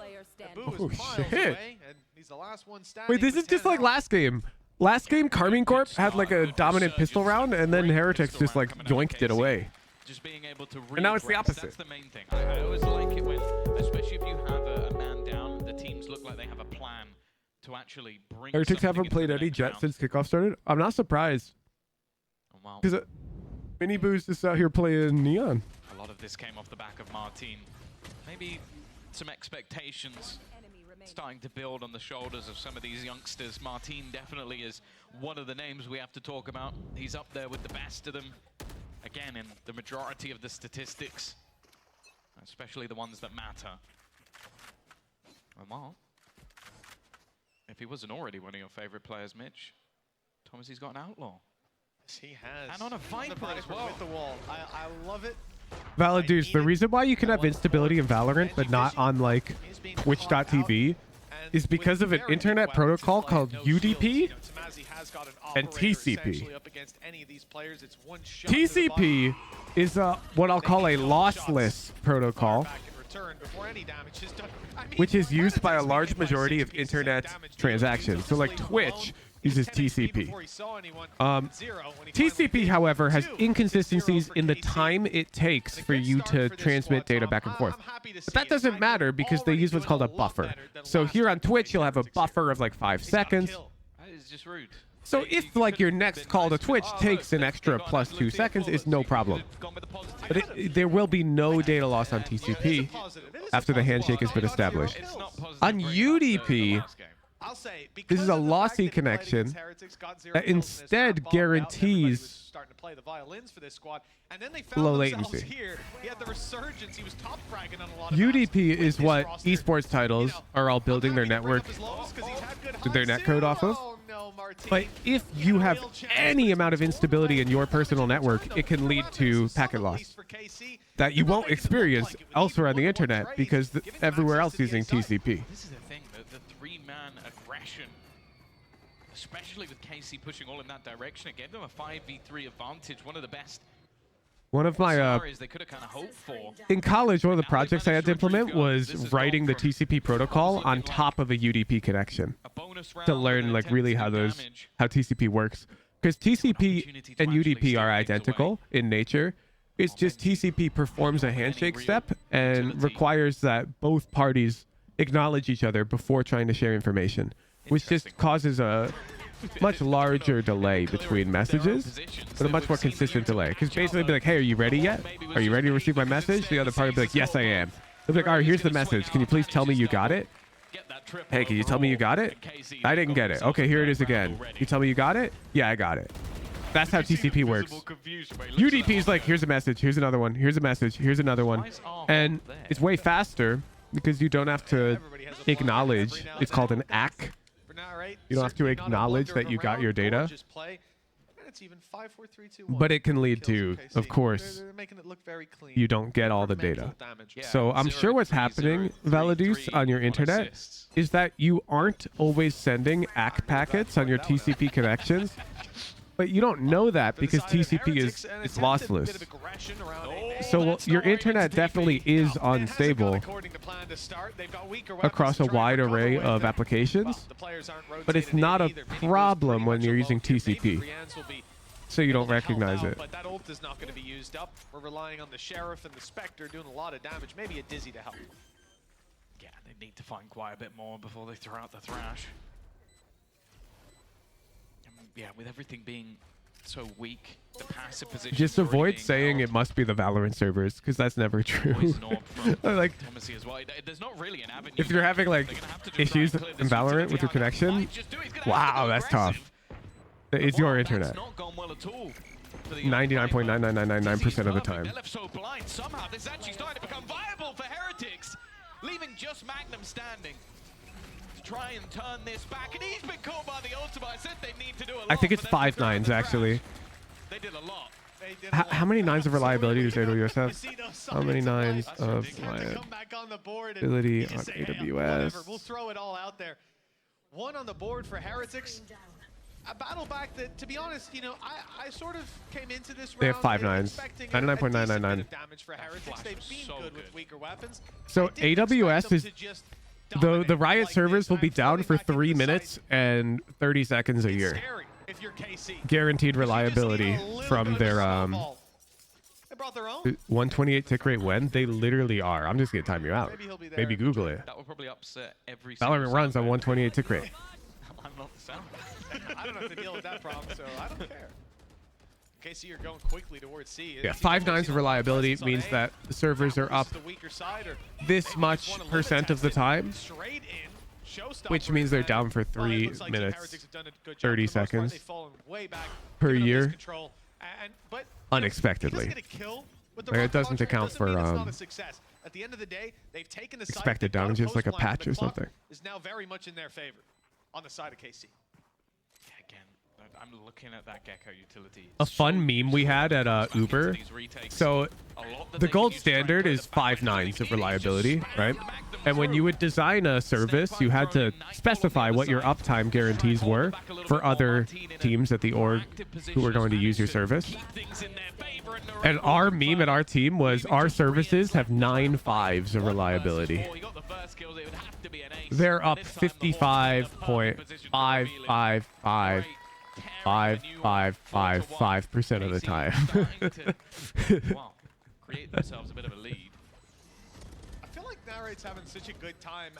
Boo is miles away, and he's the last one standing. Wait, this is just like last game. Last game, Carmine Corp had like a dominant pistol round, and then Heretics just like yoinked it away. Just being able to And now it's the regress, opposite. That's the main thing. I always like it when, especially if you have a man down, the teams look like they have a plan to actually bring Heretics something haven't into played the any next Jet round. since kickoff started. I'm not surprised. Oh, wow. Because Miniboo's just out here playing Neon. A lot of this came off the back of Martine. Maybe some expectations starting to build on the shoulders of some of these youngsters. Martine definitely is one of the names we have to talk about. He's up there with the best of them. Again, in the majority of the statistics, especially the ones that matter. Well, if he wasn't already one of your favorite players, Mitch, Thomas, he's got an outlaw. He has. And on a Viper as well. With the wall. I love it. Valid dudes, the reason why you can have instability in Valorant but not on like Twitch.tv is because of an internet protocol called UDP and TCP. TCP is what I'll call a lossless protocol, which is used by a large majority of internet transactions. So like Twitch uses TCP. TCP, however, has inconsistencies in the time it takes for you to transmit data back and forth. But that doesn't matter because they use what's called a buffer. So here on Twitch, you'll have a buffer of like 5 seconds. That is just rude. So if like your next call to Twitch takes an extra plus 2 seconds, it's no problem. But there will be no data loss on TCP after the handshake has been established. On UDP, this is a lossy connection that instead guarantees low latency. UDP is what esports titles are all building their network, their netcode off of. But if you have any amount of instability in your personal network, it can lead to packet loss that you won't experience elsewhere on the internet because everywhere else is using TCP. This is the thing, the three-man aggression, especially with KC pushing all in that direction, it gave them a 5v3 advantage, one of the best One of my scenarios they could have kind of hoped for. in college, one of the projects I had to implement was writing the TCP protocol on top of a UDP connection to learn like really how TCP works. Because TCP and UDP are identical in nature. It's just TCP performs a handshake step and requires that both parties acknowledge each other before trying to share information, which just causes a much larger delay between messages, but a much more consistent delay. Because basically, be like, hey, are you ready yet? Are you ready to receive my message? The other party will be like, yes, I am. They'll be like, all right, here's the message. Can you please tell me you got it? Hey, can you tell me you got it? I didn't get it. Okay, here it is again. You tell me you got it? Yeah, I got it. That's how TCP works. UDP is like, here's a message, here's another one, here's a message, here's another one. And it's way faster because you don't have to acknowledge. It's called an ACK. You don't have to acknowledge that you got your data. But it can lead to, of course, you don't get all the data. So I'm sure what's happening, Validus, on your internet is that you aren't always sending ACK packets on your TCP connections. But you don't know that because TCP is lossless. So your internet definitely is unstable across a wide array of applications, but it's not a problem when you're using TCP. So you don't recognize it. But that ult is not going to be used up. We're relying on the Sheriff and the Spectre doing a lot of damage. Maybe a Dizzy to help. Yeah, they need to find quite a bit more before they throw out the Thrash. yeah, with everything being so weak, the passive position. Just avoid saying it must be the Valorant servers, because that's never true. Like, As well. There's not really an avenue. if you're having like issues in Valorant with your connection, wow, that's tough. It's your internet. 99.99999% of the time. They're left so blind somehow. This is actually starting to become viable for Heretics, leaving just Magnum standing to try and turn this back. And he's been caught by the ultimate. I said they need to do a lot. I think it's 5 nines actually. They did a lot. How many nines of reliability does AWS have? How many nines of reliability on AWS? We'll throw it all out there. 1 on the board for Heretics. A battle back that, to be honest, you know, I sort of came into this round. They have 5 nines. 99.999. Damage for Heretics. They've been good with weaker weapons. So AWS is the Riot servers will be down for 3 minutes and 30 seconds a year. Guaranteed reliability from their 128 tick rate when they literally are. I'm just gonna time you out. Maybe Google it. That would probably upset every Valorant runs on 128 tick rate. I'm not the sound. I don't have to deal with that problem, so I don't care. KC, you're going quickly towards C. Yeah, 5 nines of reliability means that the servers are up this much % of the time, which means they're down for 3 minutes, 30 seconds per year, unexpectedly. Like, it doesn't account for at the end of the day, they've taken the expected damages like a patch or something. Is now very much in their favor on the side of KC. Again, I'm looking at that Gecko utility. A fun meme we had at Uber. So the gold standard is 5 nines of reliability, right? And when you would design a service, you had to specify what your uptime guarantees were for other teams at the org who were going to use your service. And our meme at our team was our services have 9 5s of reliability. They're up 55.55555% of the time. Create themselves a bit of a lead. I feel like Narrate's having such a good time.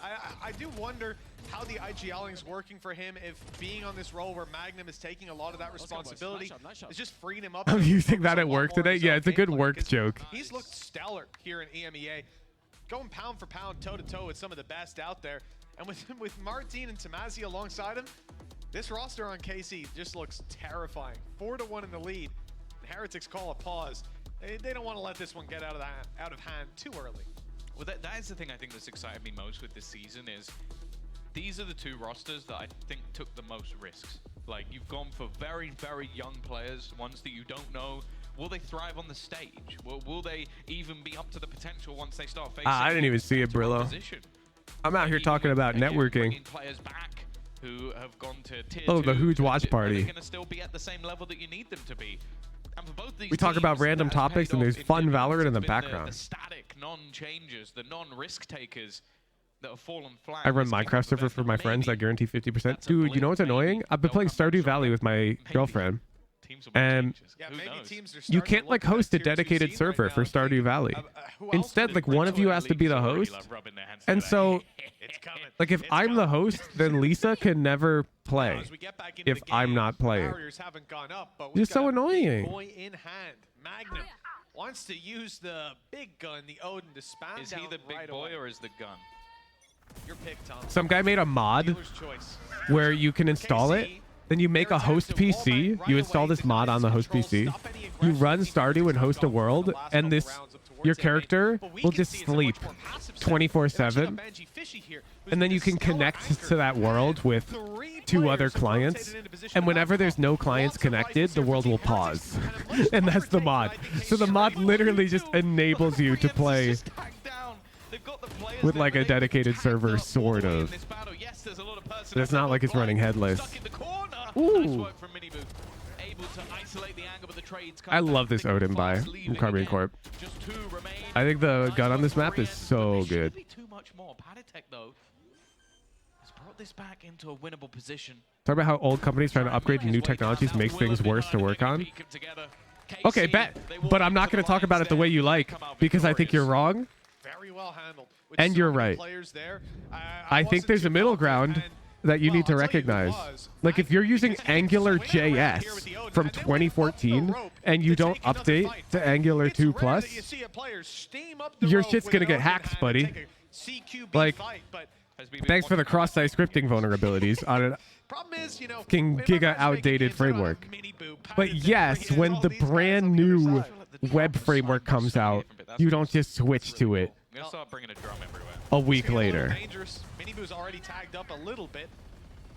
I do wonder how the IGLing's working for him, if being on this role where Magnum is taking a lot of that responsibility is just freeing him up. I'm using that at work today. Yeah, it's a good work joke. He's looked stellar here in EMEA, going pound for pound, toe to toe with some of the best out there. And with Martin and Tamazi alongside him, this roster on KC just looks terrifying. 4-1 in the lead. And Heretics call a pause. They don't want to let this one get out of hand too early. Well, that is the thing I think that's excited me most with this season is these are the 2 rosters that I think took the most risks. Like, you've gone for very, very young players, ones that you don't know. Will they thrive on the stage? Will they even be up to the potential once they start facing? I didn't even see it, Brillo. I'm out here talking about networking. Players back who have gone to tier 2. Oh, the huge watch party. They're going to still be at the same level that you need them to be. And for both these We talk about random topics and there's fun Valorant in the background. The static non-changers, the non-risk takers that have fallen flat. I run Minecraft server for my friends. I guarantee 50%. Dude, you know what's annoying? I've been playing Stardew Valley with my girlfriend. And you can't like host a dedicated server for Stardew Valley. Instead, like one of you has to be the host. And so, like if I'm the host, then Lisa can never play if I'm not playing. It's so annoying. Boy in hand, Magnum wants to use the big gun, the Odin, to spam. Is he the big boy or is the gun? Your pick, Tom. Some guy made a mod where you can install it. Then you make a host PC, you install this mod on the host PC, you run Stardew and host a world, and your character will just sleep 24/7, and then you can connect to that world with 2 other clients, and whenever there's no clients connected, the world will pause. And that's the mod. So the mod literally just enables you to play with like a dedicated server, sort of. But it's not like it's running headless. Ooh. I love this Odin buy from Carbine Corp. I think the gun on this map is so good. This back into a winnable position. Talk about how old companies trying to upgrade to new technologies makes things worse to work on. Okay, bet. But I'm not going to talk about it the way you like because I think you're wrong. Very well handled. And you're right. I think there's a middle ground. that you need to recognize. Like if you're using Angular JS from 2014 and you don't update to Angular 2 Plus, your shit's gonna get hacked, buddy. Like, thanks for the cross-site scripting vulnerabilities on an fucking giga outdated framework. But yes, when the brand new web framework comes out, you don't just switch to it a week later. Miniboo's already tagged up a little bit,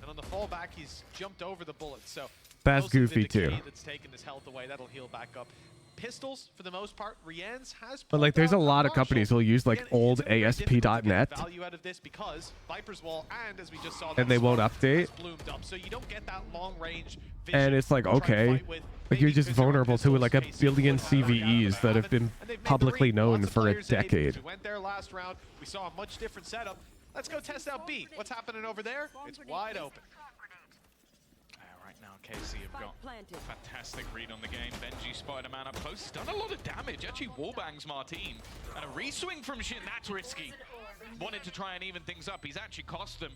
and on the fallback, he's jumped over the bullet. So That's mostly goofy the too. decay that's taken his health away. That'll heal back up. Pistols, for the most part, Rien's has. But like, there's a lot of companies who'll use like old ASP.NET, value out of this because Viper's Wall and as we just saw, and they won't update. bloomed up, so you don't get that long range. And it's like, okay, like you're just vulnerable to like a billion CVEs that have been publicly known for a decade. We went there last round. We saw a much different setup. Let's go test out B. What's happening over there? It's wide open. Right now, KC have got a fantastic read on the game. Benji spotted a man up close. He's done a lot of damage. Actually wallbangs Martine. And a re-swing from Shin. That's risky. Wanted to try and even things up. He's actually cost them.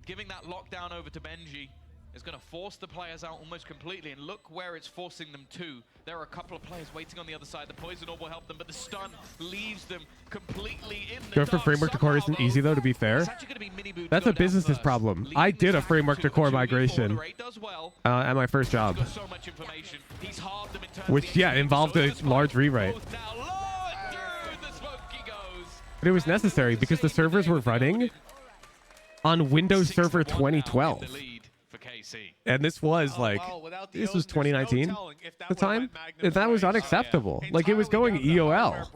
Giving that lockdown over to Benji is going to force the players out almost completely. And look where it's forcing them to. There are a couple of players waiting on the other side. The poison orb will help them, but the stun leaves them completely in the Going for dark. framework to core isn't easy though, to be fair. That's a business's problem. I did a framework to core migration at my first job, which yeah involved a large rewrite. But it was necessary because the servers were running on Windows Server 2012. And this was like, this was 2019 at the time. That was unacceptable. Like it was going EOL.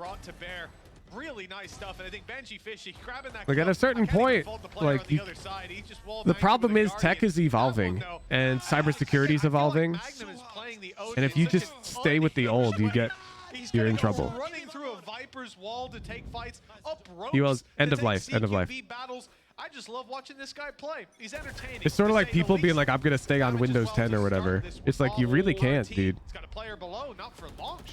Really nice stuff, and I think Benji Fishy grabbing that. Like at a certain point, like the problem is tech is evolving and cybersecurity is evolving. And if you just stay with the old, you're in trouble. Running through a Viper's wall to take fights up ropes. He was end of life. End of life. Battles. I just love watching this guy play. He's entertaining. It's sort of like people being like, I'm going to stay on Windows 10 or whatever. It's like, you really can't, dude.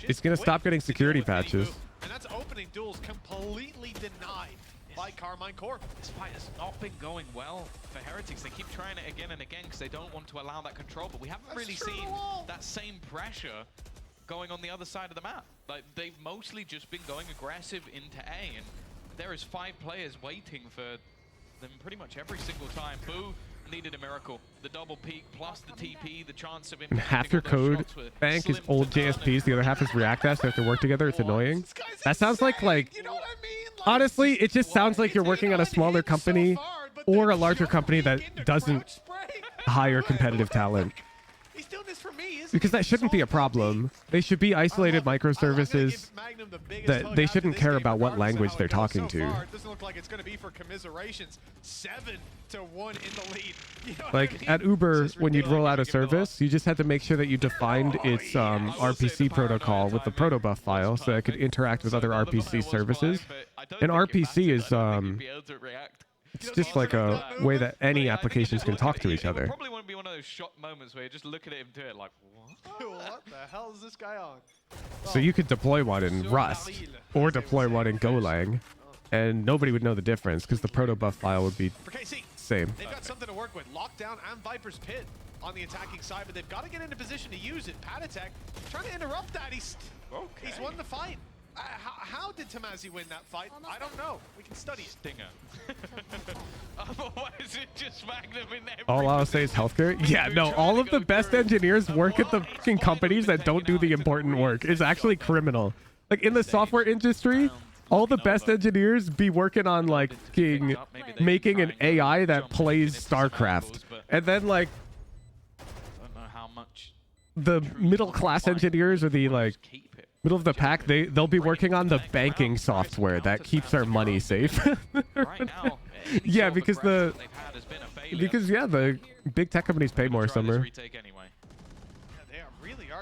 It's going to stop getting security patches. And that's opening duels completely denied by Carmine Corp. This fight has not been going well for Heretics. They keep trying it again and again because they don't want to allow that control. But we haven't really seen that same pressure going on the other side of the map. Like they've mostly just been going aggressive into A, and there is 5 players waiting for them pretty much every single time. Boo needed a miracle. The double peak plus the TP, the chance of him. Half your code bank is old JSPs, the other half is React apps. They have to work together. It's annoying. That sounds like honestly, it just sounds like you're working on a smaller company or a larger company that doesn't hire competitive talent. Because that shouldn't be a problem. They should be isolated microservices that they shouldn't care about what language they're talking to. It doesn't look like it's going to be for commiserations. 7-1 in the lead. You know Like at Uber, when you'd roll out a service, you just had to make sure that you defined its RPC protocol with the protobuf file so that it could interact with other RPC services. And RPC is it's just like a way that any applications can talk to each other. Probably won't be one of those shock moments where you're just looking at him do it like, what? What the hell is this guy on? So you could deploy one in Rust or deploy one in Golang, and nobody would know the difference because the protobuf file would be same. They've got something to work with. Lockdown and Viper's Pit on the attacking side, but they've got to get into position to use it. Patatek trying to interrupt that. He's won the fight. How did Tamazi win that fight? I don't know. We can study it. Stinger. Otherwise, it just Magnum in there. All I'll say is healthcare. Yeah, no, all of the best engineers work at the fucking companies that don't do the important work. It's actually criminal. Like in the software industry, all the best engineers be working on like fucking making an AI that plays StarCraft. And then like the middle class engineers or the like middle of the pack, they'll be working on the banking software that keeps our money safe. Yeah, because the big tech companies pay more somewhere.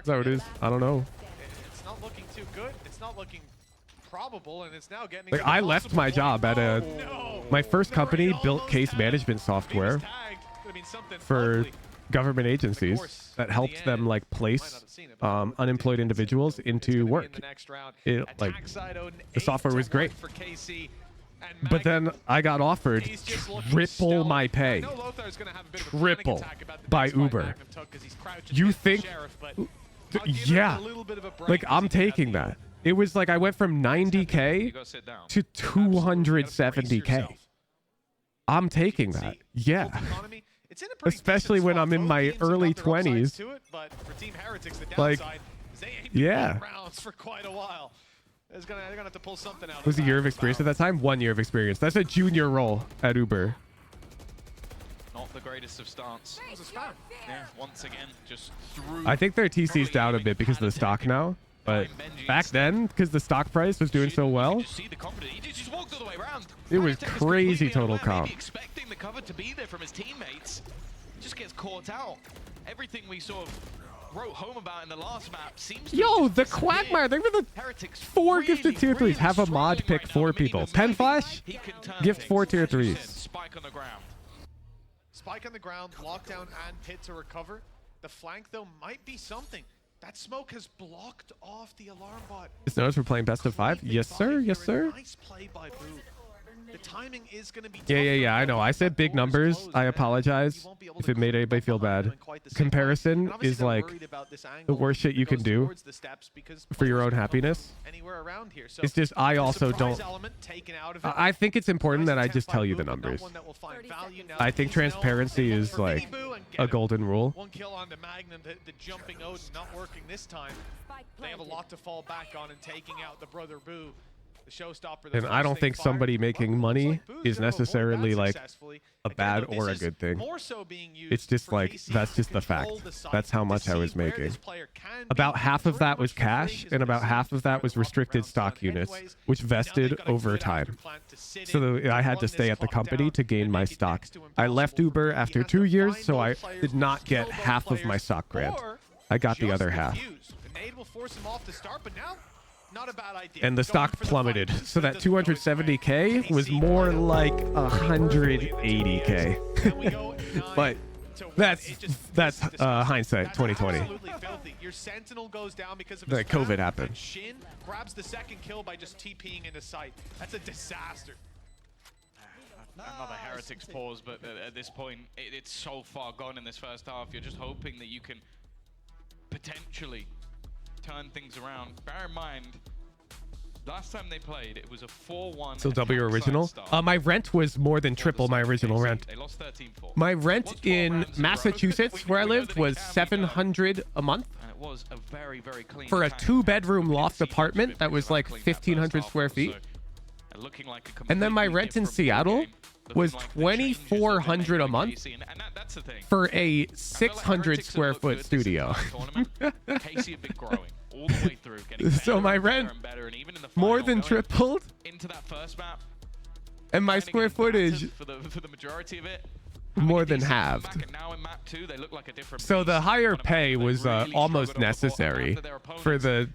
So it is. I don't know. It's not looking too good. It's not looking probable, and it's now getting. Like I left my job at my first company built case management software for government agencies that helped them like place unemployed individuals into work. It, like the software was great. But then I got offered triple my pay. Triple by Uber. You think? Yeah. Like, I'm taking that. It was like I went from 90K to 270K. I'm taking that. Yeah. Especially when I'm in my early 20s. Like, yeah. For quite a while. They're gonna have to pull something out. It was a year of experience at that time? 1 year of experience. That's a junior role at Uber. Not the greatest of starts. Yeah, once again, just through. I think their TC's down a bit because of the stock now. But back then, because the stock price was doing so well, it was crazy total comp. Expecting the cover to be there from his teammates, just gets caught out. Everything we sort of wrote home about in the last map seems to Yo, the Quagmire, they were the 4 gifted tier 3s. Have a mod pick 4 people. Pen Flash, gift 4 tier 3s. Spike on the ground. Spike on the ground, lockdown and pit to recover. The flank, though, might be something. That smoke has blocked off the alarm bot. Is notice we're playing best of 5? Yes, sir. Yes, sir. Nice play by Boo. The timing is going to be Yeah. I know. I said big numbers. I apologize if it made anybody feel bad. Comparison is like the worst shit you can do for your own happiness. It's just I also don't. I think it's important that I just tell you the numbers. I think transparency is like a golden rule. One kill on the Magnum, the jumping Odin not working this time. They have a lot to fall back on and taking out the brother Boo. The showstopper. And I don't think somebody making money is necessarily like a bad or a good thing. It's just like, that's just the fact. That's how much I was making. About half of that was cash, and about half of that was restricted stock units, which vested over time. So I had to stay at the company to gain my stock. I left Uber after 2 years, so I did not get half of my stock grant. I got the other half. Not a bad idea. And the stock plummeted, so that 270K was more like 180K. But that's hindsight 2020. Your sentinel goes down because of the COVID happened. Shin grabs the second kill by just TPing into sight. That's a disaster. Another Heretics pause, but at this point, it's so far gone in this first half. You're just hoping that you can potentially turn things around. Bear in mind, last time they played, it was a 4-1. So W original? My rent was more than triple my original rent. They lost 13-4. My rent in Massachusetts, where I lived, was $700 a month. And it was a very, very clean for a 2-bedroom loft apartment that was like 1,500 square feet. And then my rent in Seattle was $2,400 a month for a 600 square foot studio. KC have been growing all the way through, getting so my rent more than tripled into that first map, and my square footage for the majority of it more than halved. Now in map 2, they look like a different so the higher pay was almost necessary for the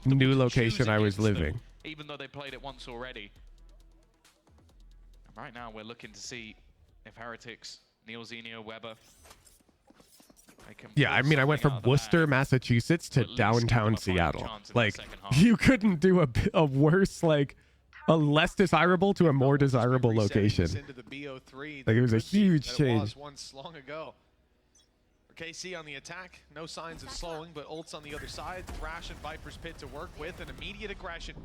new location I was living. Even though they played it once already. Right now, we're looking to see if Heretics, Neil Zenio, Weber. Yeah, I mean, I went from Worcester, Massachusetts to downtown Seattle. Like, you couldn't do a worse, like, a less desirable to a more desirable location. Like, it was a huge change. Once long ago. For KC on the attack, no signs of slowing, but ults on the other side. Thrash and Viper's Pit to work with, and immediate aggression.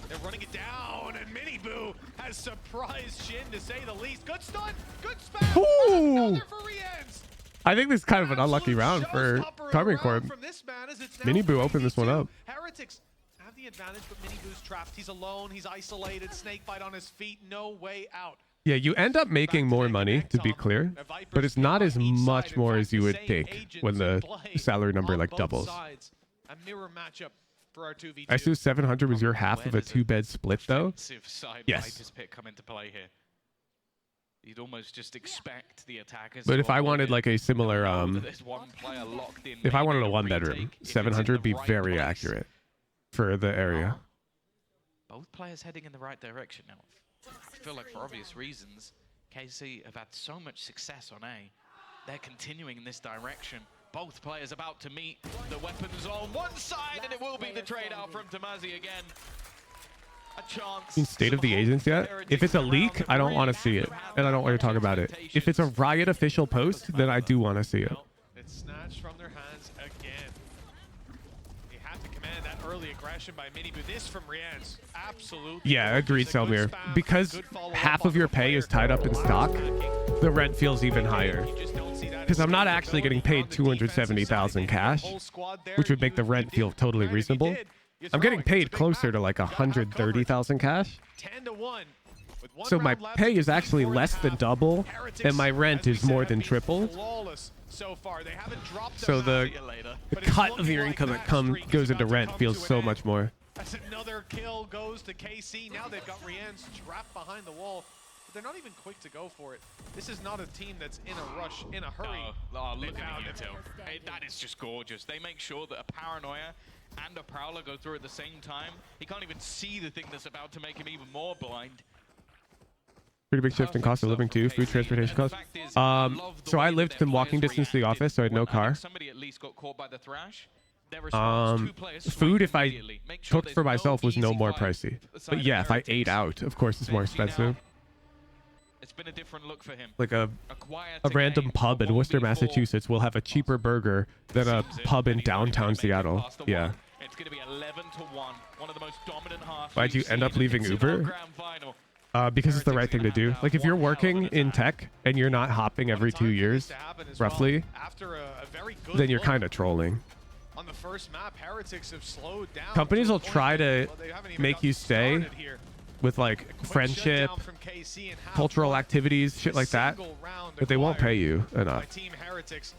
They're running it down, and Mini Boo has surprised Shin, to say the least. Good stun, good spam. Ooh. I think this is kind of an unlucky round for Carbon Corp. Mini Boo opened this one up. Heretics have the advantage, but Mini Boo's trapped. He's alone, he's isolated, Snakebite on his feet, no way out. Yeah, you end up making more money, to be clear, but it's not as much more as you would think when the salary number like doubles. A mirror matchup for our 2v2. I assume 700 was your half of a 2-bed split, though? Yes. Viper's Pit come into play here. You'd almost just expect the attackers. But if I wanted like a similar, there's one player locked in, if I wanted a 1-bedroom, 700 would be very accurate for the area. Both players heading in the right direction now. I feel like for obvious reasons, KC have had so much success on A. They're continuing in this direction. Both players about to meet. The weapons on one side, and it will be the trade out from Tamazi again. Seen State of the Agents yet? If it's a leak, I don't want to see it, and I don't want to talk about it. If it's a Riot official post, then I do want to see it. It's snatched from their hands again. They have to command that early aggression by Minibu. This from Rian's absolutely. Yeah, agreed, Selmir. Because half of your pay is tied up in stock, the rent feels even higher. Because I'm not actually getting paid 270,000 cash, which would make the rent feel totally reasonable. I'm getting paid closer to like 130,000 cash. 10 to 1. So my pay is actually less than double, and my rent is more than triple. So the cut of your income that goes into rent feels so much more. That's another kill goes to KC. Now they've got Rian's trapped behind the wall. But they're not even quick to go for it. This is not a team that's in a rush, in a hurry. Oh, look at the detail. That is just gorgeous. They make sure that a Paranoia and a Prowler go through at the same time. He can't even see the thing that's about to make him even more blind. Pretty big shift in cost of living too, food, transportation costs. So I lived in walking distance to the office, so I had no car. Somebody at least got caught by the thrash. Food, if I cooked for myself, was no more pricey. But yeah, if I ate out, of course it's more expensive. It's been a different look for him. Like a random pub in Worcester, Massachusetts will have a cheaper burger than a pub in downtown Seattle. Yeah. It's going to be 11 to 1. One of the most dominant halves. Why'd you end up leaving Uber? Because it's the right thing to do. Like if you're working in tech and you're not hopping every 2 years, roughly, then you're kind of trolling. On the first map, Heretics have slowed down. Companies will try to make you stay with like friendship, cultural activities, shit like that, but they won't pay you enough. Team Heretics.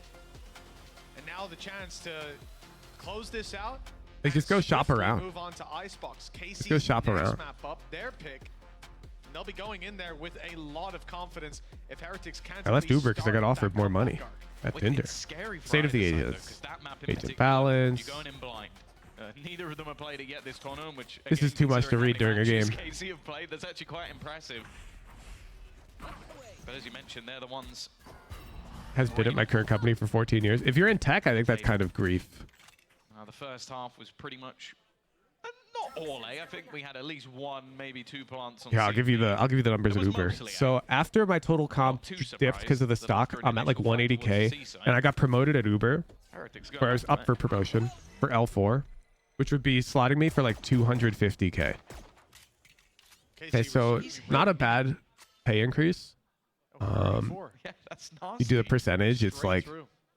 And now the chance to close this out. Like just go shop around. Move on to Icebox. Just go shop around. Map up their pick. They'll be going in there with a lot of confidence if Heretics can't. I left Uber because I got offered more money at Tinder. State of the Agents. Agent Balance. Neither of them have played it yet this tournament, which this is too much to read during a game. KC have played. That's actually quite impressive. But as you mentioned, they're the ones. Has been at my current company for 14 years. If you're in tech, I think that's kind of grief. The first half was pretty much not all A. I think we had at least one, maybe two plants on. Yeah, I'll give you the numbers at Uber. So after my total comp dipped because of the stock, I'm at like 180K, and I got promoted at Uber, where I was up for promotion for L4, which would be slotting me for like 250K. Okay, so not a bad pay increase. Yeah, that's nice. You do the percentage, it's like,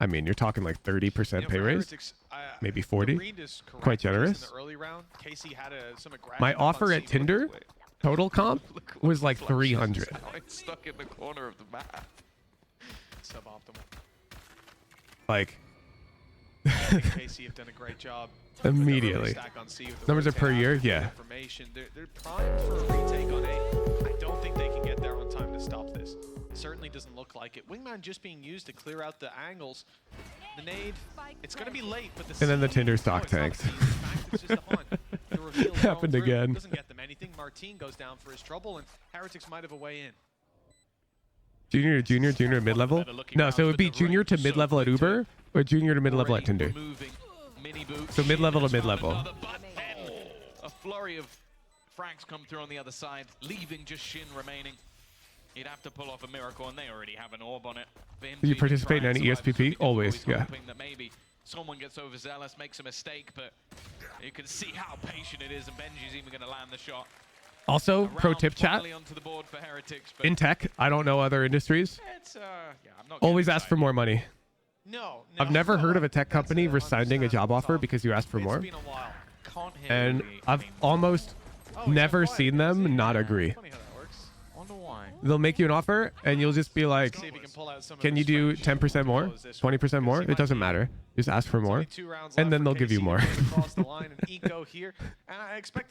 I mean, you're talking like 30% pay raise, maybe 40. Quite generous. My offer at Tinder, total comp, was like 300. It's stuck in the corner of the map. Suboptimal. Like, KC have done a great job. Immediately. Numbers are per year, yeah. They're primed for a retake on A. I don't think they can get there on time to stop this. Certainly doesn't look like it. Wingman just being used to clear out the angles. The nade, it's going to be late, but and then the Tinder stock tanked. Happened again. Doesn't get them anything. Martin goes down for his trouble, and Heretics might have a way in. Junior, mid-level? No, so it would be junior to mid-level at Uber, or junior to mid-level at Tinder. So mid-level to mid-level. A flurry of frags come through on the other side, leaving just Shin remaining. He'd have to pull off a miracle, and they already have an orb on it. Do you participate in any ESPP? Always, yeah. That maybe someone gets overzealous, makes a mistake, but you can see how patient it is, and Benji's even going to land the shot. Also, pro tip chat, in tech, I don't know other industries. Always ask for more money. No, I've never heard of a tech company rescinding a job offer because you asked for more. And I've almost never seen them not agree. They'll make you an offer, and you'll just be like, can you do 10% more, 20% more? It doesn't matter. Just ask for more, and then they'll give you more.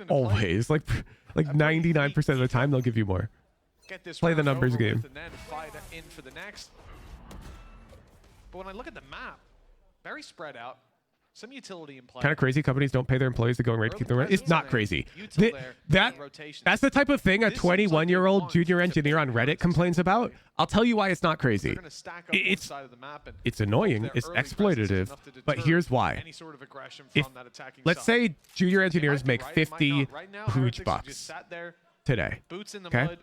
Always, like 99% of the time, they'll give you more. Play the numbers game. But when I look at the map, very spread out. some utility in play. Kind of crazy. Companies don't pay their employees to go and raid to keep them around. It's not crazy. That's the type of thing a 21-year-old junior engineer on Reddit complains about. I'll tell you why it's not crazy. It's annoying. It's exploitative. But here's why. Let's say junior engineers make 50 huge bucks today. Okay.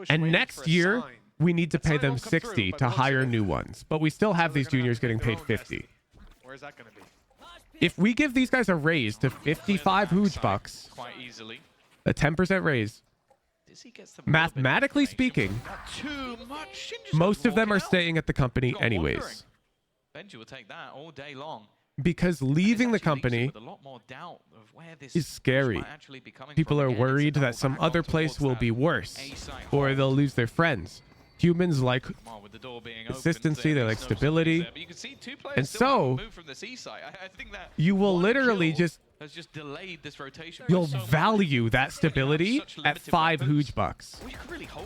And next year, we need to pay them 60 to hire new ones. But we still have these juniors getting paid 50. Where's that going to be? If we give these guys a raise to 55 huge bucks, quite easily, a 10% raise, mathematically speaking, most of them are staying at the company anyways. Benji will take that all day long. Because leaving the company is scary. People are worried that some other place will be worse, or they'll lose their friends. Humans like consistency, they like stability. And so, you will literally you'll value that stability at 5 huge bucks.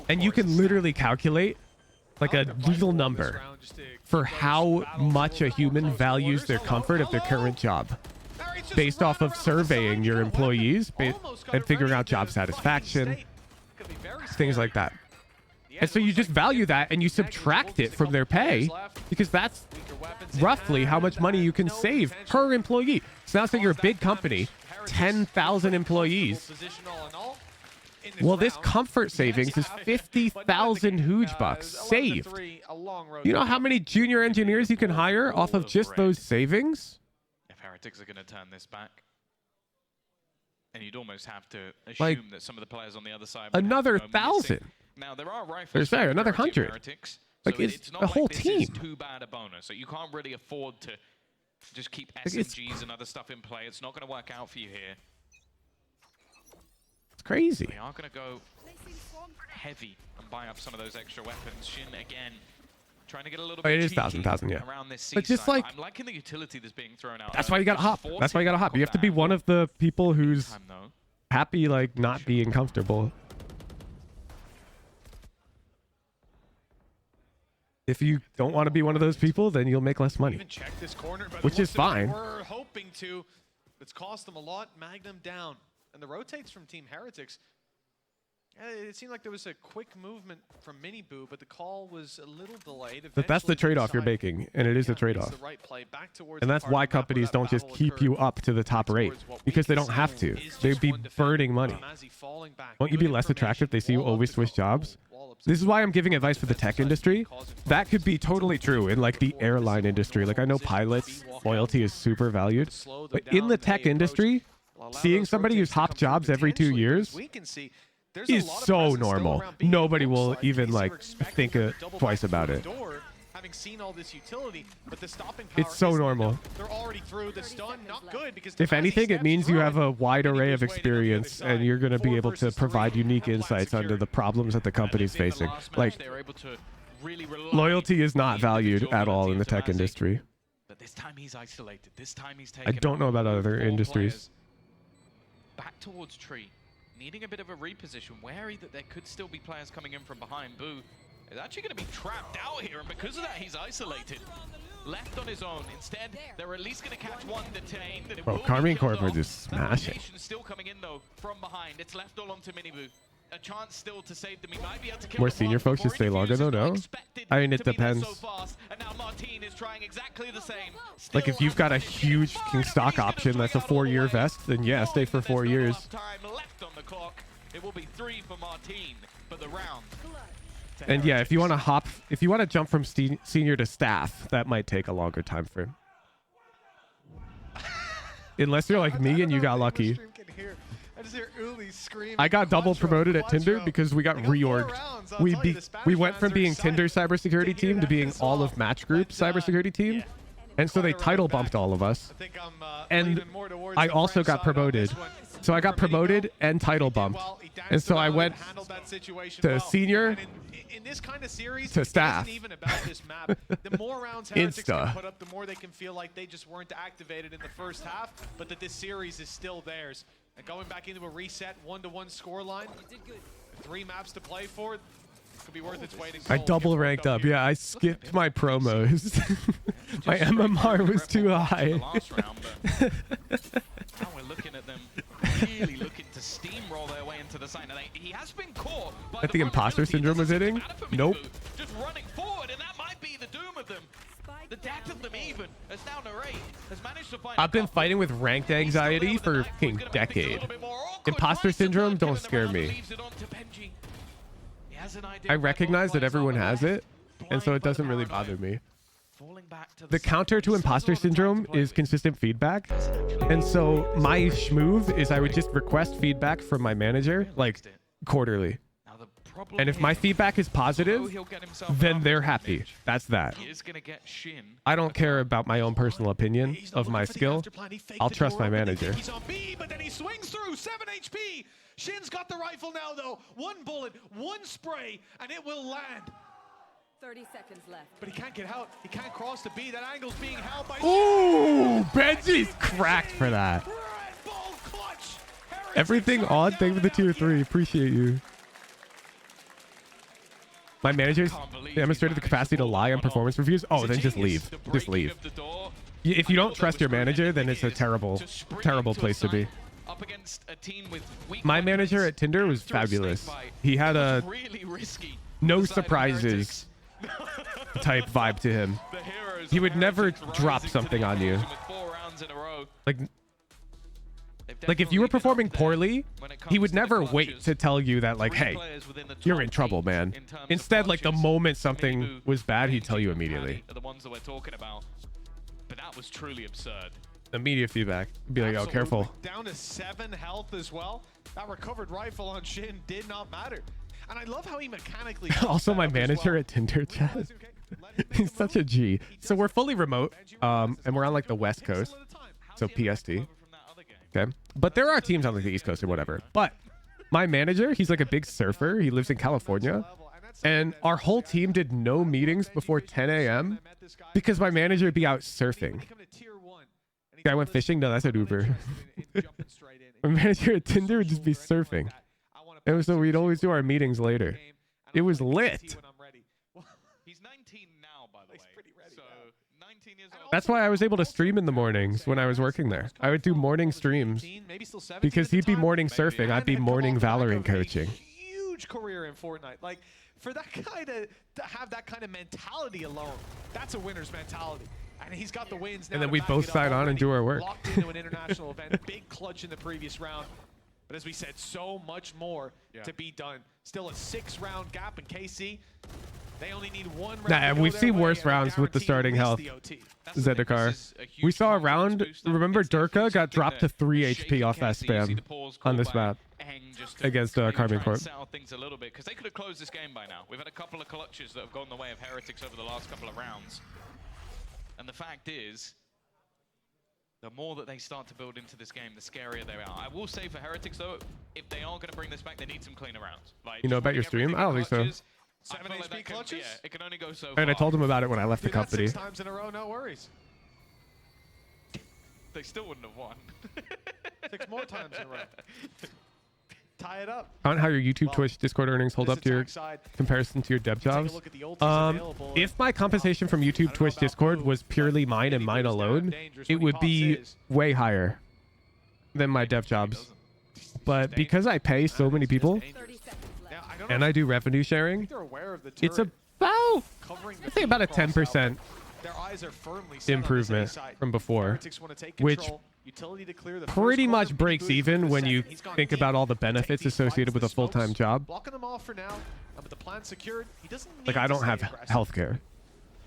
And you can literally calculate like a real number for how much a human values their comfort of their current job based off of surveying your employees and figuring out job satisfaction, things like that. And so you just value that and you subtract it from their pay because that's roughly how much money you can save per employee. So now say you're a big company, 10,000 employees. Well, this comfort savings is 50,000 huge bucks saved. You know how many junior engineers you can hire off of just those savings? If Heretics are going to turn this back, and you'd almost have to assume that some of the players on the other side another 1,000. Now there are rifles. There's there another 100. Like it's not a whole this team. Is too bad a bonus. So you can't really afford to just keep SMGs and other stuff in play. It's not going to work out for you here. It's crazy. They are going to go heavy and buy up some of those extra weapons. Shin again, trying to get a little bit It is cheeky 1,000, yeah. around this But just like I'm liking the utility that's being thrown out. that's why you got to hop. That's why you got to hop. You have to be one of the people who's happy, like not being comfortable. If you don't want to be one of those people, then you'll make less money, which is fine. We're hoping to. It's cost them a lot. Magnum down. And the rotates from Team Heretics. It seemed like there was a quick movement from Miniboo, but the call was a little delayed. But that's the trade-off you're making, and it is a trade-off. And that's why companies don't just keep you up to the top rate, because they don't have to. They'd be burning money. Won't you be less attractive if they see you always switch jobs? This is why I'm giving advice for the tech industry. That could be totally true in like the airline industry. Like I know pilots, loyalty is super valued. But in the tech industry, seeing somebody who's hopped jobs every 2 years is so normal. Nobody will even like think twice about it. Having seen all this utility, but the stopping power It's so normal. They're already through the stun, not good because If anything, it means you have a wide array of experience and you're going to be able to provide unique insights onto the problems that the company's facing. Like, loyalty is not valued at all in the tech industry. But this time he's isolated. This time he's I don't know about other industries. Back towards tree, needing a bit of a reposition, wary that there could still be players coming in from behind. Boo is actually going to be trapped out here, and because of that, he's isolated. Left on his own. Instead, they're at least going to catch one detained. And it Bro, Carmine Corp are just smashing. Still coming in though from behind. It's left all onto Miniboo. A chance still to save them. He might be able to kill More senior folks should stay longer though, no? I mean, it depends. And now Martin is trying exactly the same. Like if you've got a huge King stock option that's a 4-year vest, then yeah, stay for 4 years. Time left on the clock. It will be 3 for Martin for the round. And yeah, if you want to hop, if you want to jump from senior to staff, that might take a longer time frame. Unless you're like me and you got lucky. I got double promoted at Tinder because we got reorged. We went from being Tinder cybersecurity team to being all of Match Group cybersecurity team. And so they title bumped all of us. And I also got promoted. So I got promoted and title bumped. And so I went to senior to staff. The more rounds Heretics can put up, the more they can feel like they just weren't activated in the first half, but that this series is still theirs. And going back into a reset 1-1 scoreline, 3 maps to play for. Could be worth its weight in I gold. double ranked up. Yeah, I skipped my promos. My MMR was too high. Now we're looking at them really looking to steamroll their way into the side. And he has been caught by That the imposter syndrome was hitting? Nope. Just running forward, and that might be the doom of them. The death of them even, as now Narrate has managed to find I've been fighting with ranked anxiety for a fucking decade. Imposter syndrome don't scare me. I recognize that everyone has it, and so it doesn't really bother me. The counter to imposter syndrome is consistent feedback. And so my schmoove is I would just request feedback from my manager, like, quarterly. And if my feedback is positive, then they're happy. That's that. I don't care about my own personal opinion of my skill. I'll trust my manager. He's on B, but then he swings through. 7 HP. Shin's got the rifle now, though. 1 bullet, 1 spray, and it will land. 30 seconds left. But he can't get out. He can't cross the B. That angle's being held by... Ooh, Benji's cracked for that. Everything odd. Thank you for the tier 3. Appreciate you. My manager's demonstrated the capacity to lie on performance reviews. Oh, then just leave. Just leave. If you don't trust your manager, then it's a terrible, terrible place to be. My manager at Tinder was fabulous. He had a no surprises type vibe to him. He would never drop something on you. Like if you were performing poorly, he would never wait to tell you that, like, hey, you're in trouble, man. Instead, like, the moment something was bad, he'd tell you immediately. The ones that we're talking about. But that was truly absurd. Immediate feedback. Be like, oh, careful. Down to 7 health as well. That recovered rifle on Shin did not matter. And I love how he mechanically... Also, my manager at Tinder chat. He's such a G. So we're fully remote, and we're on, like, the West Coast. So PST. Okay. But there are teams on, like, the East Coast or whatever. But my manager, he's like a big surfer. He lives in California. And our whole team did no meetings before 10 a.m. because my manager would be out surfing. I went fishing? No, that's an Uber. My manager at Tinder would just be surfing. And so we'd always do our meetings later. It was lit. He's 19 now, by the way. So 19 years old. That's why I was able to stream in the mornings when I was working there. I would do morning streams because he'd be morning surfing. I'd be morning Valorant coaching. Huge career in Fortnite. Like, for that guy to have that kind of mentality alone, that's a winner's mentality. And he's got the wins now. And then we both sign on and do our work. Locked into an international event. Big clutch in the previous round. But as we said, so much more to be done. Still a 6-round gap in KC. They only need 1 round. Nah, we've seen worse rounds with the starting health. Zendikar. We saw a round. Remember, Durka got dropped to 3 HP off that spam on this map against Carmine Corp. Things a little bit because they could have closed this game by now. We've had a couple of clutches that have gone the way of Heretics over the last couple of rounds. And the fact is, the more that they start to build into this game, the scarier they are. I will say for Heretics, though, if they are going to bring this back, they need some cleaner rounds. Like, You know about your stream? I don't think so. 7 HP clutches? Yeah, it can only go so far. And I told him about it when I left the company. 6 times in a row, no worries. They still wouldn't have won. 6 more times in a row. Tie it up. On how your YouTube, Twitch, Discord earnings hold up to your comparison to your dev jobs. If my compensation from YouTube, Twitch, Discord was purely mine and mine alone, it would be way higher than my dev jobs. But because I pay so many people and I do revenue sharing, it's about, I think about a 10% improvement from before, which pretty much breaks even when you think about all the benefits associated with a full-time job. Like, I don't have healthcare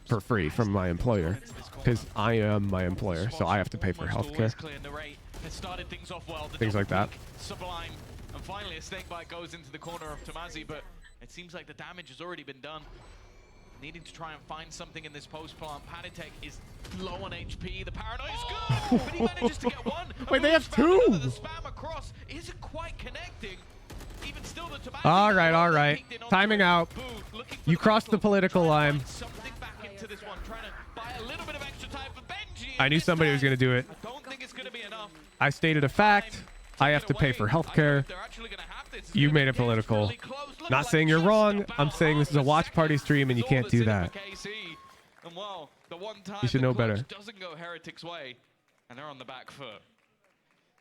for free from my employer because I am my employer, so I have to pay for healthcare. Things like that. Sublime. And finally, a snake bite goes into the corner of Tomazi, but it seems like the damage has already been done. Needing to try and find something in this post-plant. Panitek is low on HP. The paranoia is good, but he manages to get one. Wait, they have 2! The spam across isn't quite connecting. Even still, the Tomazi all right. Timing out. You crossed the political line. Something back into this one, trying to buy a little bit of extra time for Benji. I knew somebody was going to do it. I don't think it's going to be enough. I stated a fact. I have to pay for healthcare. They're actually going to have this You made it political. Not saying you're wrong. I'm saying this is a watch party stream and you can't do that. And well, the one time You should know better. doesn't go Heretics' way, and they're on the back foot.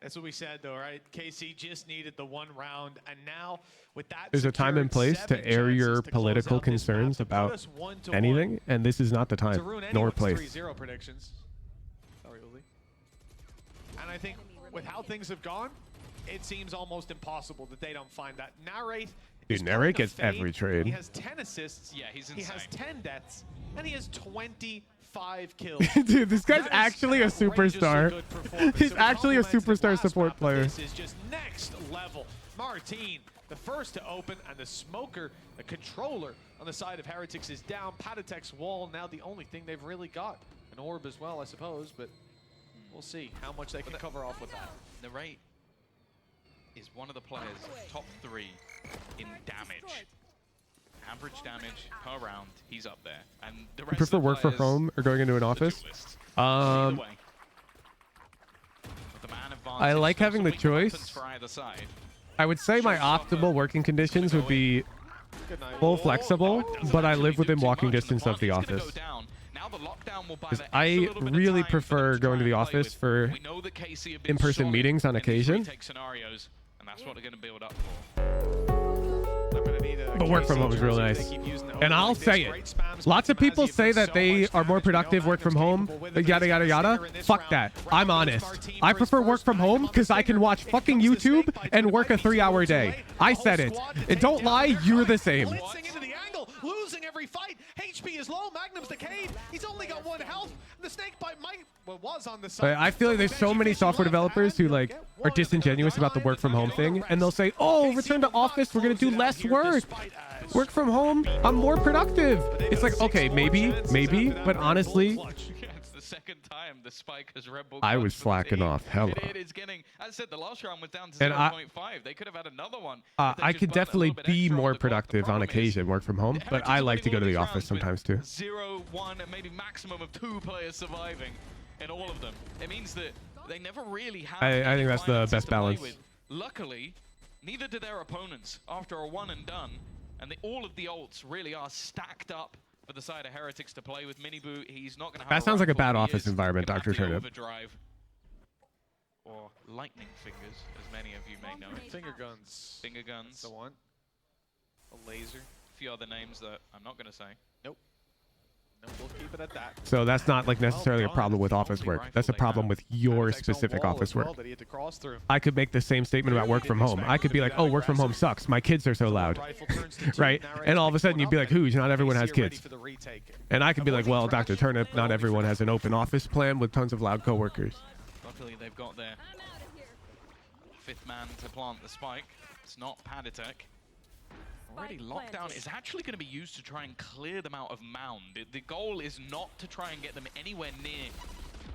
That's what we said, though, right? KC just needed the one round, and now with that, There's a time and place to air your political concerns about anything, and this is not the time nor place. 3-0 predictions. Sorry, Uli. And I think with how things have gone, it seems almost impossible that they don't find that. Narrate. Dude, Narrate gets every trade. He has 10 assists. Yeah, he's insane. He has 10 deaths, and he has 25 kills. Dude, this guy's actually a superstar. He's actually a superstar support player. This is just next level. Martine, the first to open, and the smoker, the controller on the side of Heretics is down. Patatek's wall now the only thing they've really got. An orb as well, I suppose, but we'll see how much they can cover off with that. Narrate is one of the players top 3 in damage. Average damage per round, he's up there. And the rest You prefer of the work from players, home or going into an office? Either way. With the man I like having the choice. for either side. I would say my optimal working conditions would be full flexible, but I live within walking distance of the office. Because I really prefer going to the office for in-person meetings on occasion. Scenarios, and that's what they're going to build up for. But work from home is real nice. And I'll say it. Lots of people say that they are more productive work from home, yada, yada, yada. Fuck that. I'm honest. I prefer work from home because I can watch fucking YouTube and work a 3-hour day. I said it. And don't lie, you're the same. Losing every fight. HP is low. Magnum's decayed. He's only got 1 health. The snake bite was on the side. I feel like there's so many software developers who like are disingenuous about the work from home thing, and they'll say, "Oh, return to office. We're gonna do less work. Work from home. I'm more productive." It's like, okay, maybe, but honestly, It's the second time the spike has Red Bull. I was slacking off. Hella. It is getting, as I said, the last round was down to And 0.5. They could have had another one. I could definitely be more productive on occasion, work from home, but I like to go to the office sometimes too. 0, 1, and maybe maximum of 2 players surviving in all of them. It means that they never really have. I think that's the best balance. Luckily, neither do their opponents after a one and done, and all of the ults really are stacked up for the side of Heretics to play with. Miniboo, he's not going to have. That sounds like a bad office environment, Dr. Turnip. Overdrive or lightning fingers, as many of you may know. Finger guns. Finger guns. That's the one. A laser. A few other names that I'm not going to say. Nope. No, we'll keep it at that. So that's not like necessarily a problem with office work. That's a problem with your specific office work. I could make the same statement about work from home. I could be like, oh, work from home sucks. My kids are so loud. Right? And all of a sudden you'd be like, who's? Not everyone has kids. And I could be like, well, Dr. Turnip, not everyone has an open office plan with tons of loud coworkers. Luckily, they've got their 5th man to plant the spike. It's not Patatek. Already lockdown is actually going to be used to try and clear them out of mound. The goal is not to try and get them anywhere near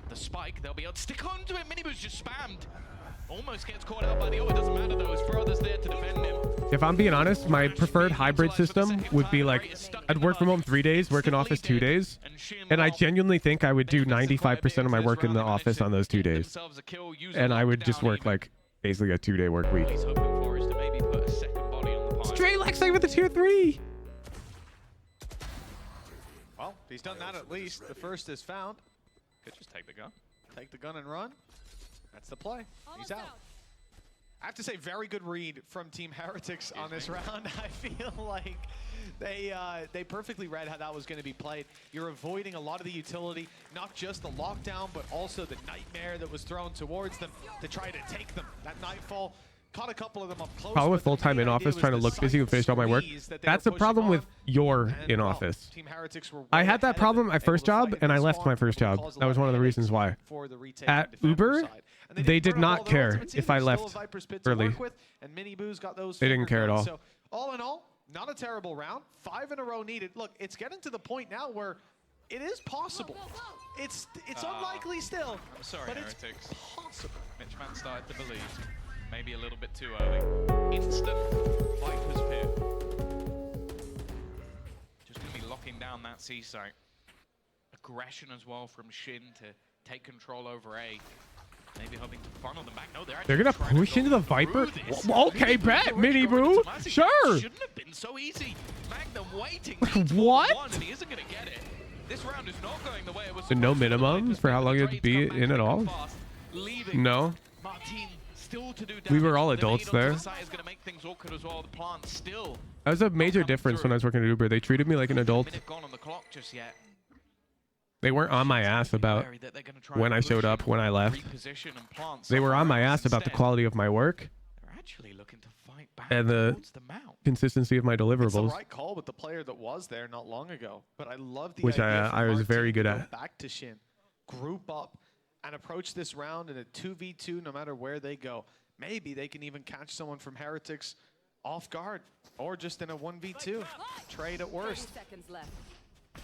the spike. They'll be able to stick onto it. Miniboo's just spammed. Almost gets caught out by the ult. It doesn't matter though. His brother's there to defend him. If I'm being honest, my preferred hybrid system would be like, I'd work from home 3 days, work in office 2 days. And I genuinely think I would do 95% of my work in the office on those 2 days. And I would just work like basically a 2-day work week. He's hoping for is to maybe put a second body on the pile. Stray Lexi with the tier 3. Well, he's done that at least. The first is found. Could just take the gun. Take the gun and run. That's the play. He's out. I have to say, very good read from Team Heretics on this round. I feel like they perfectly read how that was going to be played. You're avoiding a lot of the utility, not just the lockdown, but also the nightmare that was thrown towards them to try to take them. That nightfall caught a couple of them up close. Problem with full-time in-office, trying to look busy and finish all my work. That's the problem with your in-office. I had that problem at my first job, and I left my first job. That was one of the reasons why. At Uber, they did not care if I left early. They didn't care at all. So all in all, not a terrible round. 5 in a row needed. Look, it's getting to the point now where it is possible. It's unlikely still, I'm sorry, but Heretics. it's possible. Mitchman started to believe. Maybe a little bit too early. Instant Viper's Pit. Just going to be locking down that C site. Aggression as well from Shin to take control over A. Maybe hoping to funnel them back. No, They're gonna push into the Viper. Okay, bet, Mini Boo. Sure. Shouldn't have been so easy. Magnum waiting. What? And he isn't gonna get it. This round is not going the way it was. So no minimums for how long you'd be in at all? No. We were all adults there. That was a major difference when I was working at Uber. They treated me like an adult. They weren't on my ass about when I showed up, when I left. They were on my ass about the quality of my work and the consistency of my It's the deliverables, right call with the player that was there not long ago. But I love the which idea I was very good at. back to Shin, group up, and approach this round in a 2v2 no matter where they go. Maybe they can even catch someone from Heretics off guard or just in a 1v2. Trade at worst. 30 seconds left.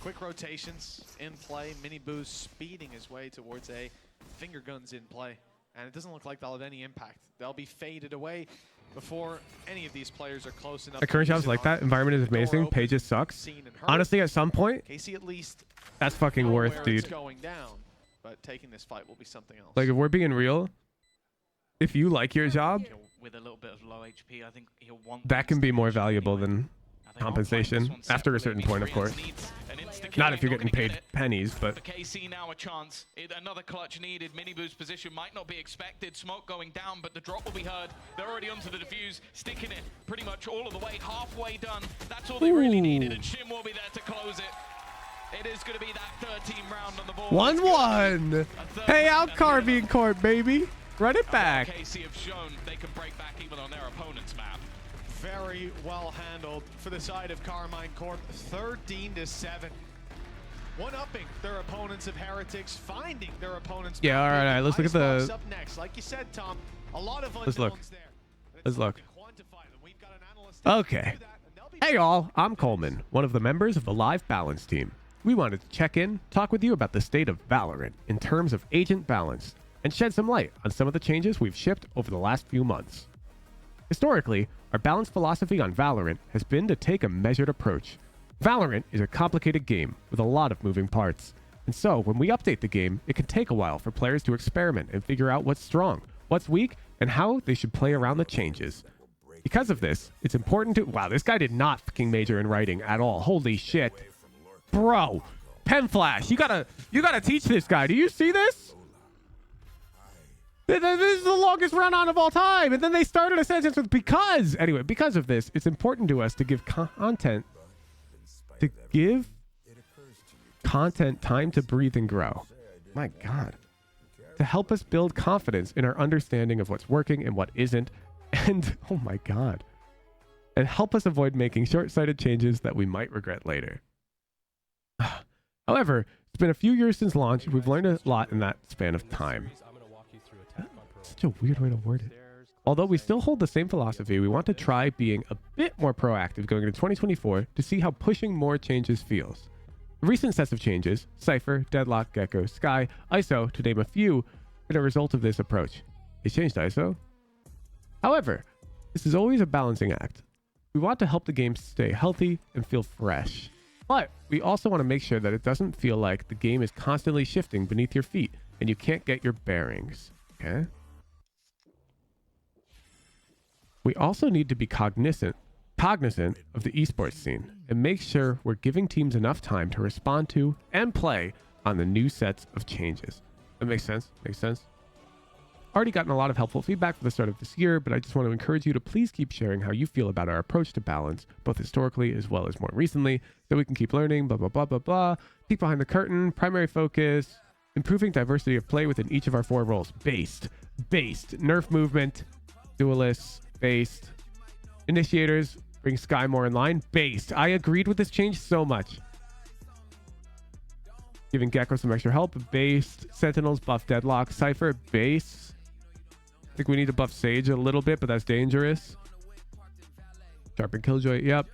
Quick rotations in play. Mini Boo's speeding his way towards A. Finger guns in play. And it doesn't look like they'll have any impact. They'll be faded away before any of these players are close enough. The current job's like that. Environment is amazing. Pay just sucks. Honestly, at some point, KC at least that's fucking worth, where dude. it's going down, but taking this fight will be something else. Like, if we're being real, if you like your job, With a little bit of low HP, I think he'll want that can be more valuable than compensation after a certain point, of course. Not if you're getting paid pennies, but for KC now a chance. Another clutch needed. Mini Boo's position might not be expected. Smoke going down, but the drop will be heard. They're already onto the defuse, sticking it pretty much all of the way, halfway done. That's all they really needed, and Shim will be there to close it. It is going to be that 13th round on the board. 1-1. Hey, out Carving Court, baby. Run it back. KC have shown they can break back even on their opponent's map. Very well handled for the side of Carmine Corp. 13-7. One-upping their opponents of Heretics, finding their opponents. Yeah, all right. Let's look at the. Icebox up next. Like you said, Tom, a lot of Let's look. unknowns there. Let's look. Okay. Hey, all. I'm Coleman, one of the members of the Live Balance team. We wanted to check in, talk with you about the state of Valorant in terms of agent balance, and shed some light on some of the changes we've shipped over the last few months. Historically, our balance philosophy on Valorant has been to take a measured approach. Valorant is a complicated game with a lot of moving parts, and so when we update the game, it can take a while for players to experiment and figure out what's strong, what's weak, and how they should play around the changes. Because of this, it's important to— wow, this guy did not fucking major in writing at all. Holy shit. Bro, pen flash, you gotta teach this guy. Do you see this? This is the longest run-on of all time. And then they started a sentence with because. Anyway, because of this, it's important to us to give content time to breathe and grow. My God. To help us build confidence in our understanding of what's working and what isn't. And, oh my God. And help us avoid making short-sighted changes that we might regret later. However, it's been a few years since launch. We've learned a lot in that span of time. Such a weird way to word it. Although we still hold the same philosophy, we want to try being a bit more proactive going into 2024 to see how pushing more changes feels. The recent sets of changes, Cypher, Deadlock, Gecko, Sky, ISO, to name a few, been a result of this approach. They changed ISO. However, this is always a balancing act. We want to help the game stay healthy and feel fresh. But we also want to make sure that it doesn't feel like the game is constantly shifting beneath your feet and you can't get your bearings. Okay? We also need to be cognizant of the esports scene and make sure we're giving teams enough time to respond to and play on the new sets of changes. That makes sense? Makes sense? Already gotten a lot of helpful feedback for the start of this year, but I just want to encourage you to please keep sharing how you feel about our approach to balance, both historically as well as more recently, so we can keep learning, blah, blah, blah, blah, blah. Peek behind the curtain, primary focus, improving diversity of play within each of our 4 roles. Based, nerf movement, duelists, based, initiators, bring Sky more in line, based. I agreed with this change so much. Giving Gecko some extra help, based. Sentinels buff Deadlock, Cypher, base. I think we need to buff Sage a little bit, but that's dangerous. Sharpen Killjoy, yep.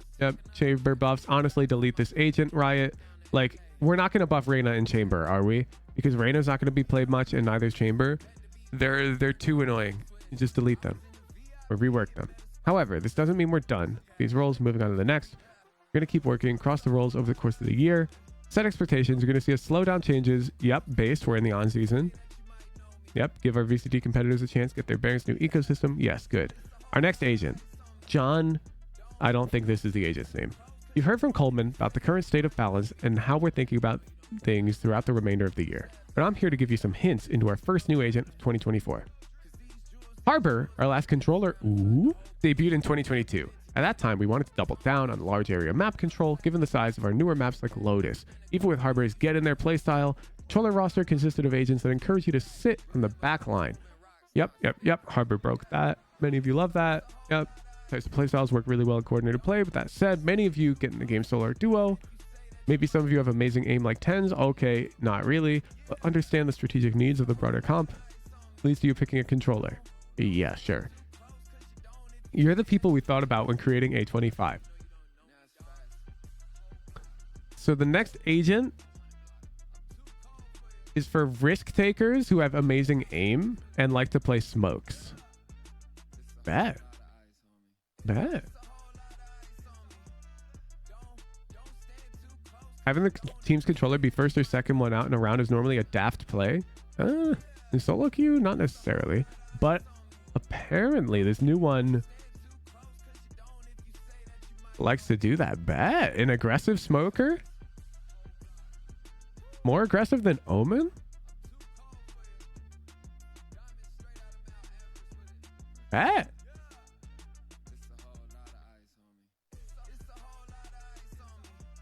Chamber buffs. Honestly, delete this agent, Riot. Like, we're not going to buff Reyna in Chamber, are we? Because Reyna's not going to be played much, and neither's Chamber. They're too annoying. You just delete them or rework them. However, this doesn't mean we're done. These roles, moving on to the next. We're going to keep working across the roles over the course of the year. Set expectations. You're going to see us slow down changes. Yep, based. We're in the on season. Yep. Give our VCT competitors a chance. Get their bearings new ecosystem. Yes, good. Our next agent, John. I don't think this is the agent's name. You've heard from Coleman about the current state of balance and how we're thinking about things throughout the remainder of the year. But I'm here to give you some hints into our first new agent of 2024. Harbor, our last controller, debuted in 2022. At that time, we wanted to double down on large area map control, given the size of our newer maps like Lotus. Even with Harbor's get in their playstyle, controller roster consisted of agents that encourage you to sit on the back line. Yep. Harbor broke that. Many of you love that. Yep. Types of playstyles work really well in coordinated play. But that said, many of you get in the game solo or duo. Maybe some of you have amazing aim like 10s. Okay, not really. But understand the strategic needs of the broader comp. Leads to you picking a controller. Yeah, sure. You're the people we thought about when creating A25. So the next agent is for risk takers who have amazing aim and like to play smokes. Bet. Having the team's controller be first or second one out in a round is normally a daft play. In solo queue, not necessarily. But apparently this new one likes to do that. Bet. An aggressive smoker? More aggressive than Omen? Bet.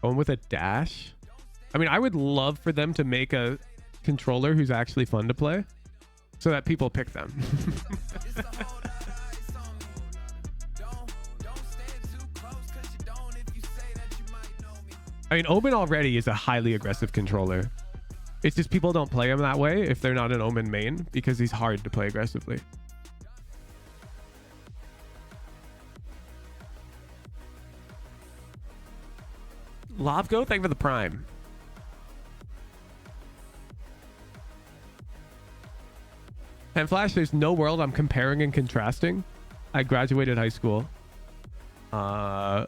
Omen with a dash? I mean, I would love for them to make a controller who's actually fun to play so that people pick them. I mean, Omen already is a highly aggressive controller. It's just people don't play him that way if they're not an Omen main because he's hard to play aggressively. Lobgo, thank you for the prime. And Flash, there's no world I'm comparing and contrasting. I graduated high school 10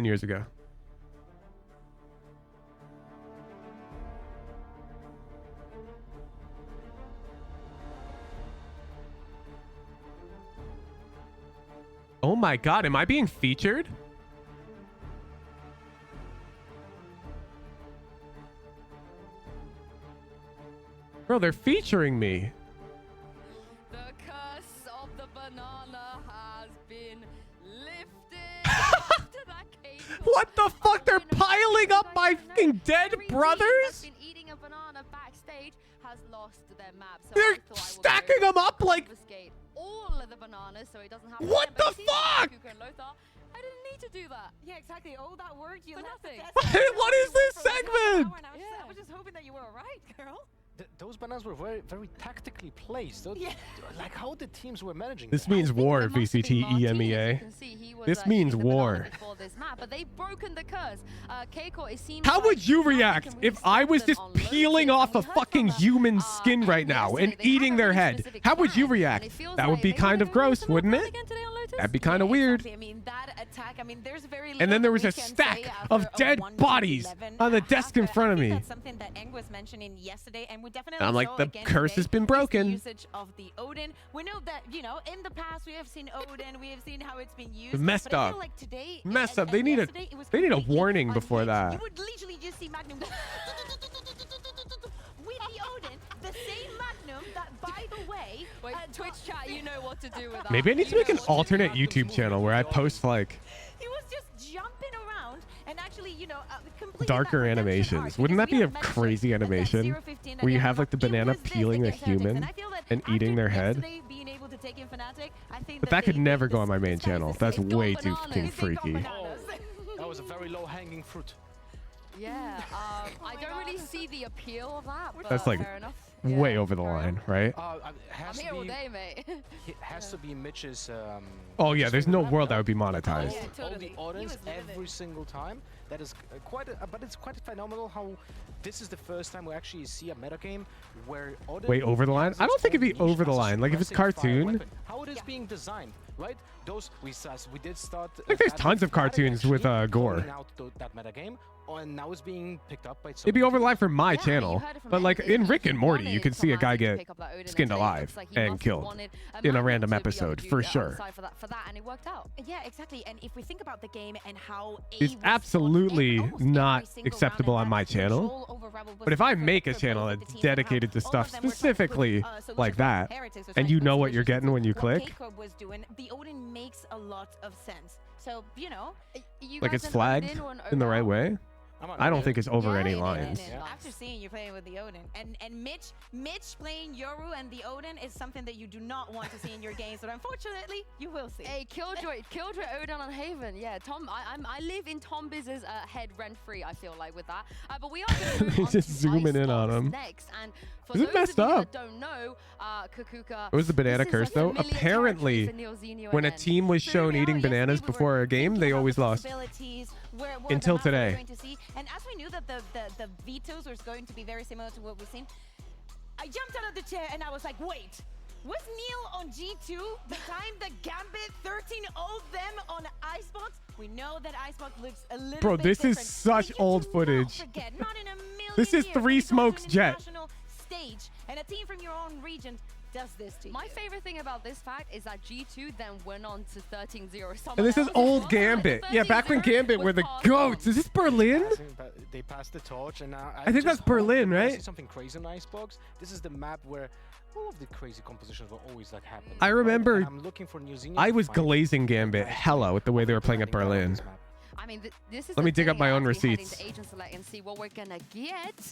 years ago. Oh my god, am I being featured? Bro, they're featuring me. The curse of the banana has been lifted. What the fuck? They're piling up my fucking dead brothers? Been eating a banana backstage has lost their map. So They're stacking them up like all of the bananas so it doesn't happen. What the fuck? I didn't need to do that. Yeah, exactly. All that work you left nothing. What is this segment? I was just hoping that you were alright, girl. Those bananas were very, very tactically placed. Like how the teams were managing. This means war, VCT EMEA. This means war. But they've broken the curse. How would you react if I was just peeling off a fucking human skin right now and eating their head? How would you react? That would be kind of gross, wouldn't it? That'd be kind of weird. I mean, that attack, I mean, there's very and then there was a stack of dead bodies on the desk in front of me. That's something that Eng was mentioning yesterday, and we definitely I'm like, the curse has been broken. Usage of the Odin. We know that, you know, in the past we have seen Odin, we have seen how it's been used. Messed but I up. feel like today, Messed up. They need a warning before that. You would literally just see Magnum go with the Odin, the same Magnum that, by the way, Twitch chat, you know what to do with that. Maybe I need to make an alternate YouTube channel where I post like he was just jumping around and actually, you know, darker animations. Wouldn't that be a crazy animation where you have like the banana peeling a human and eating their head? But that could never go on my main channel. That's way too fucking freaky. That was a very low-hanging fruit. Yeah, I don't really see the appeal of that, but that's like fair enough. way over the line, right? I'm here all day, mate. It has to be Mitch's. Oh yeah, there's no world that would be monetized. All the Odins every single time. That is but it's quite phenomenal how this is the first time we actually see a metagame where Odin Wait, over the line? I don't think it'd be over the line. Like if it's cartoon. How it is being designed, right? Those we did start. I think there's tons of cartoons with gore. Out that metagame, and now it's being picked up by. It'd be over the line for my channel, but like in Rick and Morty, you could see a guy get skinned alive and killed in a random episode for sure. For that, and it worked out. Yeah, exactly. And if we think about the game and how It's absolutely not acceptable on my channel. But if I make a channel that's dedicated to stuff specifically like that, and you know what you're getting when you click, was doing, the Odin makes a lot of sense. So, you know, like it's flagged in the right way. I don't think it's over any lines. After seeing you playing with the Odin and Mitch playing Yoru and the Odin is something that you do not want to see in your games, but unfortunately you will see. Hey, Killjoy Odin on Haven. Yeah, Tom, I live in Tom Biz's head rent free. I feel like with that. But we are going to move on just to zooming in on him. next. And for Is it those messed of you up? that don't know, Kukuka. It was the banana curse though. Apparently, when a team was shown eating bananas before a game, they always lost. Until today. And as we knew that the vetoes was going to be very similar to what we've seen, I jumped out of the chair and I was like, wait, was Neil on G2 the time that Gambit 13-0'd them on Icebox? We know that Icebox looks a little Bro, bit this different. is such old footage. Forget, not in a million This is years 3 that Smokes an Jet. international stage and a team from your own region does this to you. My favorite thing about this fact is that G2 then went on to 13-0. And this is old Gambit. Yeah, back when Gambit were the goats. Is this Berlin? They passed the torch, and now I think that's Berlin, right? Something crazy on Icebox. This is the map where all of the crazy compositions will always like happen. I remember I'm looking for New Zealand. I was glazing Gambit hella with the way they were playing at Berlin. I mean, this is Let me dig up my own receipts. To Agent Select and see what we're gonna get.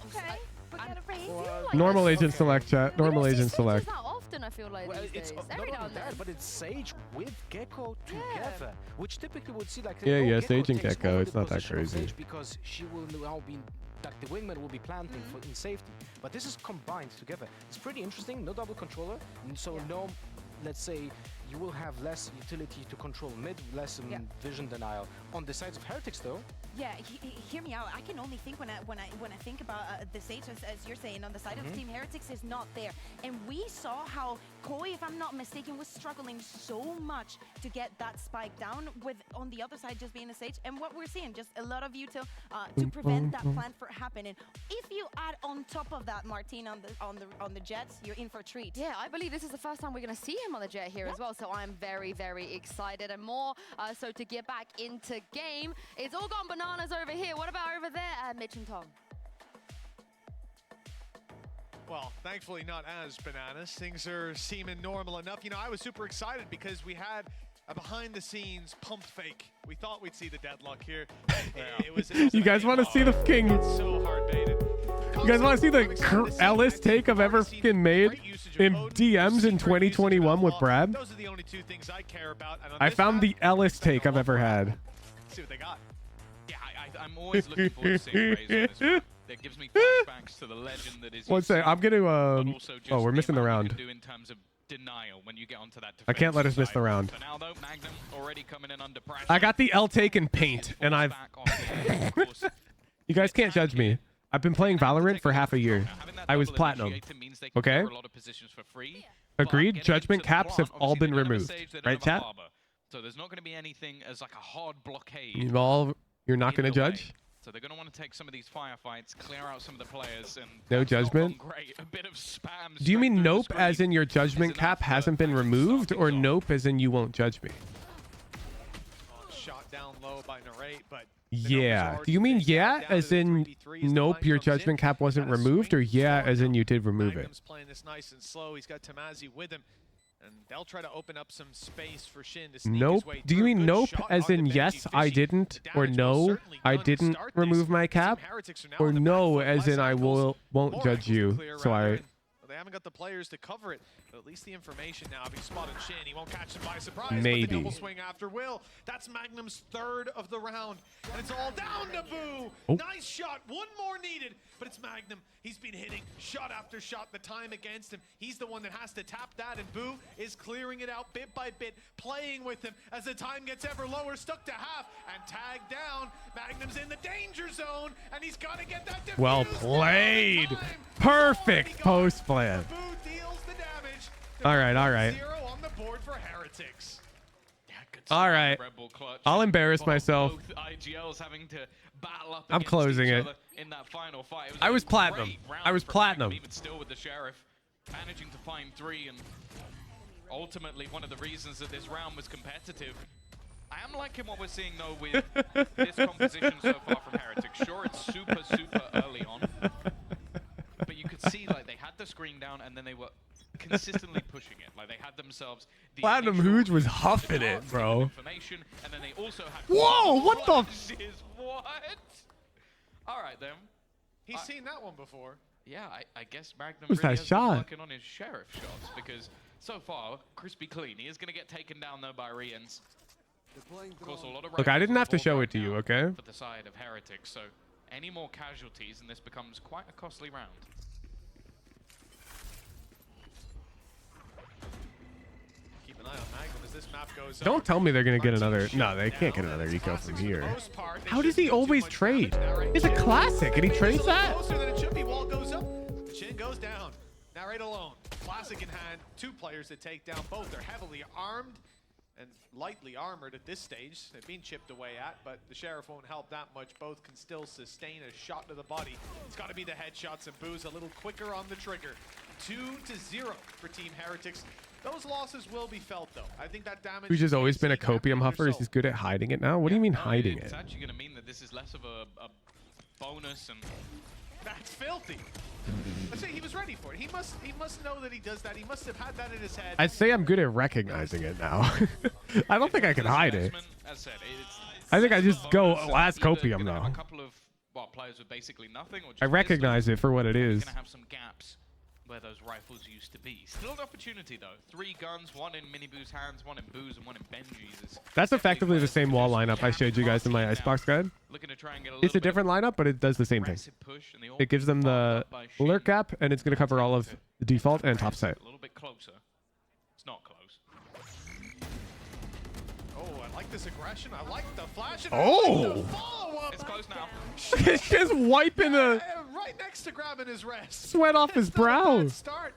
Okay, we're gonna raise Normal Agent Select chat. Normal Agent Select. Not often, I feel like these It's days. not Every now only and then. that, but it's Sage with Gecko together, which typically would see like Yeah, Sage and takes Gecko, over it's the not that position of crazy. Sage because she will now be that the wingman will be planting for in safety. But this is combined together. It's pretty interesting. No double controller, and so no. Let's say you will have less utility to control mid, less vision denial. On the sides of Heretics, though. Yeah, hear me out. I can only think when I think about the Sage, as you're saying, on the side of Team Heretics is not there. And we saw how Koi, if I'm not mistaken, was struggling so much to get that spike down with on the other side just being a Sage. And what we're seeing, just a lot of util to prevent that plan from happening. If you add on top of that, Martin, on the Jets, you're in for a treat. Yeah, I believe this is the first time we're gonna see him on the Jet here as well. So I'm very, very excited and more. So to get back into game, it's all gone bananas over here. What about over there, Mitch and Tom? Well, thankfully not as bananas. Things are seeming normal enough. You know, I was super excited because we had a behind-the-scenes pump fake. We thought we'd see the deadlock here. It was You guys want to see the fucking... so hard-baited. You guys want to see the Ellis take I've ever fucking made in DMs in 2021 with Brad? Those are the only two things I care about. And on I this found map, the Ellis take I've ever had. see what they got. Yeah, I'm always looking forward to seeing Raze on this map. That gives me flashbacks to the legend that is. One sec, I'm gonna oh, we're missing the round. Do in terms of denial when you get onto that I can't let us miss the round. So now though, Magnum already coming in under pressure. I got the L take in paint, and I've. You guys can't judge me. I've been playing Valorant for half a year. I was platinum. Okay? Agreed. Judgment caps have all been removed. Right, chat? So there's not going to be anything as like a hard blockade. You're not going to judge? So they're going to want to take some of these firefights, clear out some of the players, and no judgment. A bit of spam. Do you mean nope as in your judgment cap hasn't been removed, or nope as in you won't judge me? Shot down low by Narrate, but yeah. Do you mean yeah as in nope your judgment cap wasn't removed, or yeah as in you did remove it? Magnum's playing this nice and slow. He's got Tamazi with him. And they'll try to open up some space for Shin to sneak Nope. his way Do you through. mean Good nope shot as onto in Benji yes I Fishy. didn't, The or damage was no certainly I done to didn't start remove this. my cap, Team Heretics are now or on the no back foot. as in Less I angles, won't more judge angles to you? clear So around I. there. They haven't got the players to cover it, but at least the information now having spotted Shin. He won't catch him by surprise. Maybe. But the double swing after will. That's Magnum's third of the round, and it's all down to Boo. Oh. Nice shot. One more needed, but it's Magnum. He's been hitting shot after shot. The time against him. He's the one that has to tap that, and Boo is clearing it out bit by bit, playing with him as the time gets ever lower, stuck to half, and tagged down. Magnum's in the danger zone, and he's got to get that defused. Well played. Perfect post plan. Boo deals the damage. All right, all right. 0 on the board for Heretics. All right. I'll embarrass myself. Both IGLs having to battle up I'm against closing each it. other in that final fight. It I was a platinum. great round I was from platinum. Magnum, even still with the Sheriff, managing to find 3, and ultimately one of the reasons that this round was competitive. I am liking what we're seeing though with this composition so far from Heretics. Sure, it's super early on, but you could see like they had the screen down and then they were consistently pushing it. Like they had themselves the Platinum initial Hooge was huffing it, darts, bro. information, and then they also had Whoa, what the what? All right then. He's seen that one before. Yeah, I guess Magnum Who's really that has shot? been working on his Sheriff shots because so far, crispy clean. He is going to get taken down though by Rians. Of course, a lot of Look, I didn't have to rifles show involved it to right you, now okay? For the side of Heretics, so any more casualties and this becomes quite a costly round. Keep an eye on Magnum as this map goes on. Don't tell me they're gonna get another. No, they can't get another eco from here. How does he always trade? It's a classic, and he trades that. Closer than it should be. Wall goes up. Chin goes down. Now right alone. Classic in hand. 2 players to take down. Both are heavily armed and lightly armored at this stage. They've been chipped away at, but the Sheriff won't help that much. Both can still sustain a shot to the body. It's got to be the headshots, and Boo's a little quicker on the trigger. 2-0 for Team Heretics. Those losses will be felt, though. I think that damage... Who's just always been a copium huffer? Is he good at hiding it now? What do you mean hiding It's it? actually going to mean that this is less of a bonus and... That's filthy. I say he was ready for it. He must know that he does that. He must have had that in his head. I'd say I'm good at recognizing it now. I don't think I can hide it. As said, I think I just go, bonus, oh, that's either copium gonna have though. a couple of players with basically nothing, or just I recognize it for what it is. Going to have some gaps where those rifles used to be. Still an opportunity though. 3 guns, 1 in Mini Boo's hands, 1 in Boo's, and 1 in Benji's. That's effectively the same wall lineup I showed you guys in my Icebox guide. Looking to try and get It's a different lineup, but it does the same thing. It gives them the lurk gap, and it's going to cover all of the default and top site. A little bit closer. It's not close. Oh, I like this aggression. I like the flash. And Oh! It's close now. It's just wiping the right next to grabbing his wrist. sweat off his brow. Start.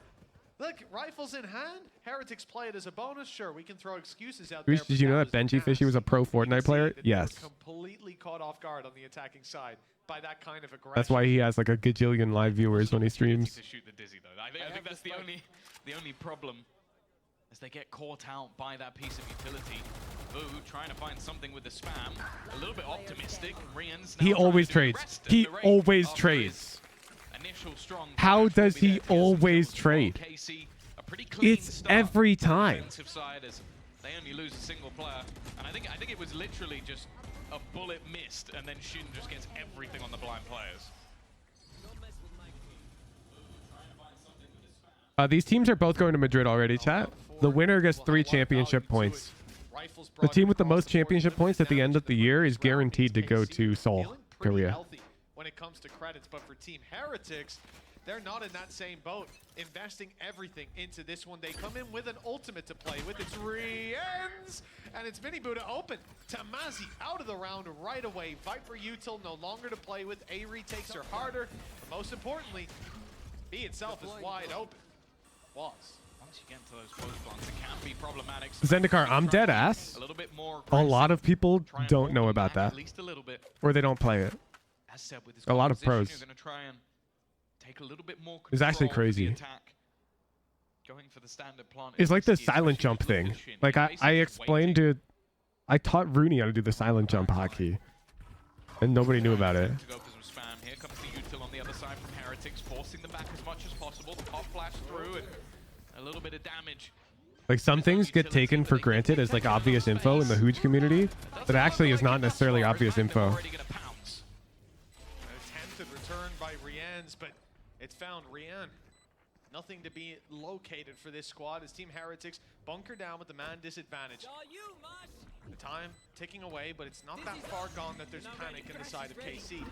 Look, rifles in hand. Heretics play it as a bonus. Sure, we can throw excuses out Did there. you know that Benji Fishy was a pro Fortnite player? Yes. Completely caught off guard on the attacking side by that kind of aggression. That's why he has like a gajillion live viewers when he streams. To shoot the dizzy though. I think that's the only problem, as they get caught out by that piece of utility. Boo trying to find something with the spam. A little bit optimistic. Rian's He always trades. He always trades. How does he always trade? It's every time. Side as they only lose a single player, and I think it was literally just a bullet missed, and then Shin just gets everything on the blind players. These teams are both going to Madrid already, chat. The winner gets 3 championship points. The team with the most championship points at the end of the year is guaranteed to go to Seoul, Korea. When it comes to credits, but for Team Heretics, they're not in that same boat, investing everything into this one. They come in with an ultimate to play with. It's Rians, and it's Mini Buddha open. Tamazi out of the round right away. Viper Util no longer to play with. A retakes are harder, but most importantly, B itself is wide open. Was. Once you get into those post blocks, it can be problematic. Zendikar, I'm dead ass. A lot of people don't know about that, or they don't play it. As said, with this A lot of composition, pros. You're going to try and take a little bit more It's actually control of the crazy. attack. Going for the standard plant It's like the is risky, silent jump thing. Like I explained to, I taught Rooney how to do the silent jump hotkey, and nobody knew about it. to go for some spam. Here comes the util on the other side from Heretics, forcing them back as much as possible. The pop flash through and a little bit of damage. Like some things get taken for granted as like obvious info in the Hooge community, but actually is not necessarily obvious info. Attempted return by Rian's, but it's found Rian. Nothing to be located for this squad as Team Heretics bunker down with the man disadvantage. The time ticking away, but it's not that far gone that there's panic in the side of KC.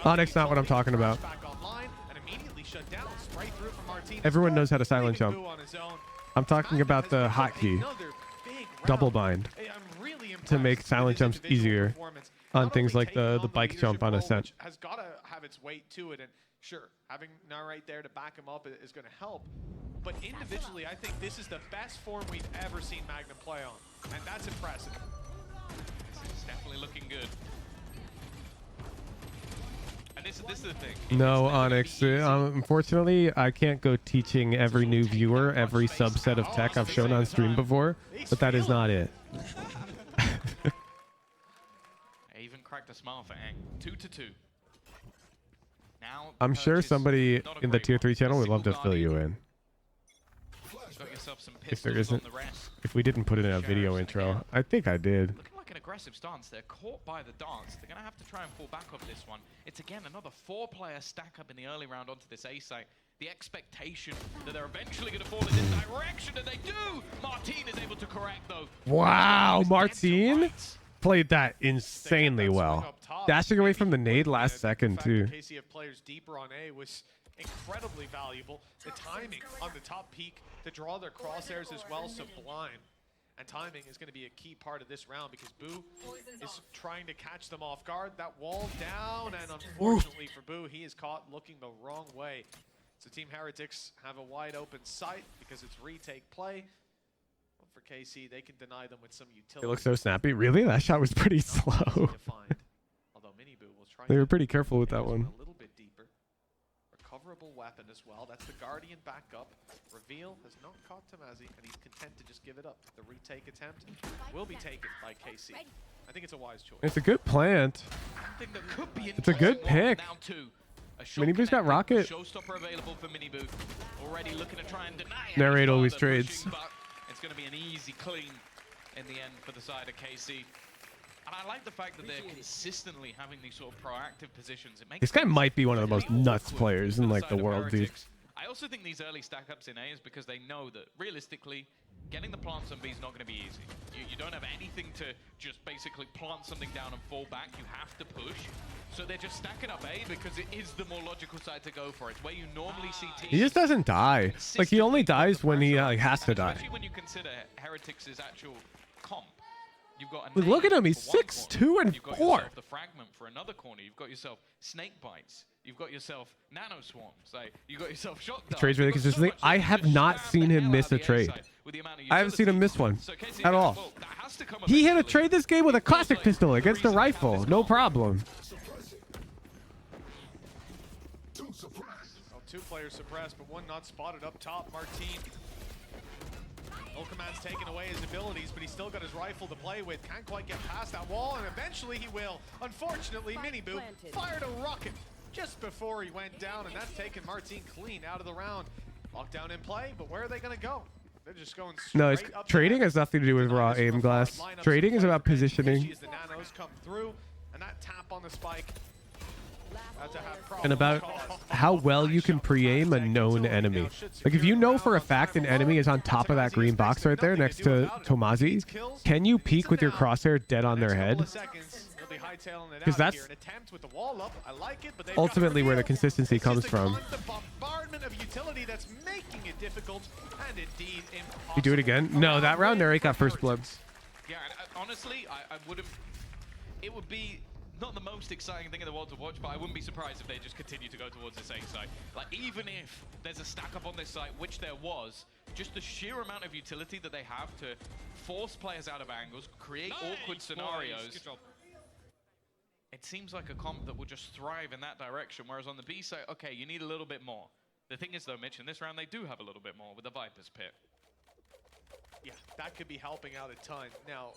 Onyx, not what I'm talking about. Back online and immediately shut down. Spray through from Martinez. Everyone knows how to silent jump. I'm talking about the hotkey, double bind, to make silent jumps easier on things like the bike jump on Ascent. Has got to have its weight to it, and sure, having now right there to back him up is going to help. But individually, I think this is the best form we've ever seen Magnum play on, and that's impressive. This is definitely looking good. this is the thing. No, Onyx. Unfortunately, I can't go teaching every new viewer every subset of tech I've shown on stream before, but that is not it. I even cracked a smile for Ang. 2-2. Now I'm sure somebody in the tier 3 channel would love to fill you in. Got yourself some If there pistols on isn't, the rest. if we didn't put it in a video intro, I think I did. Looking like an aggressive stance. They're caught by the dance. They're going to have to try and fall back off this one. It's again another 4-player stack up in the early round onto this A site. The expectation that they're eventually going to fall in this direction, and they do! Martin is able to correct though. Wow, Martin played that insanely well. Dashing away from the nade last second too. KC have players deeper on A was incredibly valuable. The timing on the top peak to draw their crosshairs as well, sublime. And timing is going to be a key part of this round because Boo is trying to catch them off guard. That wall down, and unfortunately for Boo, he is caught looking the wrong way. So Team Heretics have a wide open sight because it's retake play. But for KC, they can deny them with some utility. It looks so snappy. Really? That shot was pretty slow. They were pretty careful with that one. A little bit deeper. Recoverable weapon as well. That's the Guardian backup. Reveal has not caught Tamazi, and he's content to just give it up. The retake attempt will be taken by KC. I think it's a wise choice. It's a good plant. It's a good pick. Miniboo's got rocket. Showstopper available for Miniboo. Already looking to try and deny it. Narrate always trades. It's going to be an easy clean in the end for the side of KC. And I like the fact that they're consistently having these sort of proactive positions. It makes This guy might be one of the most nuts players in like the world, dude. I also think these early stack-ups in A is because they know that realistically, getting the plants on B is not going to be easy. You don't have anything to just basically plant something down and fall back. You have to push. So they're just stacking up A because it is the more logical side to go for. It's where you normally see teams. He just doesn't die. Like he only dies when he has to die. Especially when you consider Heretics' actual comp. You've got Look, look at him. He's 6'2" and You've got 4. yourself the fragment for another corner. You've got yourself snake bites. You've got yourself nano swarms. Like, you've got yourself shot darts. Trades really consistently. I have not seen him miss a trade. I haven't seen him miss one at all. He hit a trade this game with a caustic pistol against a rifle. No problem. Oh, 2 players suppressed, but 1 not spotted up top. Martin. Okaman's taken away his abilities, but he's still got his rifle to play with. Can't quite get past that wall, and eventually he will. Unfortunately, Miniboo fired a rocket just before he went down, and that's taken Martin clean out of the round. Lockdown in play, but where are they going to go? They're just going straight No, trading has nothing to do with raw aim glass. Trading is about positioning. The nanos come through, and that tap on the spike. And about how well you can pre-aim a known enemy. Like if you know for a fact an enemy is on top of that green box right there next to Tomazi, can you peek with your crosshair dead on their head? Because that's ultimately where the consistency comes from. You do it again? No, that round Narrate got first blood. Yeah, honestly, I wouldn't. It would be not the most exciting thing in the world to watch, but I wouldn't be surprised if they just continue to go towards this A side. Like, even if there's a stack up on this site, which there was, just the sheer amount of utility that they have to force players out of angles, create awkward scenarios. It seems like a comp that will just thrive in that direction, whereas on the B side, okay, you need a little bit more. The thing is, though, Mitch, in this round, they do have a little bit more with the Viper's Pit. Yeah, that could be helping out a ton. Now,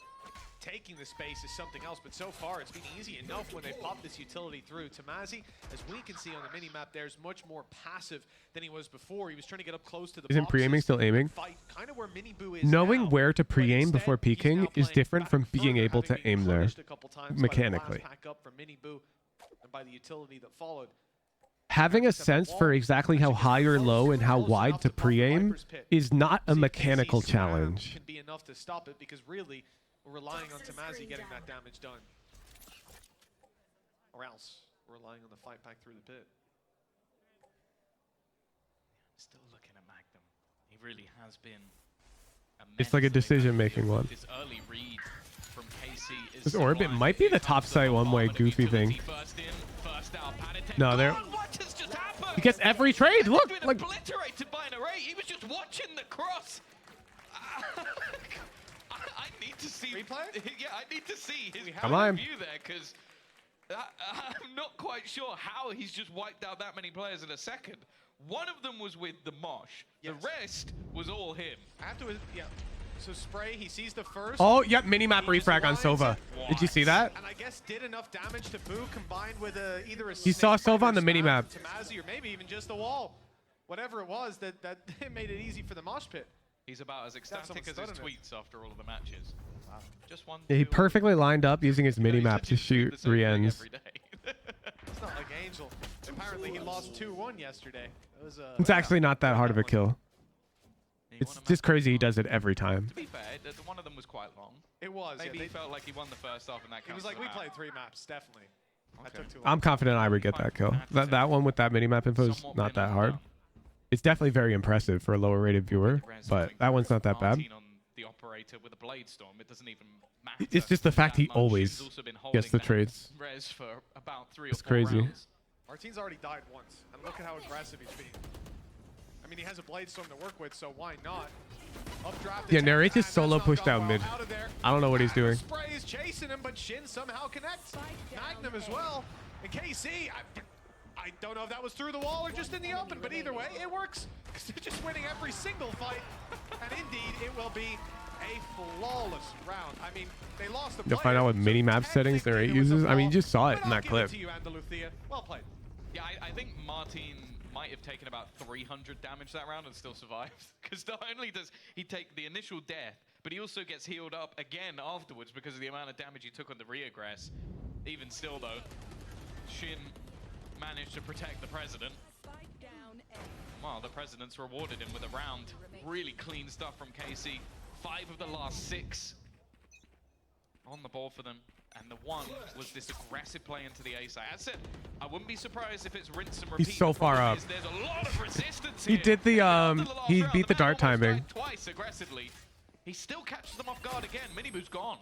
taking the space is something else, but so far it's been easy enough when they pop this utility through. Tamazi, as we can see on the mini-map, there's much more passive than he was before. He was trying to get up close to the Isn't pre-aiming still aiming? fight, kind of where Miniboo is Knowing now, where to pre-aim before peeking is different from being able to aim there mechanically. Pack up from Miniboo and by the utility that followed. Having a sense for exactly how high or low and how wide to pre-aim is not a mechanical challenge. Can be enough to stop it because really we're relying on Tamazi getting that damage done. Or else we're relying on the fight back through the pit. Still looking at Magnum. He really has been It's like a decision-making one. This early read from KC is This orbit might be the top side one-way goofy thing. No, there. He gets every trade. Look, like obliterated by an array. He was just watching the cross. I need to see. Replay? Yeah, I need to see his Come on. view there because I'm not quite sure how he's just wiped out that many players in a second. One of them was with the Mosh. Yes. The rest was all him. Afterwards, yeah. So Spray, he sees the first. Oh, yep, mini-map He just refrag on lines Sova. it. Did you see that? And I guess did enough damage to Boo combined with either a You saw snake Sova on the spam mini-map. to Mazzy, or maybe even just the wall. Whatever it was, that made it easy for the mosh pit. He's about as ecstatic as his tweets after all of the matches. Wow. Just one. Yeah, he perfectly lined up using his mini-map to shoot Rien's. It's not like Angel. Apparently he lost 2-1 yesterday. It was, It's actually not that hard of a kill. It's just crazy he does it every time. To be fair, one of them was quite long. It was. Maybe yeah, he felt like he won the first half and that He was like, we played 3 maps, definitely. That took too long. I'm confident I would get that kill. That one with that mini-map info is not that hard. It's definitely very impressive for a lower rated viewer, but that one's not that bad. The operator with a blade storm, it doesn't even matter. It's just the fact he always gets the trades. Res for about 3 or 4 It's crazy. rounds. Martine's already died once, and look at how aggressive he's being. I mean, he has a blade storm to work with, so why not? Yeah, Narrate just solo pushed out mid. I don't know what he's doing. Spray is chasing him, but Shin somehow connects. Magnum as well. And KC, I don't know if that was through the wall or just in the open, but either way, it works. Because they're just winning every single fight. And indeed, it will be a flawless round. I mean, they lost the To find out what mini-map settings Narrate uses. I mean, you just saw it in that clip. Well played. Yeah, I think Martin might have taken about 300 damage that round and still survived. Because not only does he take the initial death, but he also gets healed up again afterwards because of the amount of damage he took on the regress. Even still, though, Shin managed to protect the president. Well, the president's rewarded him with a round. Really clean stuff from KC. 5 of the last 6 on the ball for them. And the one was this aggressive play into the A side. As I said, I wouldn't be surprised if it's rinse and repeat. He's so far up. There's a lot of resistance He here. did the he beat the dart timing. Twice aggressively. He still catches them off guard again. Miniboo's gone.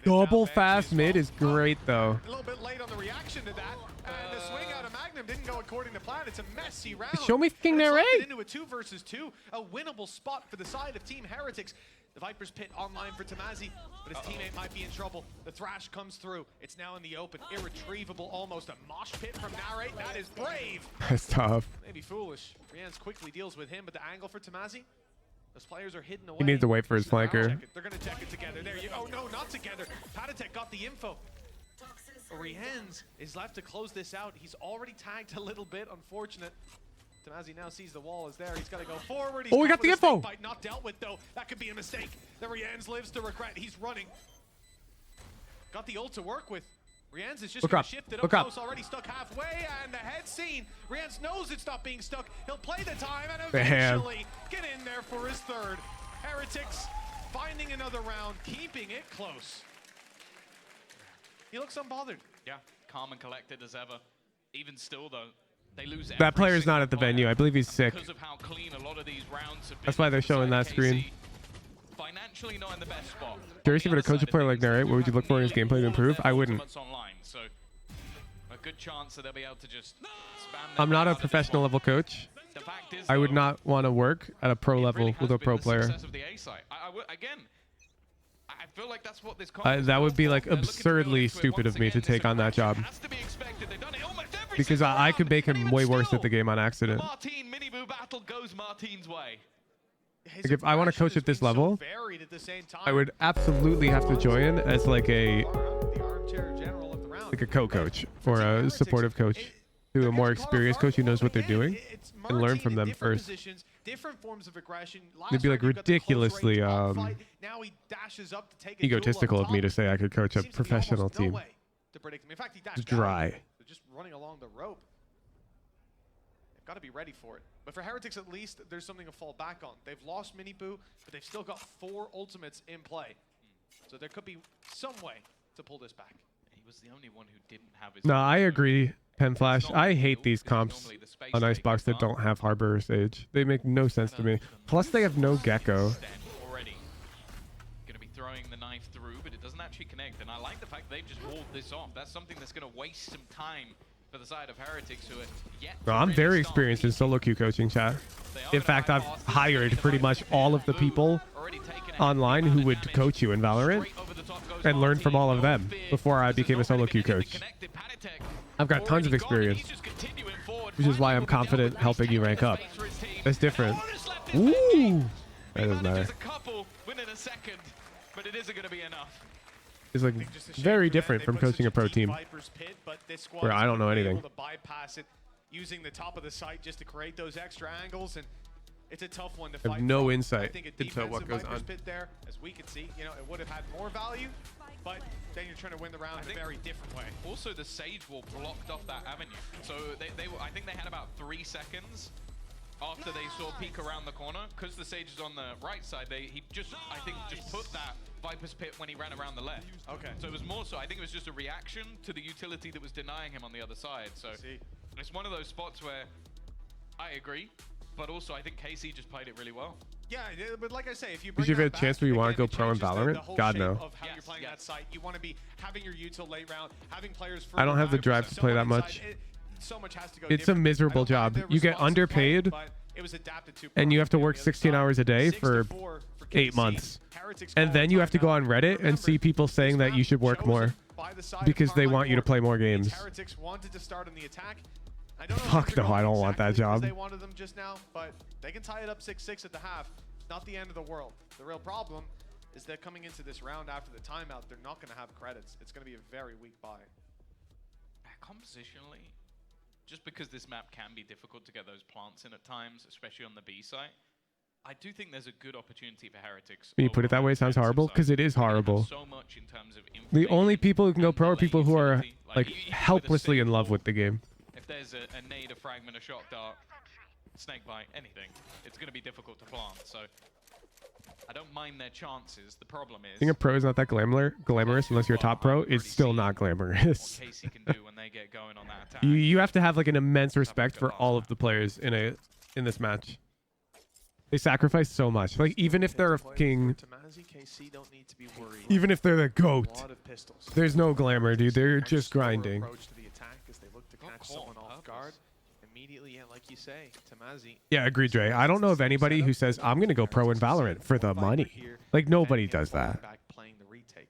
Double fast mid is great though. A little bit late on the reaction to that. And the swing out of Magnum didn't go according to plan. It's a messy round. Show me fucking Narrate. Into a 2 versus 2. A winnable spot for the side of Team Heretics. The Viper's pit online for Tamazi, but his teammate might be in trouble. The Thrash comes through. It's now in the open. Irretrievable almost. A mosh pit from Narrate. That is brave. That's tough. Maybe foolish. Rienz quickly deals with him, but the angle for Tamazi, those players are hidden away. He needs to wait for his flanker. They're going to check it together. There you Oh, no, not together. Patatek got the info. Rienz is left to close this out. He's already tagged a little bit. Unfortunate. Tamazi now sees the wall is there. He's got to go forward. Oh, we got the info. Fight not dealt with, though. That could be a mistake. The Rienz lives to regret. He's running. Got the ult to work with. Rienz is just going to shift it up close. Already stuck halfway, and the head scene. Rienz knows it's not being stuck. He'll play the time and eventually get in there for his 3rd. Heretics finding another round, keeping it close. He looks unbothered. Yeah, calm and collected as ever. Even still, though, they lose. That player's not at the venue. I believe he's sick. Because of how clean a lot of these rounds have been. That's why they're showing that screen. Financially not in the best spot. Curious if it a coach a player like Narrate, what would you look for in his gameplay to improve? I wouldn't. Online, so a good chance that they'll be able to just spam. I'm not a professional level coach. I would not want to work at a pro level with a pro player. Again, I feel like that's what this that would be like absurdly stupid of me to take on that job. Because I could make him way worse at the game on accident. Martin Miniboo battle goes Martin's way. Like if I want to coach at this level, I would absolutely have to join as like a co-coach or a supportive coach to a more experienced coach who knows what they're doing and learn from them first. It'd be like ridiculously egotistical of me to say I could coach a professional team. It's dry. Just running along the rope. They've got to be ready for it. But for Heretics, at least, there's something to fall back on. They've lost Miniboo, but they've still got 4 ultimates in play. So there could be some way to pull this back. He was the only one who didn't have his... No, I agree, Penflash. I hate these comps on Icebox that don't have Harbor or Sage. They make no sense to me. Plus, they have no Gecko. Already going to be throwing the knife through, but it doesn't actually connect. And I like the fact they've just walled this off. That's something that's going to waste some time for the side of Heretics who are yet. No, I'm very experienced in solo queue coaching, chat. In fact, I've hired pretty much all of the people online who would coach you in Valorant. and learned from all of them before I became a solo queue coach. I've got tons of experience, which is why I'm confident helping you rank up. That's different. Ooh, that doesn't matter. But it isn't going to be enough. It's like very different from coaching a pro team where I don't know anything. To bypass it, using the top of the site just to create those extra angles, and it's a tough one to fight. I have no from. insight I think into what goes on. Pit there, as we can see, you know, it would have had more value, but then you're trying to win the round in a very different way. Also, the Sage Wall blocked off that avenue, so I think they had about 3 seconds after they saw peek around the corner. Because the Sage is on the right side, he just put that Viper's Pit when he ran around the left. Okay. So it was more so, I think it was just a reaction to the utility that was denying him on the other side. So it's one of those spots where I agree, but also I think KC just played it really well. Yeah, but like I say, if you Did bring you have a that chance back, where you want again, to go pro in it changes Valorant? the whole God, shape no. Of how you're playing that site. You want to be having your util late round, having players. I don't have the drive to play that much. So much has to go It's a miserable job. You get underpaid, and you have to work 16 hours a day for 8 months. And then you have to go on Reddit and see people saying that you should work more because they want you to play more games. Heretics wanted to start on the attack. I don't know Fuck no, I don't want that job. They wanted them just now, but they can tie it up 6-6 at the half. Not the end of the world. The real problem is that coming into this round after the timeout, they're not going to have credits. It's going to be a very weak buy. Compositionally, just because this map can be difficult to get those plants in at times, especially on the B site, I do think there's a good opportunity for Heretics. When you put it that way, it sounds horrible because it is horrible. So much in terms of the only people who can go pro are people who are like helplessly in love with the game. If there's a nade, a fragment, a shock dart, snake bite, anything, it's going to be difficult to plant. So I don't mind their chances. The problem is Being a pro is not that glamorous unless you're a top pro. It's still not glamorous. what KC can do when they get going on that attack. You have to have like an immense respect for all of the players in this match. They sacrifice so much. Like even if they're a fucking, even if they're the GOAT, there's no glamour, dude. They're just grinding. Immediately, like you say, Tamazi. Yeah, agreed, Dre. I don't know of anybody who says I'm gonna go pro in Valorant for the money. Like nobody does that. Back playing the retake.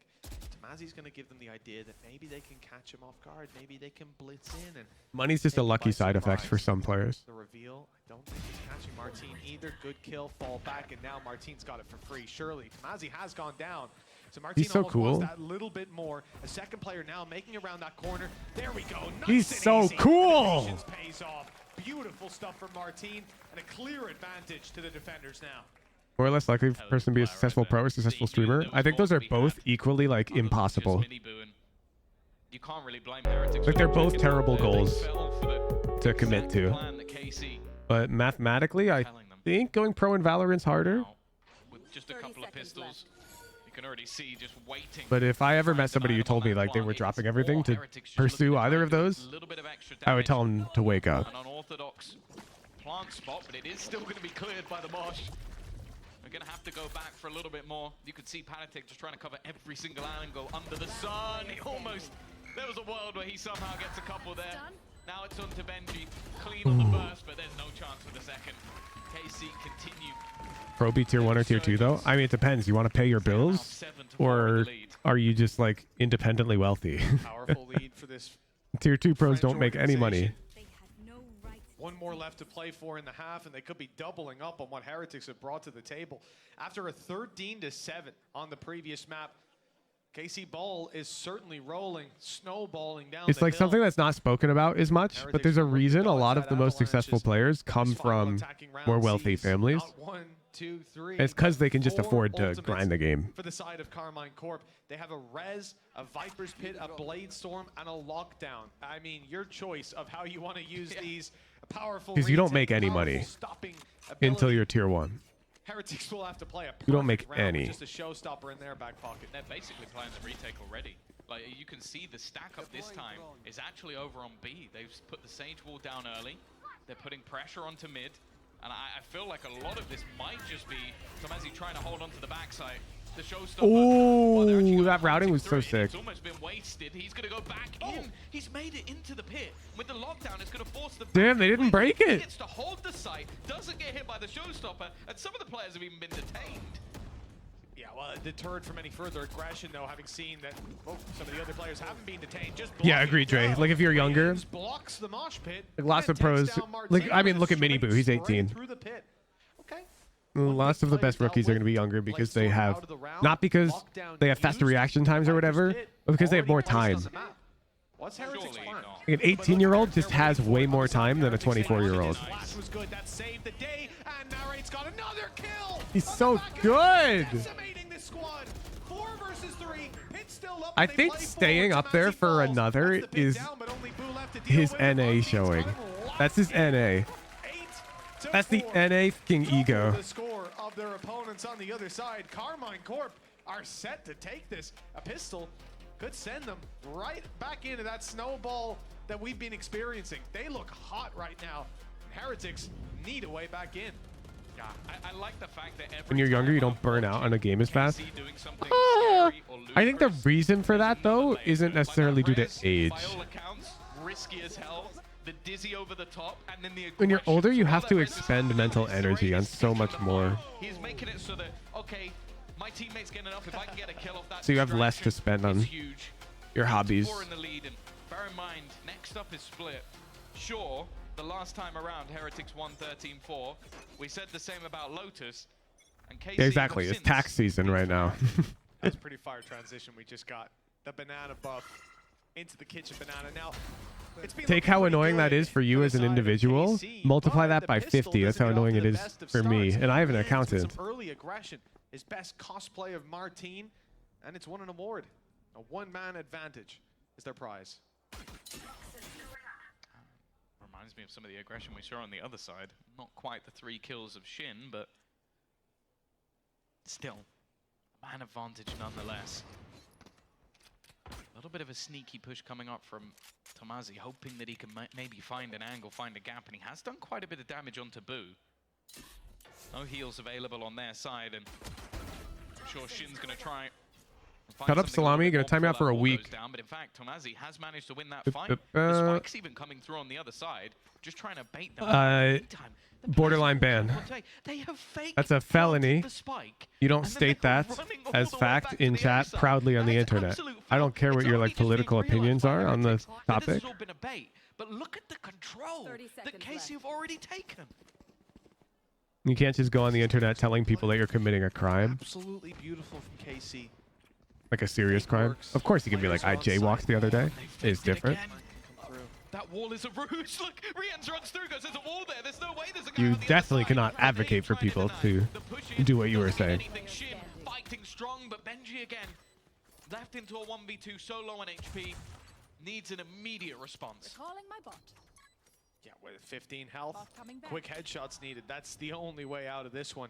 Tamazi's gonna give them the idea that maybe they can catch him off guard, maybe they can blitz in and. Money's just a lucky side effect for some players. The reveal. I don't think he's catching Martin either. Good kill, fall back, and now Martin's got it for free. Surely Tamazi has gone down. So Martin He's so cool. that little bit more. A second player now making around that corner. There we go. Nice. He's so cool. Pays off. Beautiful stuff from Martin and a clear advantage to the defenders now. More or less likely for a person to be a successful pro or successful streamer. I think those are both equally like impossible. You can't really blame Heretics. Like they're both terrible goals to commit to. But mathematically, I think going pro in Valorant's harder. With just a couple of pistols. Can already see just waiting. But if I ever met somebody who told me like they were dropping everything to pursue either of those, I would tell them to wake up. An unorthodox plant spot, but it is still going to be cleared by the Mosh. We're going to have to go back for a little bit more. You could see Panatic just trying to cover every single angle under the sun. He almost, there was a world where he somehow gets a couple there. Now it's on to Benji. Clean on the first, but there's no chance for the second. KC continue. Pro be tier 1 or tier 2 though? I mean, it depends. You want to pay your bills, or are you just like independently wealthy? Powerful lead for this. Tier 2 pros don't make any money. One more left to play for in the half, and they could be doubling up on what Heretics have brought to the table. After a 13-7 on the previous map, KC Ball is certainly rolling, snowballing down. It's like something that's not spoken about as much, but there's a reason a lot of the most successful players come from more wealthy families. It's because they can just afford to grind the game. For the side of Carmine Corp, they have a Res, a Viper's Pit, a Blade Storm, and a Lockdown. I mean, your choice of how you want to use these powerful. Because you don't make any money until you're tier 1. Heretics will have to play a you don't make round any. Just a showstopper in their back pocket. They're basically playing the retake already. Like you can see the stack up this time is actually over on B. They've put the Sage Wall down early. They're putting pressure onto mid. And I feel like a lot of this might just be Tamazi trying to hold on to the backside. The showstopper. Oh, that routing was so sick. It's almost been wasted. He's going to go back in. He's made it into the pit. With the lockdown, it's going to force the... Damn, they didn't break it. He gets to hold the site, doesn't get hit by the showstopper, and some of the players have even been detained. Yeah, well, deterred from any further aggression, though, having seen that some of the other players haven't been detained. Just Yeah, agreed, Dre. Like if you're younger, blocks the mosh pit. like lots of pros. Like I mean, look at Miniboo. He's 18. Through the pit. Okay. Lots of the best rookies are going to be younger because they have, not because they have faster reaction times or whatever, but because they have more time. What's Heretic's plan? Like an 18-year-old just has way more time than a 24-year-old. Flash was good. That saved the day, and Narrate's got another kill. He's so good. Decimating this squad. 4 versus 3. Pit still up. I think staying up there for another is his NA showing. That's his NA. That's the NA fucking ego. The score of their opponents on the other side. Carmine Corp are set to take this. A pistol could send them right back into that snowball that we've been experiencing. They look hot right now. Heretics need a way back in. Yeah, I like the fact that When you're younger, you don't burn out on a game as fast. I think the reason for that, though, isn't necessarily due to age. By all accounts, risky as hell. The dizzy over the top, and then the When you're older, you have to expend mental energy on so much more. He's making it so that, okay, my teammates get enough. If I can get a kill off that, So you have less to spend on your hobbies. 4 in the lead, and bear in mind, next up is Split. Sure, the last time around, Heretics won 13-4. We said the same about Lotus, and KC. Yeah, exactly. It's tax season right now. That's a pretty fire transition we just got. The banana buff into the kitchen banana. Now, Take how annoying that is for you as an individual, multiply that by 50. That's how annoying it is for me. And I have an accountant. Early aggression is best cosplay of Martine, and it's won an award. A one-man advantage is their prize. Reminds me of some of the aggression we saw on the other side. Not quite the 3 kills of Shin, but still, man advantage nonetheless. A little bit of a sneaky push coming up from Tomazi, hoping that he can maybe find an angle, find a gap, and he has done quite a bit of damage onto Boo. No heals available on their side, and I'm sure Shin's going to try. Cut up Salami, going to time out for a week. Down, but in fact, Tomazi has managed to win that fight. The spike's even coming through on the other side, just trying to bait them. Borderline ban. That's a felony. You don't state that as fact in chat proudly on the internet. I don't care what your like political opinions are on the topic. This has all been a bait, but look at the control that KC have already taken. You can't just go on the internet telling people that you're committing a crime. Absolutely beautiful from KC. Like a serious crime. Of course you can be like, I jaywalked the other day. It's different. That wall is a ruse. Look, Rian's runs through, goes, there's a wall there. There's no way there's a guy You on the definitely other side. cannot advocate for people to do what you were saying. Shin fighting strong, but Benji again left into a 1v2, so low on HP, needs an immediate response. Calling my bot. Yeah, with 15 health, quick headshots needed. That's the only way out of this one.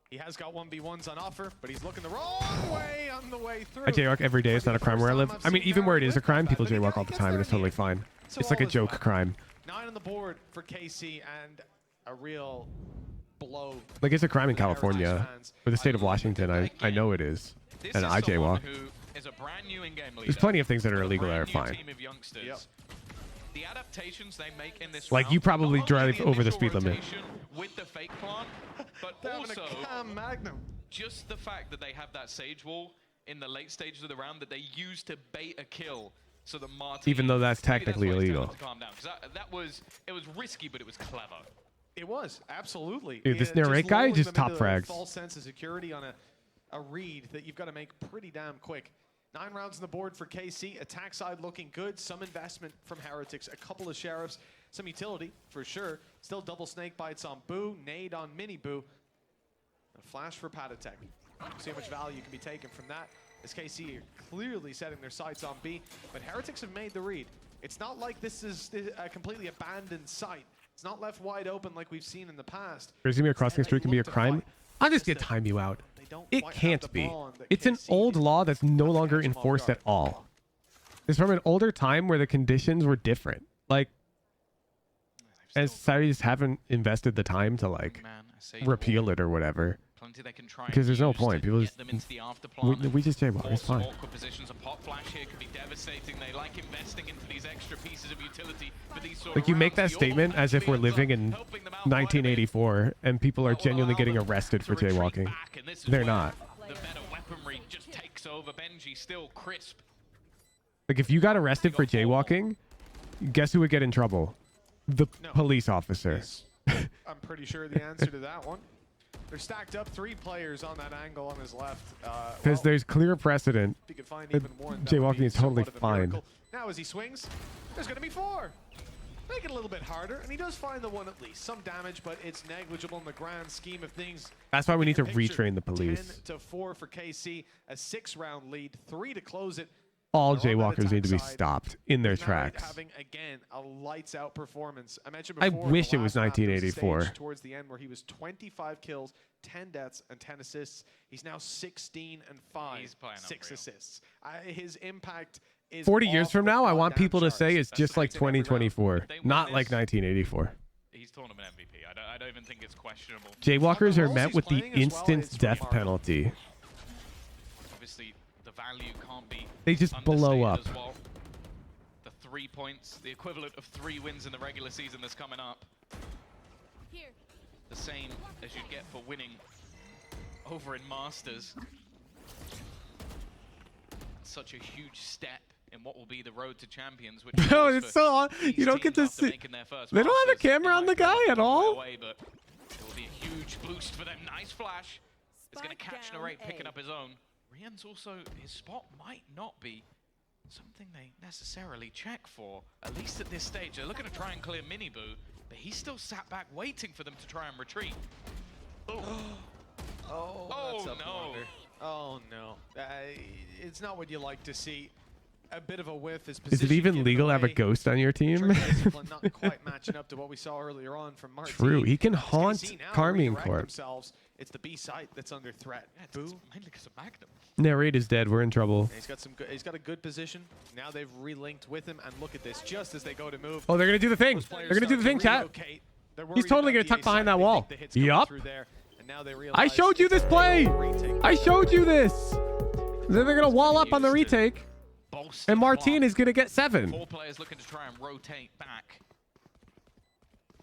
He has got 1v1s on offer, but he's looking the wrong way on the way through. I jaywalk every day. It's not a crime where I live. I mean, even where it is a crime, people jaywalk all the time, and it's totally fine. It's like a joke crime. 9 on the board for KC, and a real blow. Like, it's a crime in California. For the state of Washington, I know it is. And I jaywalk. There's plenty of things that are illegal that are fine. The adaptations they make in this Like, you probably drive over the speed limit. With the fake plant, but also Magnum. Just the fact that they have that Sage Wall in the late stages of the round that they use to bait a kill, so that Martin, Even though that's technically illegal. Calm down, because it was risky, but it was clever. It was absolutely. Dude, this narrate guy just top frags. False sense of security on a read that you've got to make pretty damn quick. 9 rounds on the board for KC. Attack side looking good. Some investment from Heretics. A couple of Sheriffs. Some utility, for sure. Still double snake bites on Boo. Nade on Mini Boo. A flash for Patatek. See how much value can be taken from that. As KC are clearly setting their sights on B. But Heretics have made the read. It's not like this is a completely abandoned site. It's not left wide open like we've seen in the past. Presuming a crossing streak can be a crime? I'm just gonna time you out. It can't be. It's an old law that's no longer enforced at all. It's from an older time where the conditions were different. Like, and societies haven't invested the time to like repeal it or whatever. Because there's no point. People just we just jaywalk. It's fine. Like, you make that statement as if we're living in 1984 and people are genuinely getting arrested for jaywalking. They're not. looks over. Benji still crisp. Like, if you got arrested for jaywalking, guess who would get in trouble? The police officer. I'm pretty sure the answer to that one. They're stacked up 3 players on that angle on his left. Because there's clear precedent. If he could find that even one, that would jaywalking be is totally somewhat of a fine. miracle. Now as he swings, there's going to be 4. Make it a little bit harder, and he does find the one at least. Some damage, but it's negligible in the grand scheme of things. That's why we need to Picture retrain the police. 10-4 for KC, a 6-round lead, 3 to close it. All They're on that jaywalkers need to be attack side. stopped in their With Narrate tracks. having again a lights out performance. I mentioned I before. in wish the it was last map, there a 1984. stage towards the end where he was 25 kills, 10 deaths, and 10 assists. He's now 16 and 5, He's playing 6 unreal. assists. His impact is 40 years off from the now, I want goddamn people to say charts. it's just like 2024, not like 1984. He's tournament MVP. I don't even think it's questionable. Jaywalkers are roles met he's with the playing as well, instant it's death remarkable. penalty. Obviously, the value can't be They just blow understated up. as well. The 3 points, the equivalent of 3 wins in the regular season that's coming up. The same as you'd get for winning over in Masters. Such a huge step in what will be the road to champions. Which No, was it's for so odd. these You don't get teams to after see. making their first They don't have a Masters. camera It on the might go guy at their all. way, but it will be a huge boost for them. Nice flash. It's going to catch Narrate picking up his own. Rian's also, his spot might not be something they necessarily check for, at least at this stage. They're looking to try and clear Miniboo, but he's still sat back waiting for them to try and retreat. Oh, that's a no. blunder. Oh no, it's not what you like to see. A bit of a whiff is. Is it even given legal to have a away. ghost on your team? Trigger discipline not quite matching up to what we saw earlier on from Martin. True, he can As haunt KC now Carmine redirect Corp. themselves. It's the B site that's under threat. It's mainly because of Magnum. Narrate is dead. We're in trouble. And he's got some. He's got a good position. Now they've relinked with him, and look at this. Just as they go to move. Oh, they're gonna do the thing. those players They're gonna do the start thing, to chat. relocate. They're He's worried totally about gonna tuck the A behind side. that They wall. think the hit's coming Yup. through there, and now they I realize showed you this play. I showed you this. Then they're gonna wall up on the retake, and Martin is gonna get 7. 4 players looking to try and rotate back.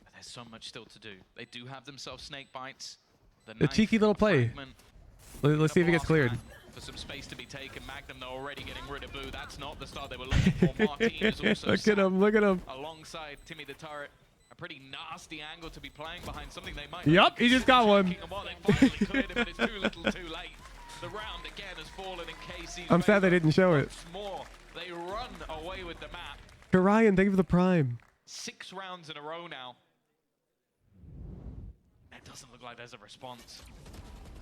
But there's so much still to do. They do have themselves snake bites. The knife, cheeky little play. fragment, Let's see if it gets cleared. for some space to be taken. Magnum, they're already getting rid of Boo. That's not the start they were looking for. Martin is also Look at him. Look at him. alongside Timmy the Turret. A pretty nasty angle to be playing behind something they might. Yup, he just got one. They finally cleared it, but it's too little, too late. The round again has fallen in KC's I'm sad they favor. didn't show it. Once more, they run away with the map. Ryan, thank you for the prime. 6 rounds in a row now. It doesn't look like there's a response.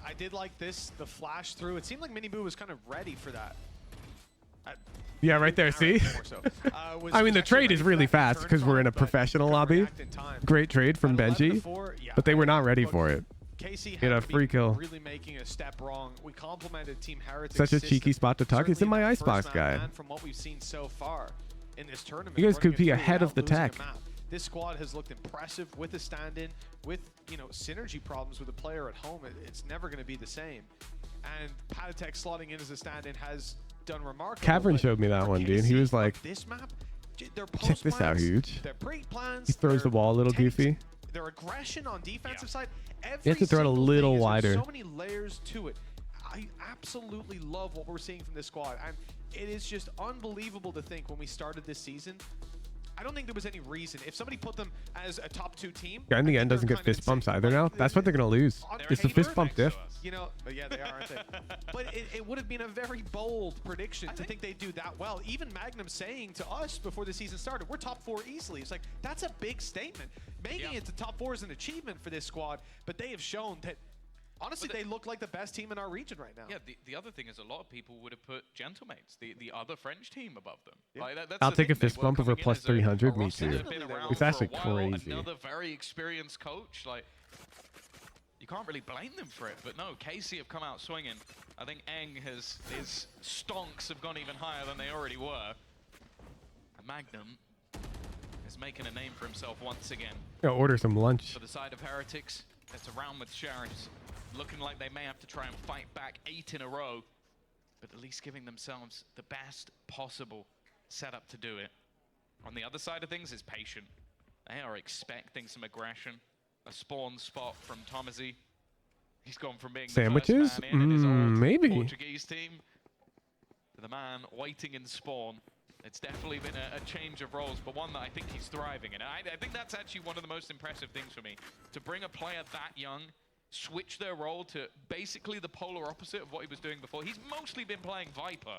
I did like this, the flash through. It seemed like Miniboo was kind of ready for that. Yeah, right there. See? I mean, the trade is really fast because we're in a professional lobby. Great trade from Benji, but they were not ready for it. KC Get a had to be free kill. really making a step wrong. We complimented Team Heretic. Such a cheeky spot to tuck. It's in my icebox guy. And from what we've seen so far in this tournament, You guys running could be it through ahead of without the losing a tech. map. This squad has looked impressive with a stand-in, with synergy problems with a player at home. It's never going to be the same. And Patatek slotting in as a stand-in has done remarkable. Cavern but showed me that for one, dude. He KC was on like, this map, their check this out, post-plans, huge. their pre-plans, He throws the wall a little goofy. their aggression on defensive side. You have to throw it a single little thing is- wider. There's so many layers to it. I absolutely love what we're seeing from this squad, and it is just unbelievable to think when we started this season. I don't think there was any reason if somebody put them as a top 2 team. Guy in the end doesn't get fist bumps either now. That's what they're gonna lose. It's the fist bump diff. But yeah, they are, aren't they? But it would have been a very bold prediction to think they'd do that well. Even Magnum saying to us before the season started, we're top 4 easily. It's like, that's a big statement. Making it to top 4 is an achievement for this squad, but they have shown that, honestly, they look like the best team in our region right now. Yeah, the other thing is a lot of people would have put Gentlemates, the other French team, above them. Yeah. Like, that's I'll the take a thing. They fist were bump over coming in plus as a 300. Me roster too. that had been around It's for a actually while, crazy. Another very experienced coach. Like, you can't really blame them for it. But no, KC have come out swinging. I think his stonks have gone even higher than they already were. And Magnum is making a name for himself once again. Gotta order some lunch. For the side of Heretics, it's a round with Sheriffs. Looking like they may have to try and fight back 8 in a row, but at least giving themselves the best possible setup to do it. On the other side of things is Patient. They are expecting some aggression. A spawn spot from Tomazi. He's gone from being Sandwiches? the first man in his old Maybe. Portuguese team the man waiting in spawn. It's definitely been a change of roles, but one that I think he's thriving in. I think that's actually one of the most impressive things for me. To bring a player that young, switch their role to basically the polar opposite of what he was doing before. He's mostly been playing Viper.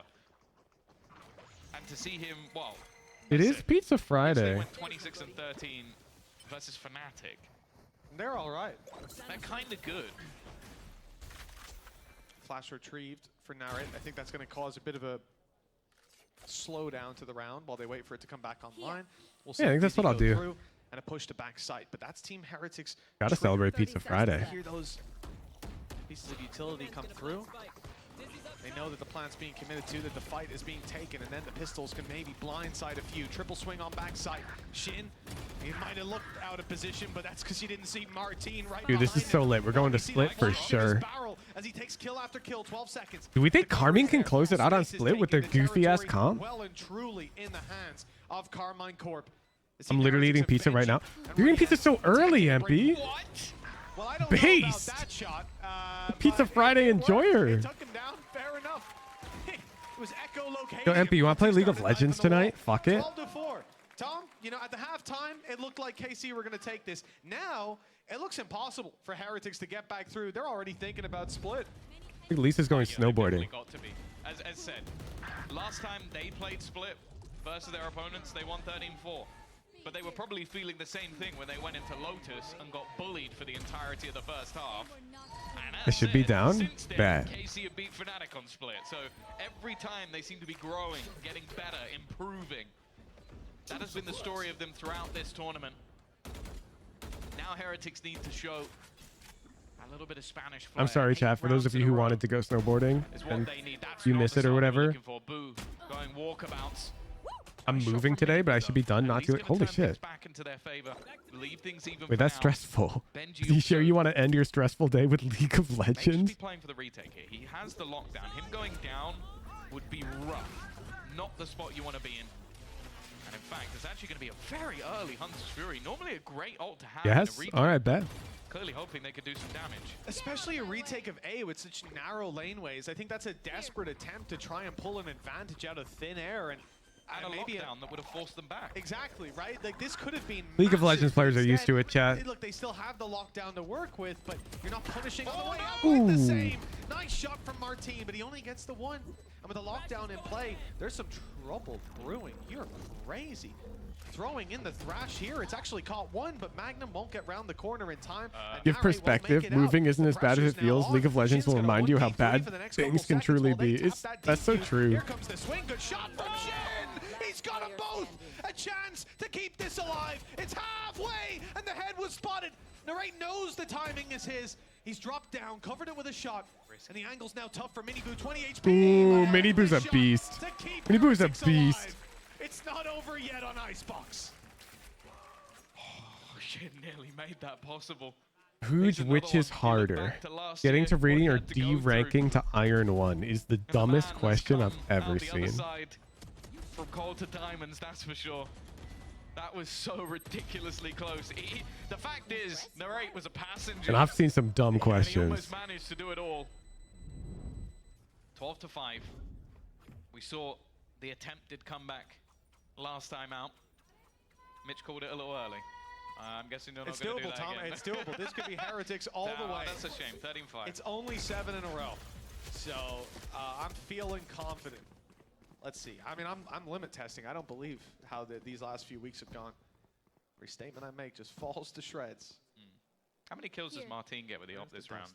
And to see him, well... It is Pizza Friday. Went 26 and 13 versus Fnatic. They're all right. They're kind of good. Flash retrieved for Narrate. I think that's going to cause a bit of a slowdown to the round while they wait for it to come back online. We'll see Yeah, I think that's what I'll do. through and a push to back site, but that's Team Heretics. Gotta celebrate Pizza Friday. Hear those pieces of utility come through. They know that the plan's being committed to, that the fight is being taken, and then the pistols can maybe blindside a few. Triple swing on backside. Shin, he might have looked out of position, but that's because you didn't see Martine right Dude, this is so lit. We're going to split for sure. As he takes kill after kill, 12 seconds. Do we think Carmine can close it out on split with their goofy ass comp? Well and truly in the hands of Carmine Corp. I'm literally eating pizza right now. You're eating pizza so early, MP. Well, I don't Based. know about that shot. Pizza Friday enjoyer. It took him down. Fair enough. It was echolocating. Yo, MP, you want to play League of Legends tonight? Fuck it. 12-4. Tom, you know, at the halftime, it looked like KC were going to take this. Now, it looks impossible for Heretics to get back through. They're already thinking about split. I think Lisa's going snowboarding. Got to be. As said, last time they played split versus their opponents, they won 13-4. But they were probably feeling the same thing when they went into Lotus and got bullied for the entirety of the first half. I should be down? Since then, Bad. KC have beat Fnatic on split. So every time they seem to be growing, getting better, improving. That has been the story of them throughout this tournament. Now Heretics need to show a little bit of Spanish flair. I'm sorry, chat. For those of you who wanted to go snowboarding and you miss it or whatever, Boo going walkabouts. I'm moving today, but I should be done not too late. Holy shit. Back into their favor. Leave things even Wait, that's now. stressful. Benji Are you sure you want to end your stressful day with League of May just Legends? be playing for the retake here. He has the lockdown. Him going down would be rough. Not the spot you want to be in. And in fact, it's actually going to be a very early Hunter's Fury. Normally a great ult to have in Yes? a retake. All right, bet. Clearly hoping they could do some damage. Especially a retake of A with such narrow laneways. I think that's a desperate attempt to try and pull an advantage out of thin air. And maybe lockdown that would have forced them back. Exactly, right? Like, this could have been League of massive. Legends players are used to it, chat. Look, they still have the lockdown to work with, but you're not punishing on the way out quite the same. Nice shot from Martine, but he only gets the one. And with the lockdown in play, there's some trouble brewing. You're crazy. Throwing in the Thrash here. It's actually caught one, but Magnum won't get round the corner in time. Give perspective. Moving isn't as bad as it feels. League of Legends will remind you how bad things can truly be. That's so true. Here comes the swing. Good shot from Shin. He's got them both. A chance to keep this alive. It's halfway, and the head was spotted. Narrate knows the timing is his. He's dropped down, covered it with a shot, and the angle's now tough for Miniboo. 20 HP. Ooh, Miniboo's a beast. Miniboo's a beast. It's not over yet on Icebox. Oh, shit, nearly made that possible. Which is harder? Getting to rating or D-ranking to Iron 1 is the dumbest question I've ever seen. From cold to diamonds, that's for sure. That was so ridiculously close. The fact is, Narrate was a passenger. And I've seen some dumb And he questions. almost managed to do it all. 12-5. We saw the attempted comeback last time out. Mitch called it a little early. I'm guessing you're not going to do that Tom. again. It's doable. This could be Heretics all the way. That's a shame. 13-5. It's only 7 in a row. So I'm feeling confident. Let's see. I mean, I'm limit testing. I don't believe how these last few weeks have gone. Every statement I make just falls to shreds. How many kills does Martine get with the off this round?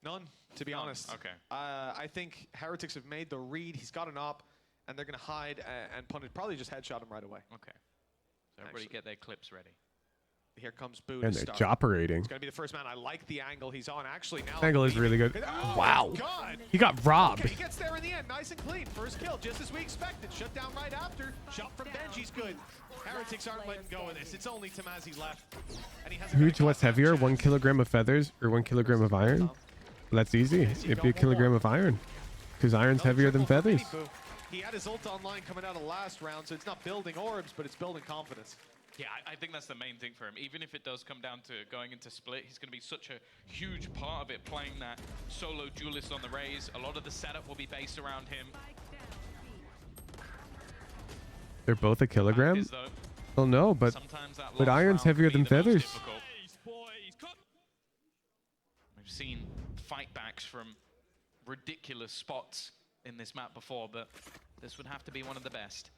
None, to be honest. Okay. I think Heretics have made the read. He's got an op, and they're going to hide and punish. Probably just headshot him right away. Okay. So everybody get their clips ready. Here comes Boo And to they're start. jopperating. It's going to be the first man. I like the angle he's on. Actually, now Angle is really good. Oh, Wow. God. He got robbed. Okay, he gets there in the end. Nice and clean. First kill, just as we expected. Shut down right after. Shot from Benji's good. Heretics aren't letting go of this. It's only Tamazi left. And he has What's heavier, 1 kilogram of feathers or 1 kilogram of iron? Well, that's easy. It'd be a kilogram of iron, because iron's heavier than feathers. He had his ult online coming out of the last round, so it's not building orbs, but it's building confidence. Yeah, I think that's the main thing for him. Even if it does come down to going into split, he's going to be such a huge part of it, playing that solo duelist on the Raze. A lot of the setup will be based around him. They're both a kilogram? Well, no, but iron's heavier than feathers. We've seen fight backs from ridiculous spots in this map before, but this would have to be one of the best.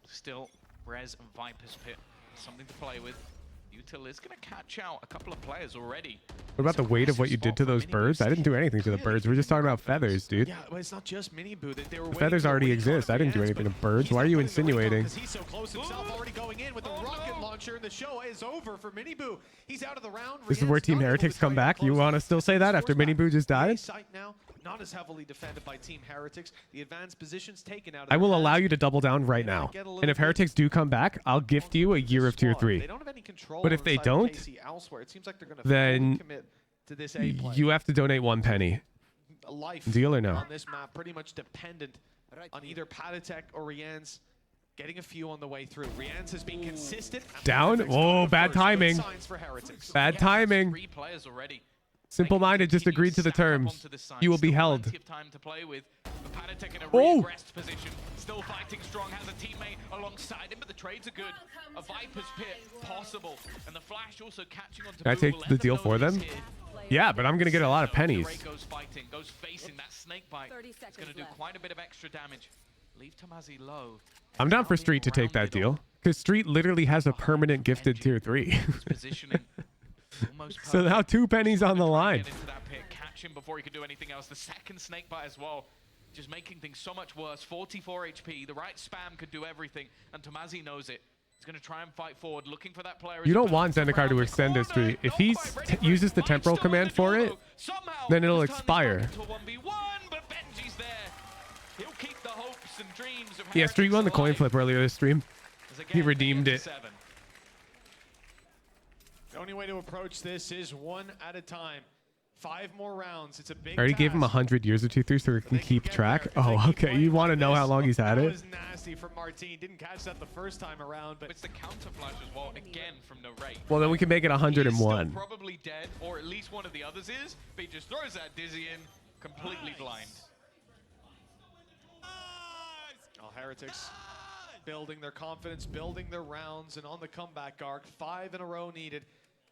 Still, Rez and Viper's Pit, something to play with. Util is going to catch out a couple of players already. What about the weight of what you did to those birds? I didn't do anything to the birds. We're just talking about feathers, dude. Yeah, but it's not just Mini Boo. They were The feathers already exist. I didn't do anything to birds. Why are you insinuating? He's so close himself, already going in with the rocket launcher, and the show is over for Mini Boo. He's out of the round. This is where Team Heretics come back. You want to still say that after Mini Boo just died? Site now, not as heavily defended by Team Heretics. The advanced positions taken out of I will their allow hands. you to double down right now. And if Heretics do come back, I'll gift you a year of Tier 3. They don't have any control But if they inside of don't, KC elsewhere. It seems like they're gonna then fully commit to this A play. you have to donate 1 penny. A life Deal or no? on this map, pretty much dependent on either Patatek or Rian's getting a few on the way through. Rian's has been consistent. and Down? Patatek's Whoa, gone bad first. Good timing. signs for Heretics. Bad timing. 3 players already. Simple-minded just agreed to the terms. You will be held. Plenty of time to play with. But Patatek in a Oh! regressed position, still fighting strong, has a teammate alongside him, but the trades are good. A Viper's Pit possible, and the Flash also catching on to Can I Boo, take will the let deal know for that them? he's here. Yeah, but I'm going to get a lot of pennies. Drake goes fighting, goes facing that snake bite. It's going to do quite a bit of extra damage. Leave Tomazi low. I'm down for Street to take that deal. Because Street literally has a permanent gifted Tier 3. Positioning almost So now 2 pennies on the line. get into that pit, catch him before he can do anything else. The second snake bite as well, just making things so much worse. 44 HP, the right spam could do everything, and Tomazi knows it. He's going to try and fight forward, looking for that player. You don't want Zendikar to extend his streak. If he uses the temporal command for it, then it'll expire. He'll keep the hopes and dreams of Yeah, Street won the coin flip earlier this stream. He redeemed it. The only way to approach this is one at a time. 5 more rounds. It's a big I already gave him task. 100 years of Tier 3 so we can keep track. Oh, okay. You want to know how long he's had That it? was nasty from Martin. Didn't catch that the first time around, but it's the counter flash as well, again from the rate. Well, then we can make it 101. Probably dead, or at least one of the others is, but he just throws that Dizzy in, completely blind. All Heretics building their confidence, building their rounds, and on the comeback arc, 5 in a row needed.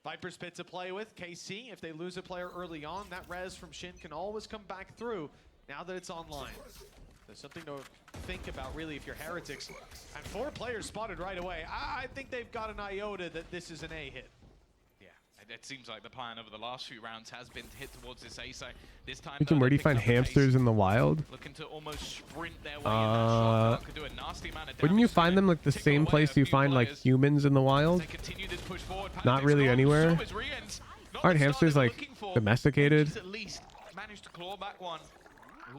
Viper's Pit to play with. KC, if they lose a player early on, that res from Shin can always come back through now that it's online. There's something to think about, really, if you're Heretics. And 4 players spotted right away. I think they've got an iota that this is an A hit. Yeah, it seems like the plan over the last few rounds has been to hit towards this A site. This time, Ethan, where do you find hamsters in the wild? looking to almost sprint their way in that shot. Could do a nasty amount of Wouldn't you find them like the same place you find like humans in the wild? Not really anywhere. Aren't hamsters like domesticated? At least managed to claw back one.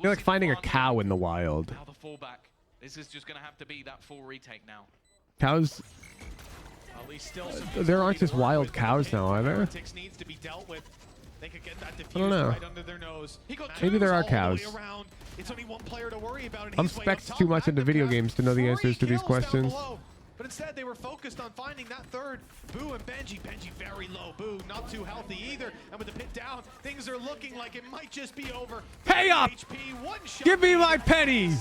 You're like finding a cow in the wild. Now the fallback. This is just going to have to be that full retake now. Cows. There aren't just wild cows now, are there? Needs to be dealt with. They could get that I don't know. right under their nose. Maybe there are All the way cows. around. It's only one player to worry about, and I'm he's way up specs top. too much into video games to know the answers to these Kills down questions. below. But instead, they were focused on finding that third. Boo and Benji. Benji very low. Boo not too healthy either. And with the pit down, things are looking like it might just be over. Pay up! HP, one shot. Give me my penny!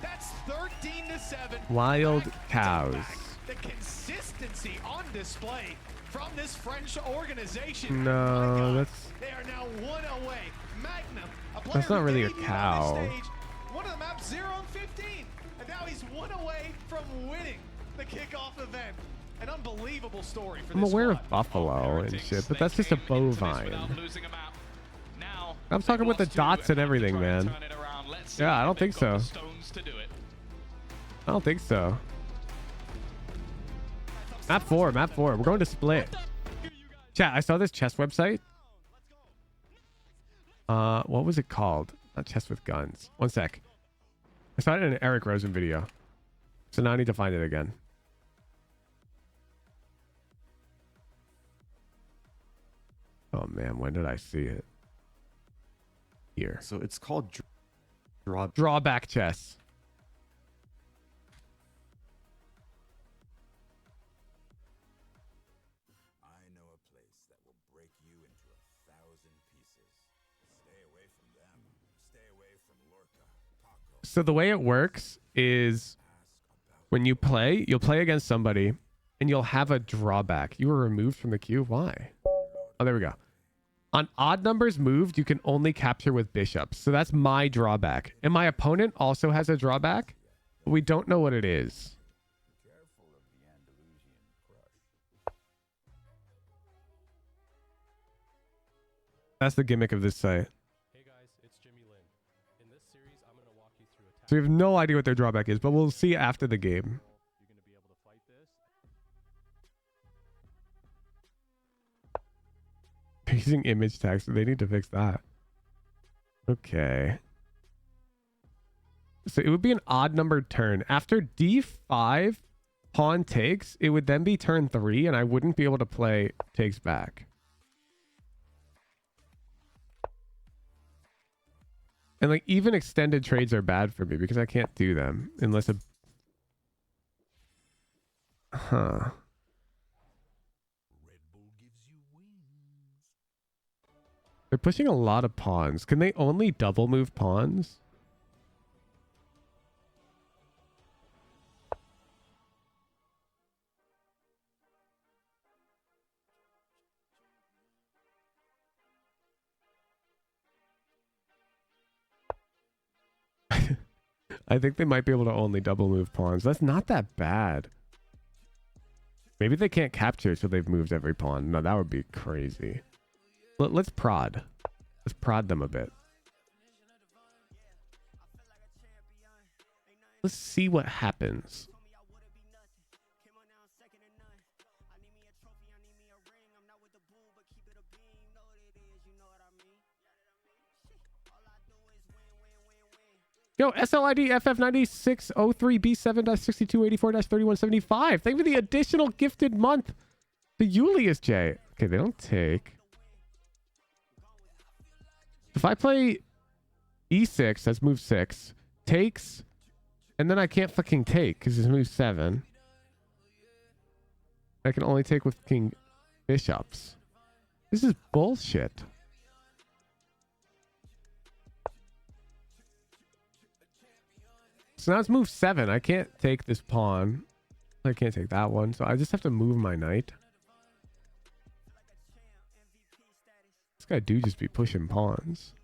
That's 13-7. Wild cows. The consistency on display from this French organization. No, that's They are now 1 away. Magnum, a player that's not who really a debuted on cow. this stage, one of the maps 0 and 15, and now he's 1 away from winning the kickoff event. An unbelievable story for I'm this aware squad. of buffalo and shit, but that's just a bovine. I'm talking with the dots and everything, man. Yeah, I don't think so. I don't think so. Map 4, map 4. We're going to split. Chat, I saw this chess website. What was it called? Not chess with guns. One sec. I saw it in an Eric Rosen video. So now I need to find it again. Oh man, when did I see it? Here. So it's called Drawback chess. you into 1,000 pieces. Stay away from them. Stay away from Lorca, Paco. So the way it works is when you play, you'll play against somebody and you'll have a drawback. You were removed from the queue. Why? Oh, there we go. On odd numbers moved, you can only capture with bishops. So that's my drawback. And my opponent also has a drawback, but we don't know what it is. Careful of the Andalusian crush. That's the gimmick of this site. Hey guys, it's Jimmy Lin. In this series, I'm going to walk you through a So we have no idea what their drawback is, but we'll see after the game. You're going to be able to fight this. They're using image tags, so they need to fix that. Okay. So it would be an odd numbered turn. After D5, pawn takes, it would then be turn 3, and I wouldn't be able to play takes back. And like even extended trades are bad for me because I can't do them unless a... Huh. They're pushing a lot of pawns. Can they only double move pawns? I think they might be able to only double move pawns. That's not that bad. Maybe they can't capture, so they've moved every pawn. No, that would be crazy. Let's prod. Let's prod them a bit. Let's see what happens. Yo, SLID FF9603B7-6284-3175. Thank you for the additional gifted month to Julius J. Okay, they don't take. If I play E6, that's move 6, takes, and then I can't fucking take because it's move 7. I can only take with king bishops. This is bullshit. So now it's move 7. I can't take this pawn. I can't take that one. So I just have to move my knight. This guy do just be pushing pawns.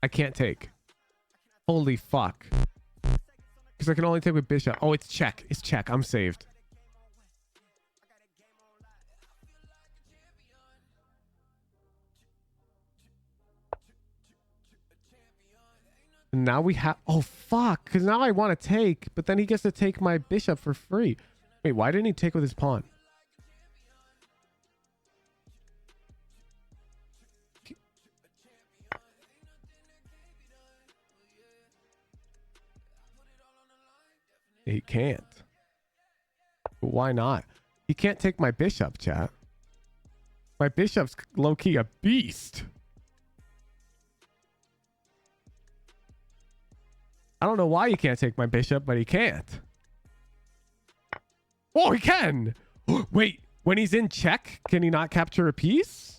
I can't take. Holy fuck. Because I can only take with bishop. Oh, it's check. It's check. I'm saved. And now we have... Oh, fuck. Because now I want to take, but then he gets to take my bishop for free. Wait, why didn't he take with his pawn? He can't. But why not? He can't take my bishop, chat. My bishop's low-key a beast. I don't know why he can't take my bishop, but he can't. Oh, he can! Wait, when he's in check, can he not capture a piece?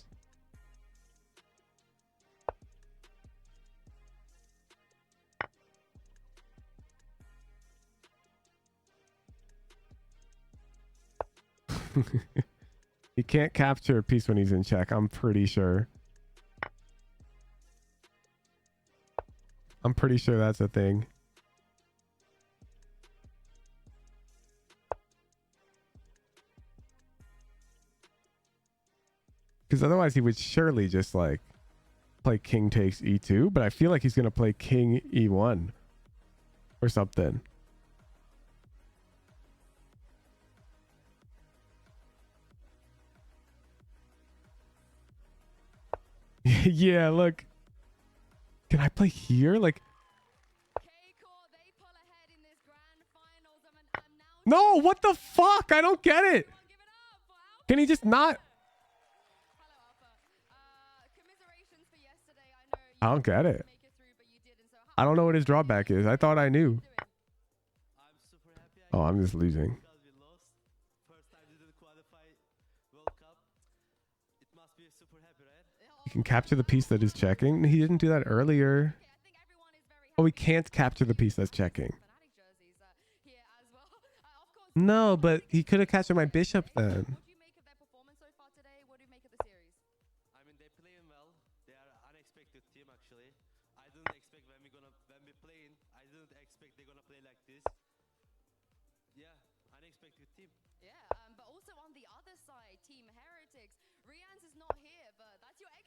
He can't capture a piece when he's in check, I'm pretty sure. I'm pretty sure that's a thing. Because otherwise he would surely just like play king takes e2, but I feel like he's going to play king e1 or something. Yeah, look. Can I play here? Like... No, what the fuck? I don't get it. Can he just not... I don't get it. I don't know what his drawback is. I thought I knew. Oh, I'm just losing. You can capture the piece that is checking. He didn't do that earlier. Oh, we can't capture the piece that's checking. No, but he could have captured my bishop then.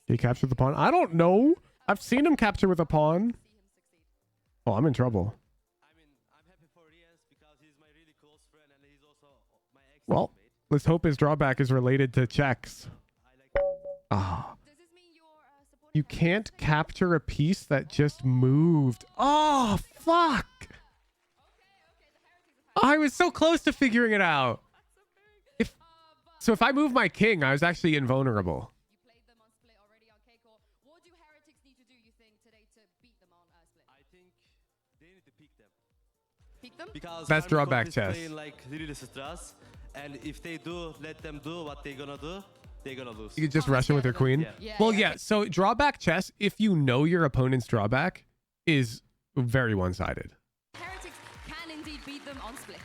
He captured the pawn. I don't know. I've seen him capture with a pawn. Oh, I'm in trouble. Well, let's hope his drawback is related to checks. Ah. You can't capture a piece that just moved. Oh, fuck. I was so close to figuring it out. So if I move my king, I was actually invulnerable. Because that's drawback is chess. playing like really stress, and if they do, let them do what they're gonna do, they're gonna lose. You could just rush in with your queen. Yeah. Well, yeah. So drawback chess, if you know your opponent's drawback, is very one-sided. Heretics can indeed beat them on split.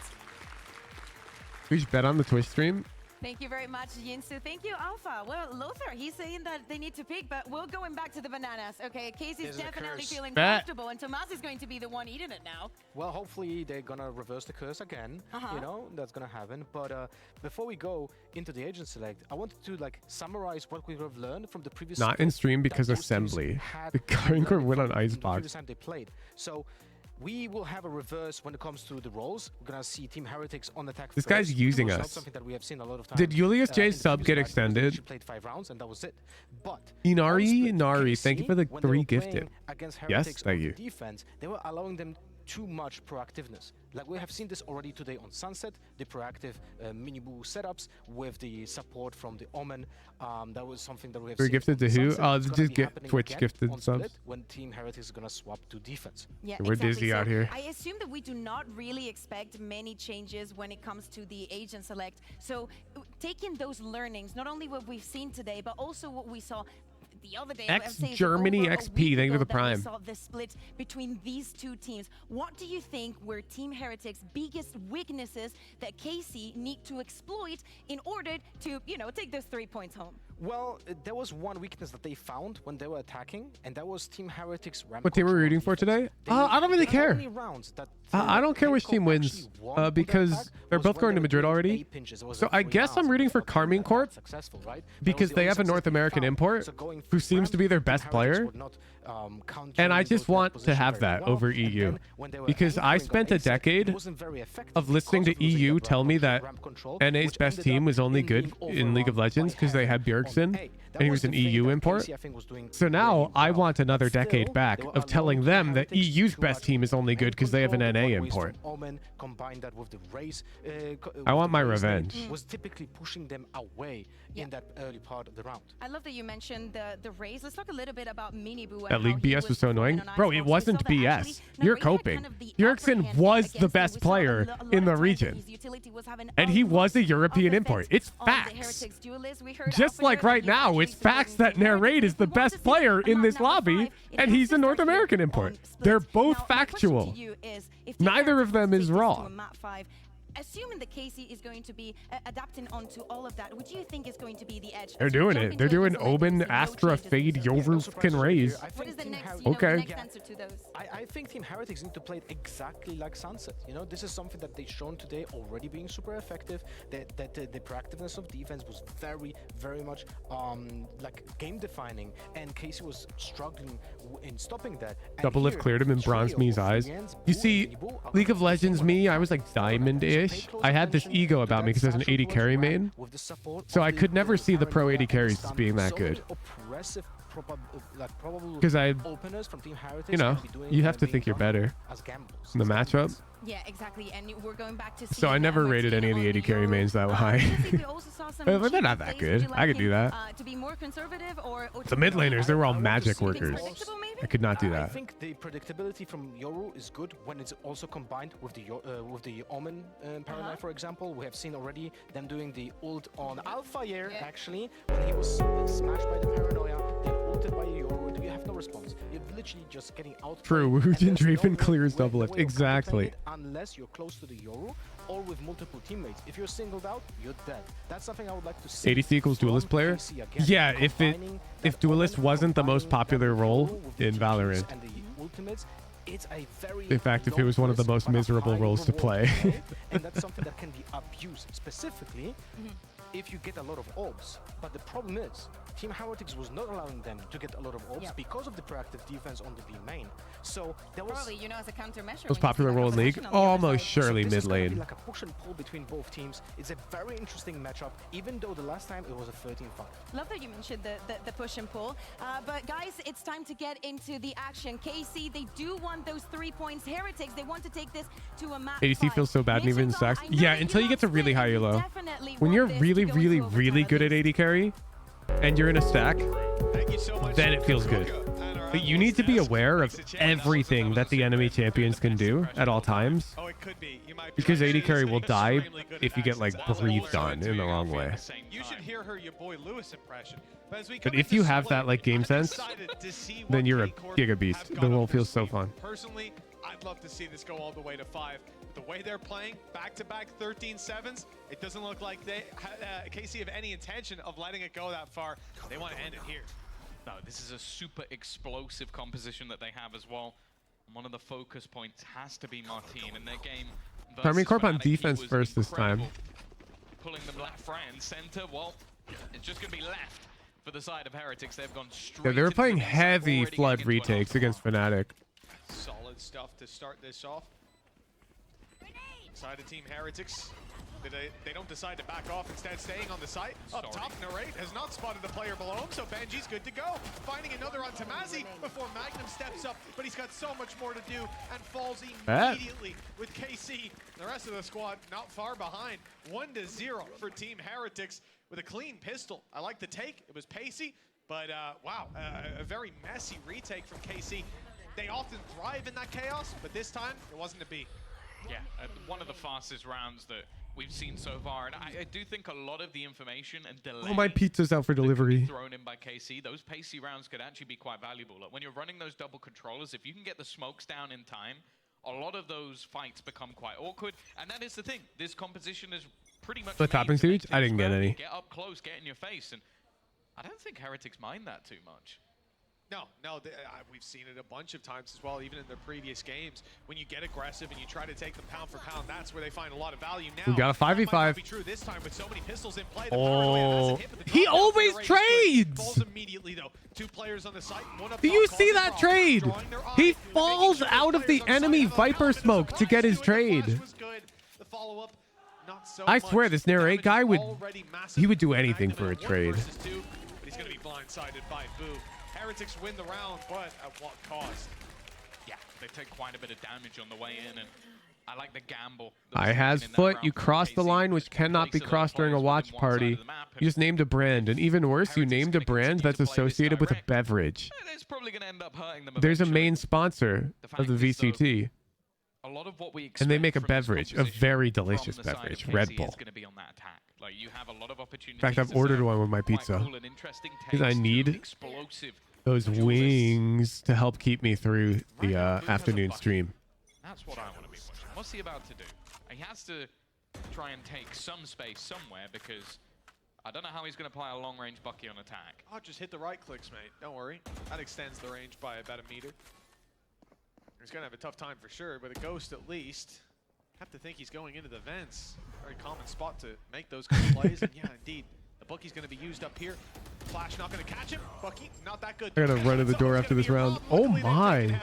We should bet on the Twitch stream. Thank you very much, Yinsu. Thank you, Alpha. Well, Lothar, he's saying that they need to pick, but we're going back to the bananas. Okay, Casey's definitely feeling comfortable, and Tomas is going to be the one eating it now. Well, hopefully they're gonna reverse the curse again. You know, that's gonna happen. But before we go into the agent select, I wanted to summarize what we have learned from the previous. Not in stream because assembly. The current could win on Icebox. Previous time they played. So we will have a reverse when it comes to the roles. We're gonna see Team Heretics on attack. This guy's using us. us. Something that we have seen a lot of times. Did Julius J's sub get extended? She played 5 rounds and that was it. But Inari, thank you for the 3 gifted. Yes, thank you. Defense, they were allowing them too much proactiveness. Like we have seen this already today on Sunset, the proactive mini-boo setups with the support from the Omen. That was something that we have 3 seen. gifted to who? Oh, just get Twitch gifted subs. When Team Heretics is gonna swap to defense. Yeah, we're dizzy out here. I assume that we do not really expect many changes when it comes to the agent select. So taking those learnings, not only what we've seen today, but also what we saw the other day, Germany XP, thank you for the prime. We saw the split between these two teams. What do you think were Team Heretics' biggest weaknesses that KC need to exploit in order to, you know, take those 3 points home? Well, there was one weakness that they found when they were attacking, and that was Team Heretics' ramp. What team we're rooting for today? I don't really care. I don't care which team wins because they're both going to Madrid already. So I guess I'm rooting for Carmine Corp because they have a North American import who seems to be their best player. And I just want to have that over EU because I spent a decade of listening to EU tell me that NA's best team was only good in League of Legends because they had Bjergsen and he was an EU import. So now I want another decade back of telling them that EU's best team is only good because they have an NA import. I want my revenge. Was typically pushing them away in that early part of the round. I love that you mentioned the race. Let's talk a little bit about Mini-Boo. That League BS was so annoying. Bro, it wasn't BS. You're coping. Bjergsen was the best player in the region. And he was a European import. It's facts. Just like right now, it's facts that Narrate is the best player in this lobby, and he's a North American import. They're both factual. Neither of them is wrong. Assuming the KC is going to be adapting onto all of that, what do you think is going to be the edge? They're doing it. They're doing Omen, Astra, Fade, Yoru, fucking Raise. What is the next, okay. next answer to those? I think Team Heretics need to play it exactly like Sunset. You know, this is something that they've shown today already being super effective. That the proactiveness of defense was very, very much like game defining, and KC was struggling in stopping that. And Double lift cleared him in Bronze Me's eyes. You see, League of Legends me, I was like diamond-ish. I had this ego about me because I was an 80 carry main. So I could never see the pro 80 carries as being that good. Because you know, you have to think you're better in the matchup. Yeah, exactly. And we're going back to so I never rated any of the 80 carry mains that high. But they're not that good. I could do that. To be more conservative or the mid laners, they were all magic workers. I could not do I that. think the predictability from Yoru is good when it's also combined with the Omen paradigm, for example. We have seen already them doing the ult on Alphayer, actually, when he was smashed by the Paranoia, then ulted by Yoru. You have no response. You're literally just getting out. True, Woojin Draven clears double lift. Exactly. Unless you're close to the Yoru or with multiple teammates. If you're singled out, you're dead. That's something I would like to see. ADC equals duelist player? Yeah, if duelist wasn't the most popular role in Valorant. And the ultimates, it's a very In fact, if it was one of the most miserable roles to play. And that's something that can be abused, specifically if you get a lot of orbs. But the problem is, Team Heretics was not allowing them to get a lot of orbs because of the proactive defense on the B main. So there was probably, you know, as a countermeasure. Most popular role in League? Almost surely mid Be lane. like a push and pull between both teams. It's a very interesting matchup, even though the last time it was a 13-5. Love that you mentioned the push and pull. But guys, it's time to get into the action. KC, they do want those 3 points. Heretics, they want to take this to a map. ADC feels so bad and even stacks. Yeah, until you get to really high elo. When you're really, really, really good at AD carry and you're in a stack, then it feels good. But you need to be aware of everything that the enemy champions can do at all times. Because AD carry will die if you get like breathed on in the wrong way. You should hear her your boy Lewis impression. But if you have that like game sense, then you're a giga beast. The role feels so fun. Personally, I'd love to see this go all the way to 5. The way they're playing, back-to-back 13-7s, it doesn't look like they KC have any intention of letting it go that far. They want to end it here. No, this is a super explosive composition that they have as well. One of the focus points has to be Martine in their game. Army Corp on defense first this time. Pulling them left, right, and center. Well, it's just going to be left for the side of Heretics. They've gone straight. Yeah, they were playing heavy flood retakes against Fnatic. Solid stuff to start this off. Side of Team Heretics. They don't decide to back off, instead staying on the site. Up top, Narrate has not spotted the player below him, so Benji's good to go. Finding another on Tamazi before Magnum steps up, but he's got so much more to do and falls immediately with KC. The rest of the squad not far behind. 1-0 for Team Heretics with a clean pistol. I like the take. It was pacey, but wow, a very messy retake from KC. They often thrive in that chaos, but this time it wasn't to be. Yeah, one of the fastest rounds that we've seen so far, and I do think a lot of the information and delay. Oh, my pizza's out for delivery. Thrown in by KC, those pacey rounds could actually be quite valuable. Like when you're running those double controllers, if you can get the smokes down in time, a lot of those fights become quite awkward. And that is the thing. This composition is pretty much. The topping siege? I didn't get any. Get up close, get in your face, and I don't think Heretics mind that too much. No, we've seen it a bunch of times as well, even in their previous games. When you get aggressive and you try to take them pound for pound, that's where they find a lot of value. Now, we got a 5v5. That might not be true this time with so many pistols in play. Oh, he always trades. Falls immediately though. 2 players on the site. One up Do you see that trade? He falls out of the enemy Viper smoke to get his trade. The follow-up, not so I swear this Narrate guy would do anything for a trade. But he's going to be blindsided by Boo. Heretics win the round, but at what cost? Yeah, they take quite a bit of damage on the way in, and I like the gamble. I has foot. You cross the line, which cannot be crossed during a watch party. You just named a brand, and even worse, you named a brand that's associated with a beverage. It's probably going to end up hurting them. There's a main sponsor of the VCT. A lot of what we and they make a beverage, a very delicious beverage, Red Bull. In fact, I've ordered one with my pizza because I need those wings to help keep me through the afternoon stream. That's what I want to be pushing. What's he about to do? He has to try and take some space somewhere because I don't know how he's going to apply a long-range Bucky on attack. Oh, just hit the right clicks, mate. Don't worry. That extends the range by about a meter. He's going to have a tough time for sure, but a Ghost at least. Have to think he's going into the vents. Very common spot to make those kind of plays. And yeah, indeed, the Bucky's going to be used up here. Flash not going to catch him. Bucky, not that good. I got to run to the door after this round. Oh my.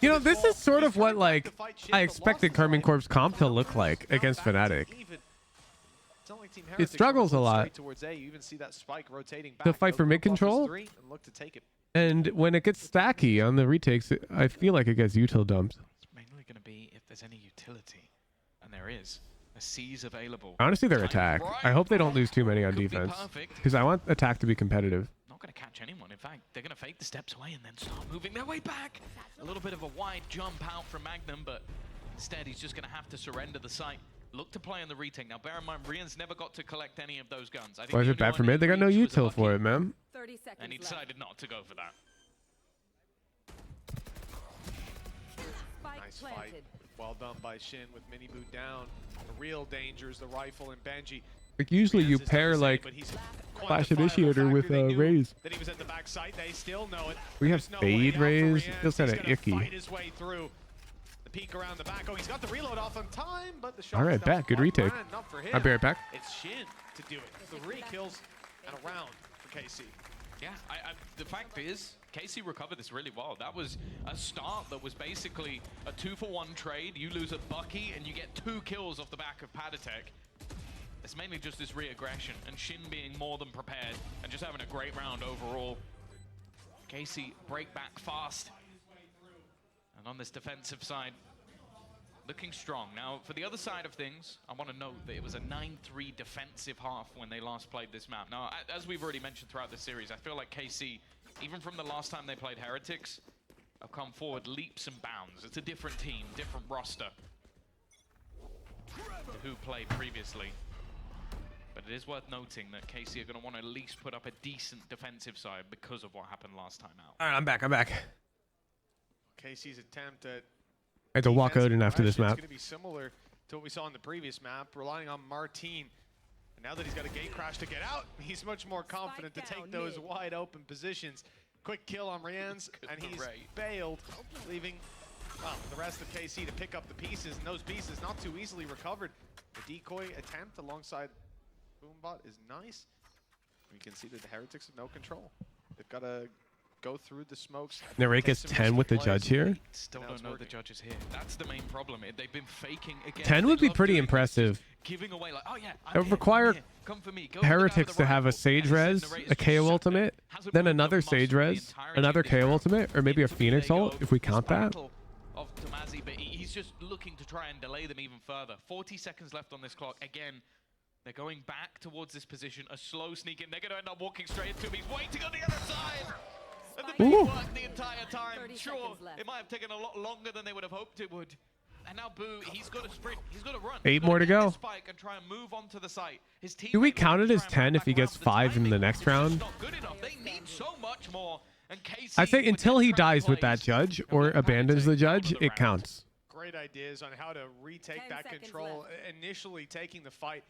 You know, this is sort of what like I expected Karmine Corp's comp to look like against Fnatic. It struggles a lot to fight for mid control. And when it gets stacky on the retakes, I feel like it gets util dumped. It's mainly going to be if there's any utility. And there is. A C's available. Honestly, their attack. I hope they don't lose too many on defense. Because I want attack to be competitive. going to catch anyone. In fact, they're going to fake the steps away and then start moving their way back. A little bit of a wide jump out from Magnum, but instead he's just going to have to surrender the site. Look to play on the retake. Now, bear in mind, Rian's never got to collect any of those guns. I think Why is it bad for mid? They got no util for it, man. 30 seconds and he decided not to go for that. Nice fight. Well done by Shin with Mini Boot down. The real danger is the rifle and Benji. Like usually you pair like Flash Initiator with Raze. That he was at the back site. They still know it. We have Fade Raze. Feels kind of icky. Fight his way through. The peek around the back. Oh, he's got the reload off on time, but the shot. All right, back. Good retake. I'll be right back. It's Shin to do it. 3 kills and a round for KC. Yeah, the fact is, KC recovered this really well. That was a start that was basically a 2-for-1 trade. You lose a Bucky and you get 2 kills off the back of Padatek. It's mainly just this re-aggression and Shin being more than prepared and just having a great round overall. KC break back fast. And on this defensive side, looking strong. Now, for the other side of things, I want to note that it was a 9-3 defensive half when they last played this map. Now, as we've already mentioned throughout this series, I feel like KC, even from the last time they played Heretics, have come forward leaps and bounds. It's a different team, different roster to who played previously. But it is worth noting that KC are going to want to at least put up a decent defensive side because of what happened last time out. All right, I'm back. I'm back. KC's attempt at I had to walk out in after this map. It's going to be similar to what we saw in the previous map, relying on Martin. And now that he's got a gate crash to get out, he's much more confident to take those wide open positions. Quick kill on Rian's, and he's bailed, leaving the rest of KC to pick up the pieces, and those pieces not too easily recovered. The decoy attempt alongside Boombot is nice. We can see that the Heretics have no control. They've got to go through the smokes. Narrate gets 10 with the judge here. Still don't know the judge is here. That's the main problem. They've been faking again. 10 would be pretty impressive. Giving away like, oh yeah, It would require Heretics to have a Sage Res, a KO ultimate, then another Sage Res, another KO ultimate, or maybe a Phoenix ult, if we count that. Of Tomazi, but he's just looking to try and delay them even further. 40 seconds left on this clock. Again, they're going back towards this position. A slow sneak in. They're going to end up walking straight into him. He's waiting on the other side. And the beat worked the entire time. Sure, it might have taken a lot longer than they would have hoped it would. And now Boo, he's got to sprint. He's got to run. 8 more to go. Spike and try and move onto the site. His team Do we count it as 10 if he gets 5 in the next round? not good enough. They need so much more. And KC, I think until he dies with that judge or abandons the judge, it counts. Great ideas on how to retake that control. Initially taking the fight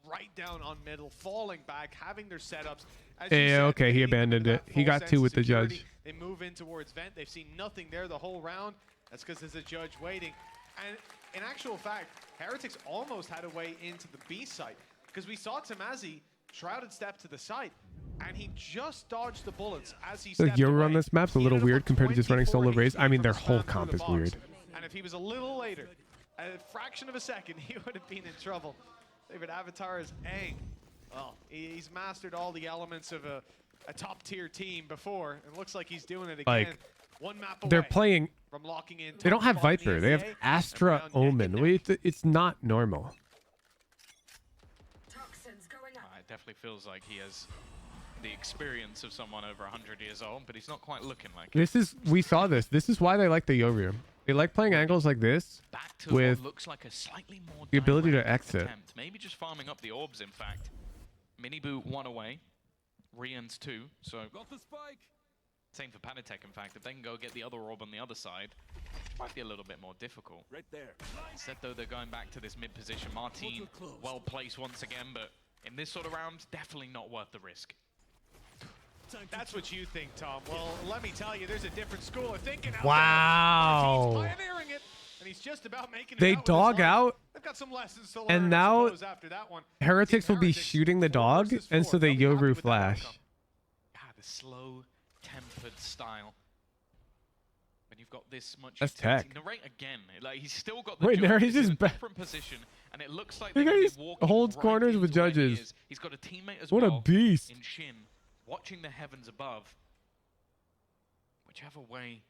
right down on middle, falling back, having their setups. Yeah, okay, he abandoned it. He got 2 with the judge. They move in towards vent. They've seen nothing there the whole round. That's because there's a judge waiting. And in actual fact, Heretics almost had a way into the B site because we saw Tomazi shrouded step to the site, and he just dodged the bullets as he stepped The Yoru away. on this map's a little weird compared to just running solo Raze. I mean, their whole comp is weird. And if he was a little later, a fraction of a second, he would have been in trouble. Favorite avatar is Aang. Well, he's mastered all the elements of a top-tier team before, and looks like he's doing it again. Like, one map they're away playing. from locking in. They don't have Viper. They have Astra Omen. It's not normal. It definitely feels like he has the experience of someone over 100 years old, but he's not quite looking like it. We saw this. This is why they like the Yoru. They like playing angles like this with what looks like a slightly more the ability to direct exit. attempt. Maybe just farming up the orbs, in fact. Miniboot 1 away. Rian's 2. So got the spike. Same for Panatek, in fact. If they can go get the other orb on the other side, it might be a little bit more difficult. Right there. Instead, though, they're going back to this mid position. Martin, well placed once again, but in this sort of round, definitely not worth the risk. That's what you think, Tom. Well, let me tell you, there's a different school of thinking out Wow. there. He's pioneering it, and he's just about making it They out dog with his life. out, They've got some lessons to learn, and now I suppose, after that one. Heretics will be shooting the dog, and so they Yoru flash. The slow, tempered style. When you've got this much That's utility. tech. Narrate again. Like, he's still got the Wait, judge. Narrate He's is in a back. different position, and it looks like The they're going guy to be walking holds right corners with into where he judges. is. He's got a teammate as What a well beast. in Shin, watching the heavens above. Whichever way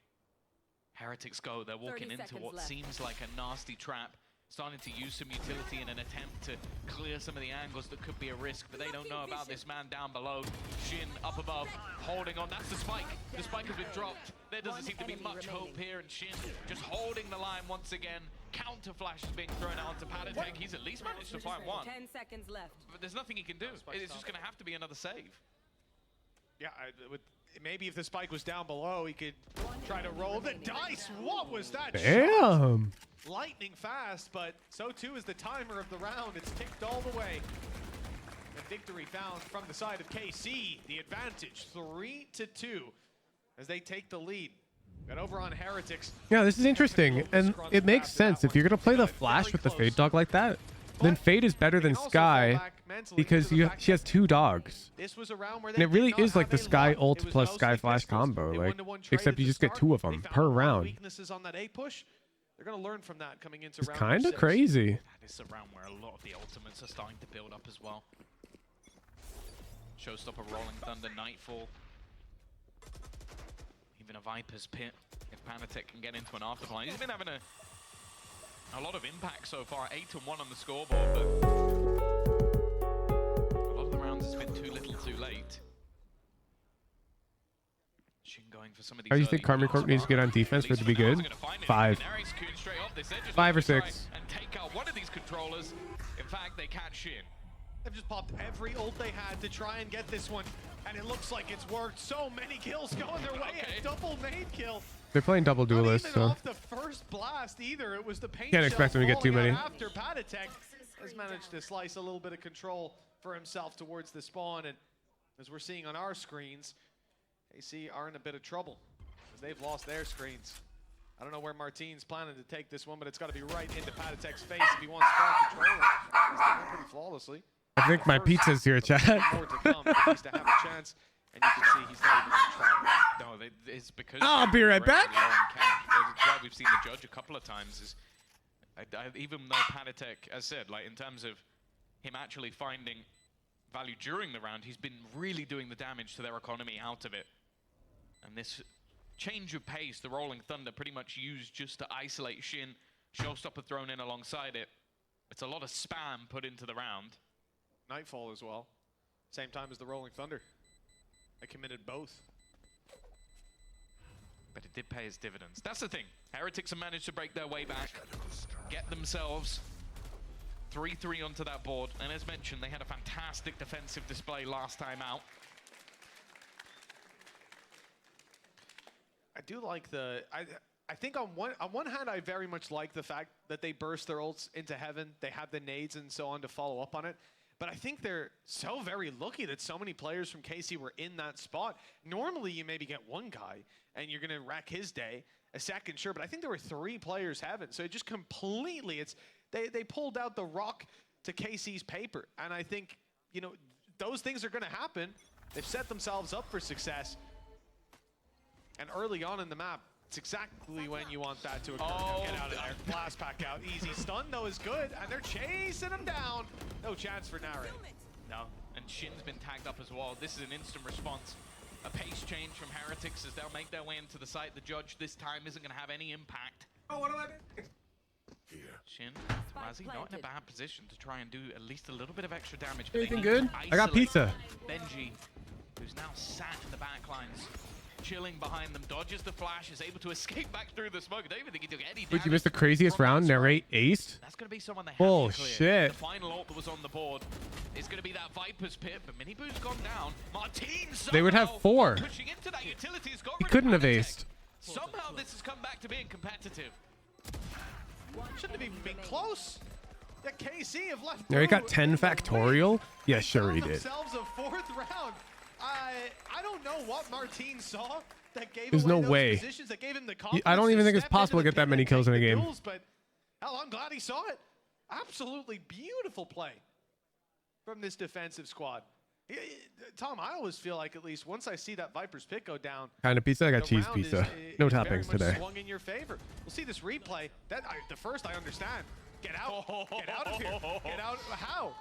Heretics go, they're walking into what seems like a nasty trap. starting to use some utility in an attempt to clear some of the angles that could be a risk, but they don't know about this man down below. Shin up above, holding on. That's the spike. The spike has been dropped. There doesn't seem to be much hope here, and Shin just holding the line once again. Counter flash is being thrown out to Patatek. He's at least managed to find one. 10 seconds left. But there's nothing he can do. It's just going to have to be another save. Yeah, maybe if the spike was down below, he could try to roll the dice. What was that Damn. shot? Lightning fast, but so too is the timer of the round. It's ticked all the way. And victory found from the side of KC. The advantage, 3-2, as they take the lead. Got over on Heretics. Yeah, this is interesting, and it makes sense. If you're gonna play the Flash with the Fade dog like that, then Fade is better than Sky because she has 2 dogs. This was a round where And it really is like the Sky ult plus Sky Flash combo, like, except you just get 2 of them per round. Weaknesses on that A push. They're gonna learn from that coming into It's round kind of 6. crazy. This is a round where a lot of the ultimates are starting to build up as well. Showstopper, Rolling Thunder, Nightfall. Even a Viper's Pit. If Panatek can get into an afterplan. He's been having a lot of impact so far. 8-1 on the scoreboard, but a lot of the rounds has been too little too late. Shin going for some of these. How do you think Karma Corp needs to get on defense for it to be good? 5. 5 or 6. And take out one of these controllers. In fact, they catch Shin. They've just popped every ult they had to try and get this one, and it looks like it's worked. So many kills going their way. A double nade kill. They're playing double duelists, Even so off the first blast either. It was the paint can't expect them to get too many. After Patatek has managed to slice a little bit of control for himself towards the spawn, and as we're seeing on our screens, KC are in a bit of trouble as they've lost their screens. I don't know where Martine's planning to take this one, but it's got to be right into Patatek's face if he wants to start controlling. He's done it pretty flawlessly. I think my pizza's here, chat. More to come for these to have a chance, and you can see he's not even going to try. No, it's because I'll be right back. That's why we've seen the judge a couple of times. Is even though Panatek, as said, like in terms of him actually finding value during the round, he's been really doing the damage to their economy out of it. And this change of pace, the Rolling Thunder pretty much used just to isolate Shin. Showstopper thrown in alongside it. It's a lot of spam put into the round. Nightfall as well. Same time as the Rolling Thunder. They committed both. But it did pay its dividends. That's the thing. Heretics have managed to break their way back, get themselves 3-3 onto that board. And as mentioned, they had a fantastic defensive display last time out. I do like the... I think on one hand, I very much like the fact that they burst their ults into heaven. They have the nades and so on to follow up on it. But I think they're so very lucky that so many players from KC were in that spot. Normally, you maybe get one guy, and you're going to wreck his day. A second, sure, but I think there were 3 players heaven. So it just completely, they pulled out the rock to KC's paper. And I think, you know, those things are going to happen. They've set themselves up for success. And early on in the map, it's exactly when you want that to occur. Oh, Get out of there. Blast pack out. Easy stun, though, is good. And they're chasing him down. No chance for Nare. No, and Shin's been tagged up as well. This is an instant response. A pace change from Heretics as they'll make their way into the site. The judge this time isn't going to have any impact. Oh, what do I do? Shin, Razzie not in a bad position to try and do at least a little bit of extra damage. Anything good? I got pizza. Benji, who's now sat in the back lines, chilling behind them, dodges the flash, is able to escape back through the smoke. I don't even think he took any damage. Wait, you missed the craziest round? Narrate aced? That's going to be someone they have Oh, to clear. shit. The final ult that was on the board is going to be that Viper's Pit, but Miniboo's gone down. Martine They would have 4. pushing into that utility has got He rid of couldn't have Panatek. aced. Somehow this has come back to being competitive. Shouldn't have even been close. Yeah, KC have left. Now he got 10 factorial? Yeah, sure he did. Themselves a 4th round. I don't know what Martine saw that gave There's away no those way. positions, that gave him the confidence I don't even to think it's step possible to into get the that many pit kills in a and take the game. duels, but hell, I'm glad he saw it. Absolutely beautiful play from this defensive squad. Tom, I always feel like at least once I see that Viper's Pit go down, Kind of pizza? I got the cheese round pizza. is No very toppings much today. swung in your favor. We'll see this replay. The first I understand. Get out. Get out of here. Get out. How?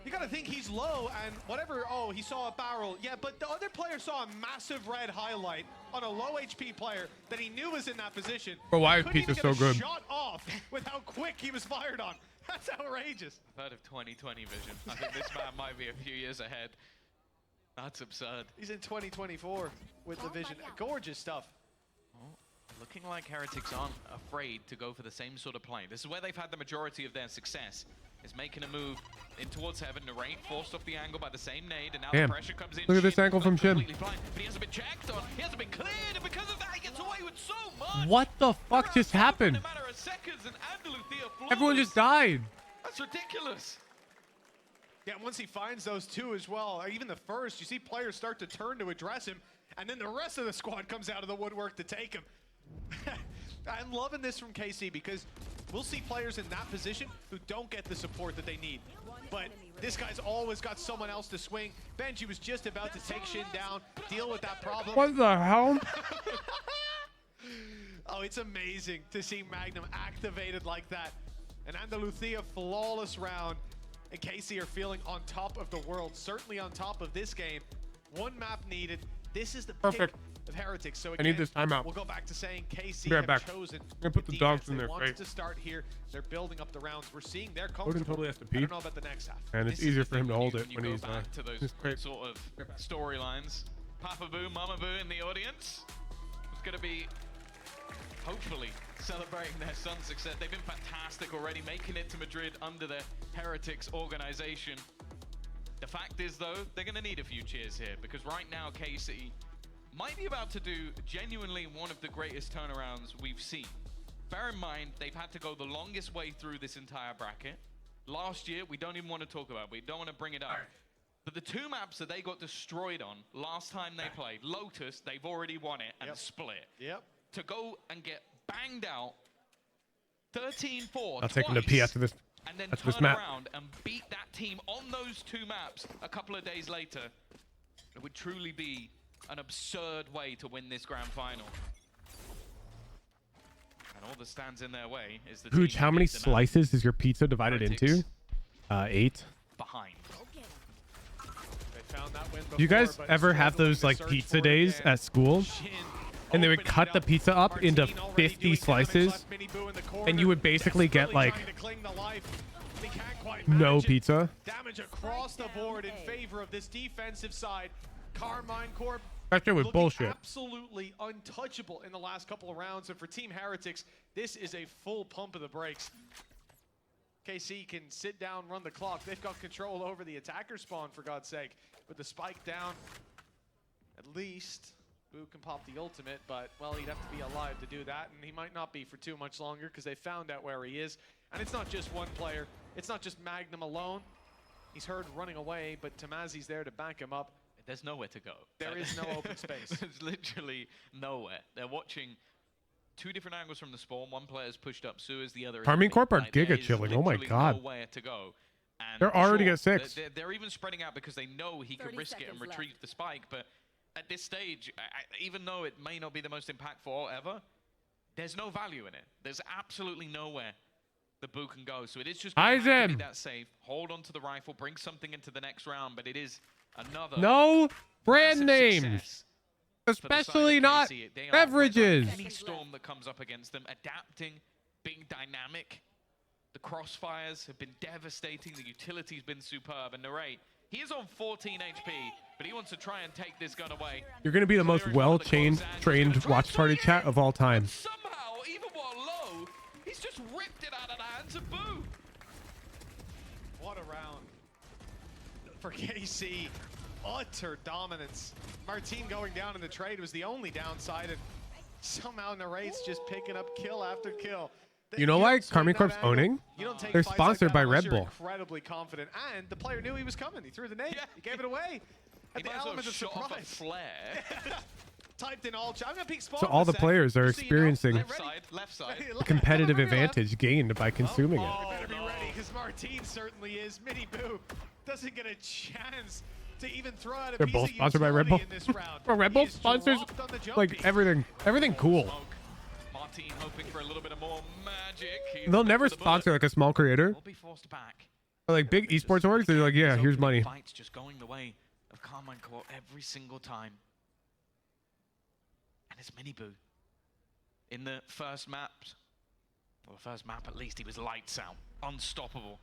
You gotta think he's low and whatever. Oh, he saw a barrel. Yeah, but the other player saw a massive red highlight on a low HP player that he knew was in that position. Bro, why is Couldn't pizza even so get a good? shot off with how quick he was fired on. That's outrageous. I've heard of 2020 vision. I think this man might be a few years ahead. That's absurd. He's in 2024 with the vision. Gorgeous stuff. Looking like Heretics aren't afraid to go for the same sort of play. This is where they've had the majority of their success. Is making a move in towards heaven. Narrate forced off the angle by the same nade, and now Damn. the pressure comes in. Look at this Shin angle from Shin. completely blind, but he hasn't been checked on. He hasn't been cleared, and because of that, he gets away with so much. What the fuck just happened? In a matter of seconds, and Andalusia floors. Everyone just died. That's ridiculous. Yeah, once he finds those two as well, or even the first, you see players start to turn to address him, and then the rest of the squad comes out of the woodwork to take him. I'm loving this from KC because we'll see players in that position who don't get the support that they need. But this guy's always got someone else to swing. Benji was just about to take Shin down, deal with that problem. What the hell? Oh, it's amazing to see Magnum activated like that. And Andalusia flawless round. And KC are feeling on top of the world, certainly on top of this game. One map needed. This is the Perfect. pick of Heretics. So I again, need this timeout. we'll go back to saying KC Be right have back. chosen I'm gonna put the dogs in they their wanted face. to start here. They're building up the rounds. We're seeing they're Odin comfortable. totally has to I pee. don't know about the next half. And it's This is easier the for him thing to hold when it you when go he's back to those he's great. sort of storylines. Papa Boo, Mama Boo in the audience. It's going to be hopefully celebrating their son's success. They've been fantastic already, making it to Madrid under the Heretics organization. The fact is, though, they're going to need a few cheers here because right now KC might be about to do genuinely one of the greatest turnarounds we've seen. Bear in mind, they've had to go the longest way through this entire bracket. Last year, we don't even want to talk about it. We don't want to bring it up. But the two maps that they got destroyed on last time they played, Lotus, they've already won it and split. Yep. To go and get banged out 13-4 I'll take him to pee after this. and then After this turn map. around and beat that team on those two maps a couple of days later, it would truly be an absurd way to win this grand final. And all that stands in their way is the Pooch, team how that many beat them out slices is your pizza divided into? 8. behind. They found that win Do you before, guys but ever have struggling those to like search pizza for it days again. at school? Shin And they would opening cut it the up. pizza up into Martin already 50 doing damage slices, left, Mini Boo in the corner. and you would basically get Desperately like trying to cling to life. He can't quite no manage it. pizza. Damage across the board in favor of this defensive side. Carmine Corp That shit was looking bullshit. absolutely untouchable in the last couple of rounds. And for Team Heretics, this is a full pump of the brakes. KC can sit down, run the clock. They've got control over the attacker spawn, for God's sake. With the spike down, at least Boo can pop the ultimate, but, well, he'd have to be alive to do that, and he might not be for too much longer because they found out where he is. And it's not just one player. It's not just Magnum alone. He's heard running away, but Tamazi's there to back him up. There's nowhere to go. There is no open space. There's literally nowhere. They're watching two different angles from the spawn. One player's pushed up sewers, the other is Carmine Corp are like, there giga is chilling. Oh my literally god. Nowhere to go. And They're for already sure, at 6. They're even spreading out because they know he can 30 risk it and seconds retrieve left. the spike. But at this stage, even though it may not be the most impactful ever, there's no value in it. There's absolutely nowhere the Boo can go. So it is just going to have to be that safe. Hold on to the rifle, bring something into the next round, but it is another No brand massive names, success for the side of especially not KC. They are beverages. any storm that comes up against them, adapting, being dynamic. The crossfires have been devastating. The utility's been superb. And Narrate, he is on 14 HP, but he wants to try and take this gun away. You're gonna be the most well-trained watch party chat of all time. Somehow, even while low, he's just ripped it out of the hands of Boo. What a round for KC. Utter dominance. Martin going down in the trade was the only downside, and somehow Narrate's just picking up kill after kill. You know why Carmine Corp's owning? They're sponsored by Red Bull. Incredibly confident, and the player knew he was coming. He threw the nade. He gave it away. He At the might as well element have of shot off a surprise. flare. Typed in all. I'm gonna peek spawn. So all the players are experiencing Left side. the competitive advantage gained by consuming it. You better be ready, because Martin certainly is. Mini Boo doesn't get a chance to even throw out a They're piece both of sponsored by Red Bull. utility in this round. Bro, Red He Bull is sponsors dropped on the jump like peak. everything cool. Martin hoping for a little bit of more magic. They'll never sponsor like a small creator. Will be forced back. Like big esports orgs, they're like, yeah, here's money. Fights just going the way of Carmine Corp every single time. And it's Miniboo. In the first map, well, the first map at least, he was lights out, unstoppable.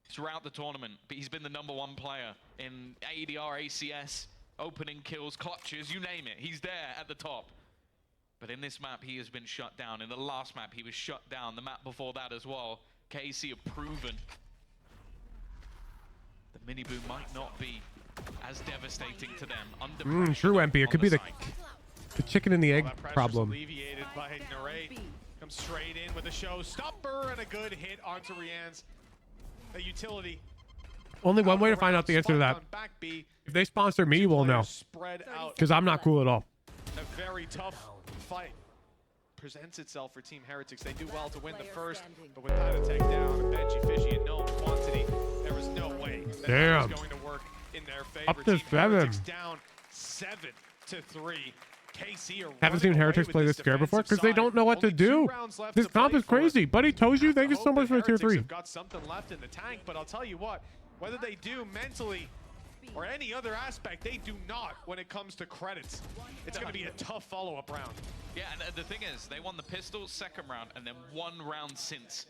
Throughout the tournament, but he's been the #1 player in ADR, ACS, opening kills, clutches, you name it. He's there at the top. But in this map, he has been shut down. In the last map, he was shut down. The map before that as well. KC have proven the Miniboo might not be as devastating to them. Under True, MP. It could be the chicken and the egg problem. Alleviated by Narrate. Comes straight in with a showstopper and a good hit onto Rian's utility. Only one way to find out the answer to that. If they sponsor me, we'll know. Because I'm not cool at all. A very tough fight presents itself for Team Heretics. They do well to win the first, but with Patatek down and Benji Fishy in known quantity, there was no way that was going to work in their favor. Up to Team 7. Heretics down 7-3. KC are Haven't seen Heretics play this scare before because they don't know what to do. This comp is crazy. Buddy told you. Thank you so much for tier 3. Have got something left in the tank, but I'll tell you what, whether they do mentally or any other aspect, they do not when it comes to credits. It's going to be a tough follow-up round. Yeah, and the thing is, they won the pistol second round and then 1 round since.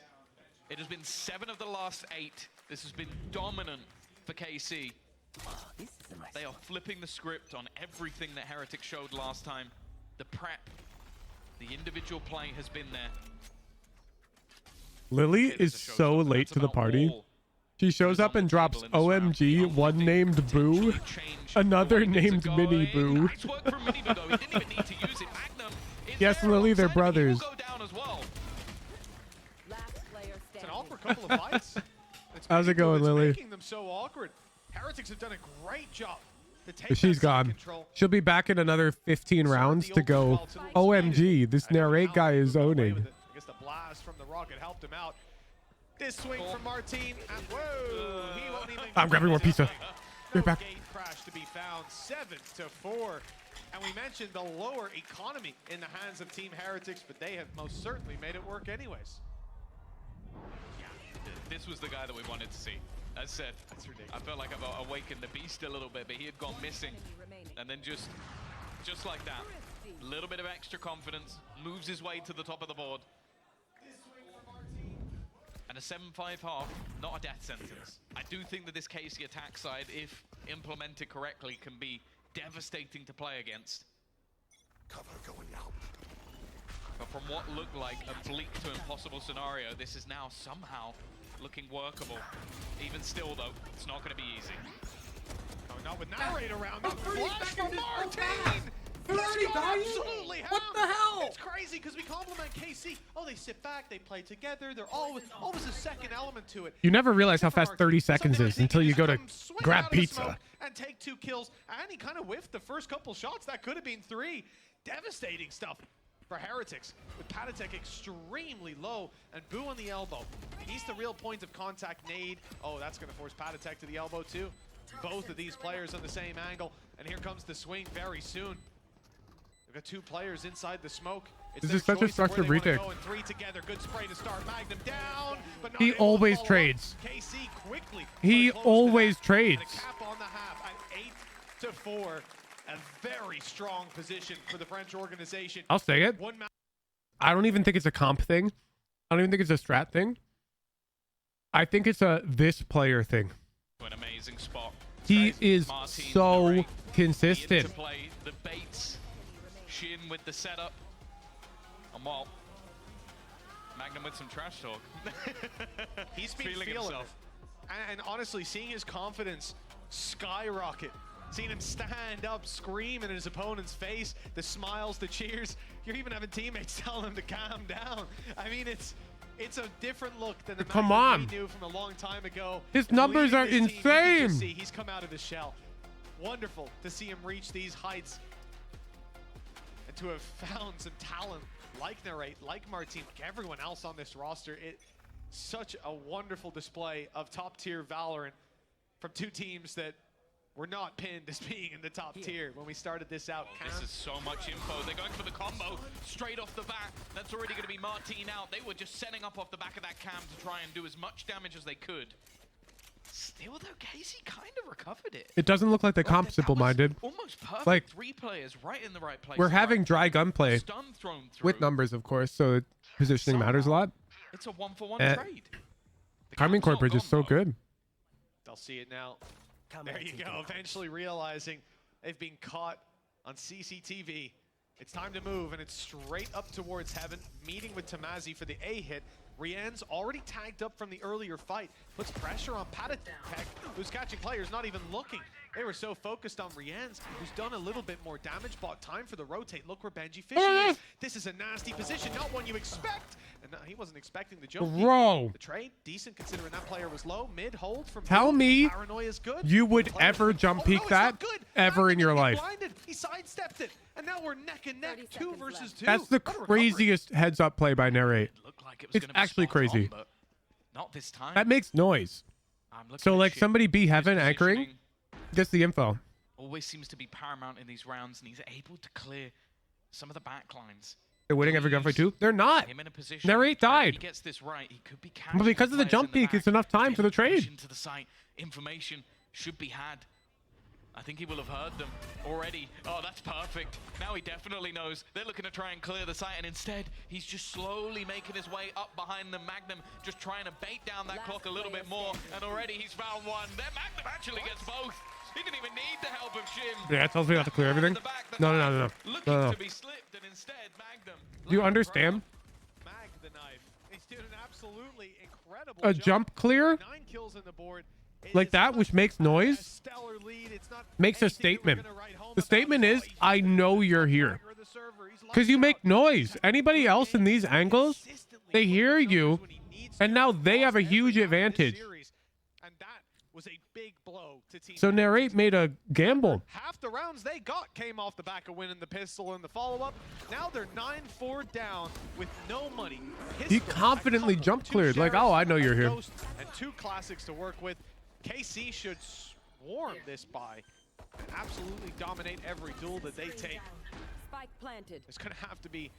It has been 7 of the last 8. This has been dominant for KC. They are flipping the script on everything that Heretics showed last time. The prep, the individual play has been there. Lily is so late to the party. She shows up and drops OMG, one named Boo, another named Mini Boo. Yes, Lily, they're brothers. It's an awkward couple of fights. How's it going, Lily? Making them so awkward. Heretics have done a great job to take She's gone. She'll be back in another 15 rounds to go, OMG, this Narrate guy is owning. I guess the blast from the rocket helped him out. This swing from Martin, and whoa, he won't even. I'm grabbing more pizza. Get back. Gate crash to be found, 7-4. And we mentioned the lower economy in the hands of Team Heretics, but they have most certainly made it work anyways. Yeah, this was the guy that we wanted to see. As said, I felt like I've awakened the beast a little bit, but he had gone missing. And then just like that, a little bit of extra confidence, moves his way to the top of the board. And a 7-5 half, not a death sentence. I do think that this KC attack side, if implemented correctly, can be devastating to play against. Cover going out. But from what looked like a bleak to impossible scenario, this is now somehow looking workable. Even still, though, it's not going to be easy. Oh, not with Narrate around. The flash from Martin! 30 absolutely What the hell? It's crazy because we compliment KC. Oh, they sit back, they play together. They're always a second element to it. You never realize how fast 30 seconds is until you go to grab pizza. And take 2 kills. And he kind of whiffed the first couple shots. That could have been 3. Devastating stuff for Heretics, with Patatek extremely low and Boo on the elbow. He's the real point of contact nade. Oh, that's going to force Patatek to the elbow too. Both of these players on the same angle, and here comes the swing very soon. We've got 2 players inside the smoke. This is such a structured retake. 3 together. Good spray to start. Magnum down, but not He able to always follow trades. up. KC quickly. He always trades. And a cap on the half at 8-4. A very strong position for the French organization. I'll say it. I don't even think it's a comp thing. I don't even think it's a strat thing. I think it's a this player thing. An amazing spot. He is so consistent. Play the baits. Shin with the setup. And well, Magnum with some trash talk. He's been feeling himself. And honestly, seeing his confidence skyrocket. Seeing him stand up, scream in his opponent's face, the smiles, the cheers. You're even having teammates telling him to calm down. I mean, it's a different look than the Magnum we knew from a long time ago. His numbers are insane. He's come out of his shell. Wonderful to see him reach these heights and to have found some talent like Narrate, like Martin, like everyone else on this roster. It's such a wonderful display of top-tier Valorant from 2 teams that we're not pinned as being in the top tier when we started this out. This is so much info. They're going for the combo straight off the bat. That's already going to be Martin out. They were just setting up off the back of that cam to try and do as much damage as they could. Still, though, KC kind of recovered it. It doesn't look like the comp simple-minded. Almost perfect. Like, 3 players right in the right place. we're having dry gunplay Stun thrown through. with numbers, of course, so positioning matters a lot. It's a 1-for-1 trade. Carmine Corp are just so good. They'll see it now. There you go. Eventually realizing they've been caught on CCTV. It's time to move, and it's straight up towards heaven, meeting with Tamazi for the A hit. Rian's already tagged up from the earlier fight. Puts pressure on Patatek, who's catching players, not even looking. They were so focused on Rian's, who's done a little bit more damage, bought time for the rotate. Look where Benji fishing is. This is a nasty position, not one you expect. And he wasn't expecting the jump. Bro. The trade, decent considering that player was low. Mid hold from Tell me Paranoia's good. you would ever jump peek that ever in your life. Blinded. He sidestepped it. And now we're neck and neck, 2 versus 2. That's the craziest heads-up play by Narrate. It's actually crazy. Not this time. That makes noise. So, like, somebody be heaven anchoring gets the info. Always seems to be paramount in these rounds, and he's able to clear some of the backlines. They're winning every gunfight too. They're not. Him in a position Narrate died. He gets this right. He could be But because of the jump peek, it's enough time for the trade. To the site. Information should be had. I think he will have heard them already. Oh, that's perfect. Now he definitely knows. They're looking to try and clear the site, and instead, he's just slowly making his way up behind the Magnum, just trying to bait down that clock a little bit more, and already he's found one. Their Magnum actually gets both. He didn't even need the help of Shim. Yeah, it tells me not to clear everything. No. Looking to be slipped, and instead, Magnum. Do you understand? Mag the knife. He's doing an absolutely incredible A jump clear 9 kills on the board. like that, which makes noise, makes a statement. The statement is, I know you're here. Because you make noise. Anybody else in these angles, they hear you, and now they have a huge advantage. So Narrate made a gamble. Half the rounds they got came off the back of winning the pistol and the follow-up. Now they're 9-4 down with no money. He confidently jump cleared, like, oh, I know you're here. And 2 classics to work with. KC should swarm this buy and absolutely dominate every duel that they take. Spike planted. It's going to have to be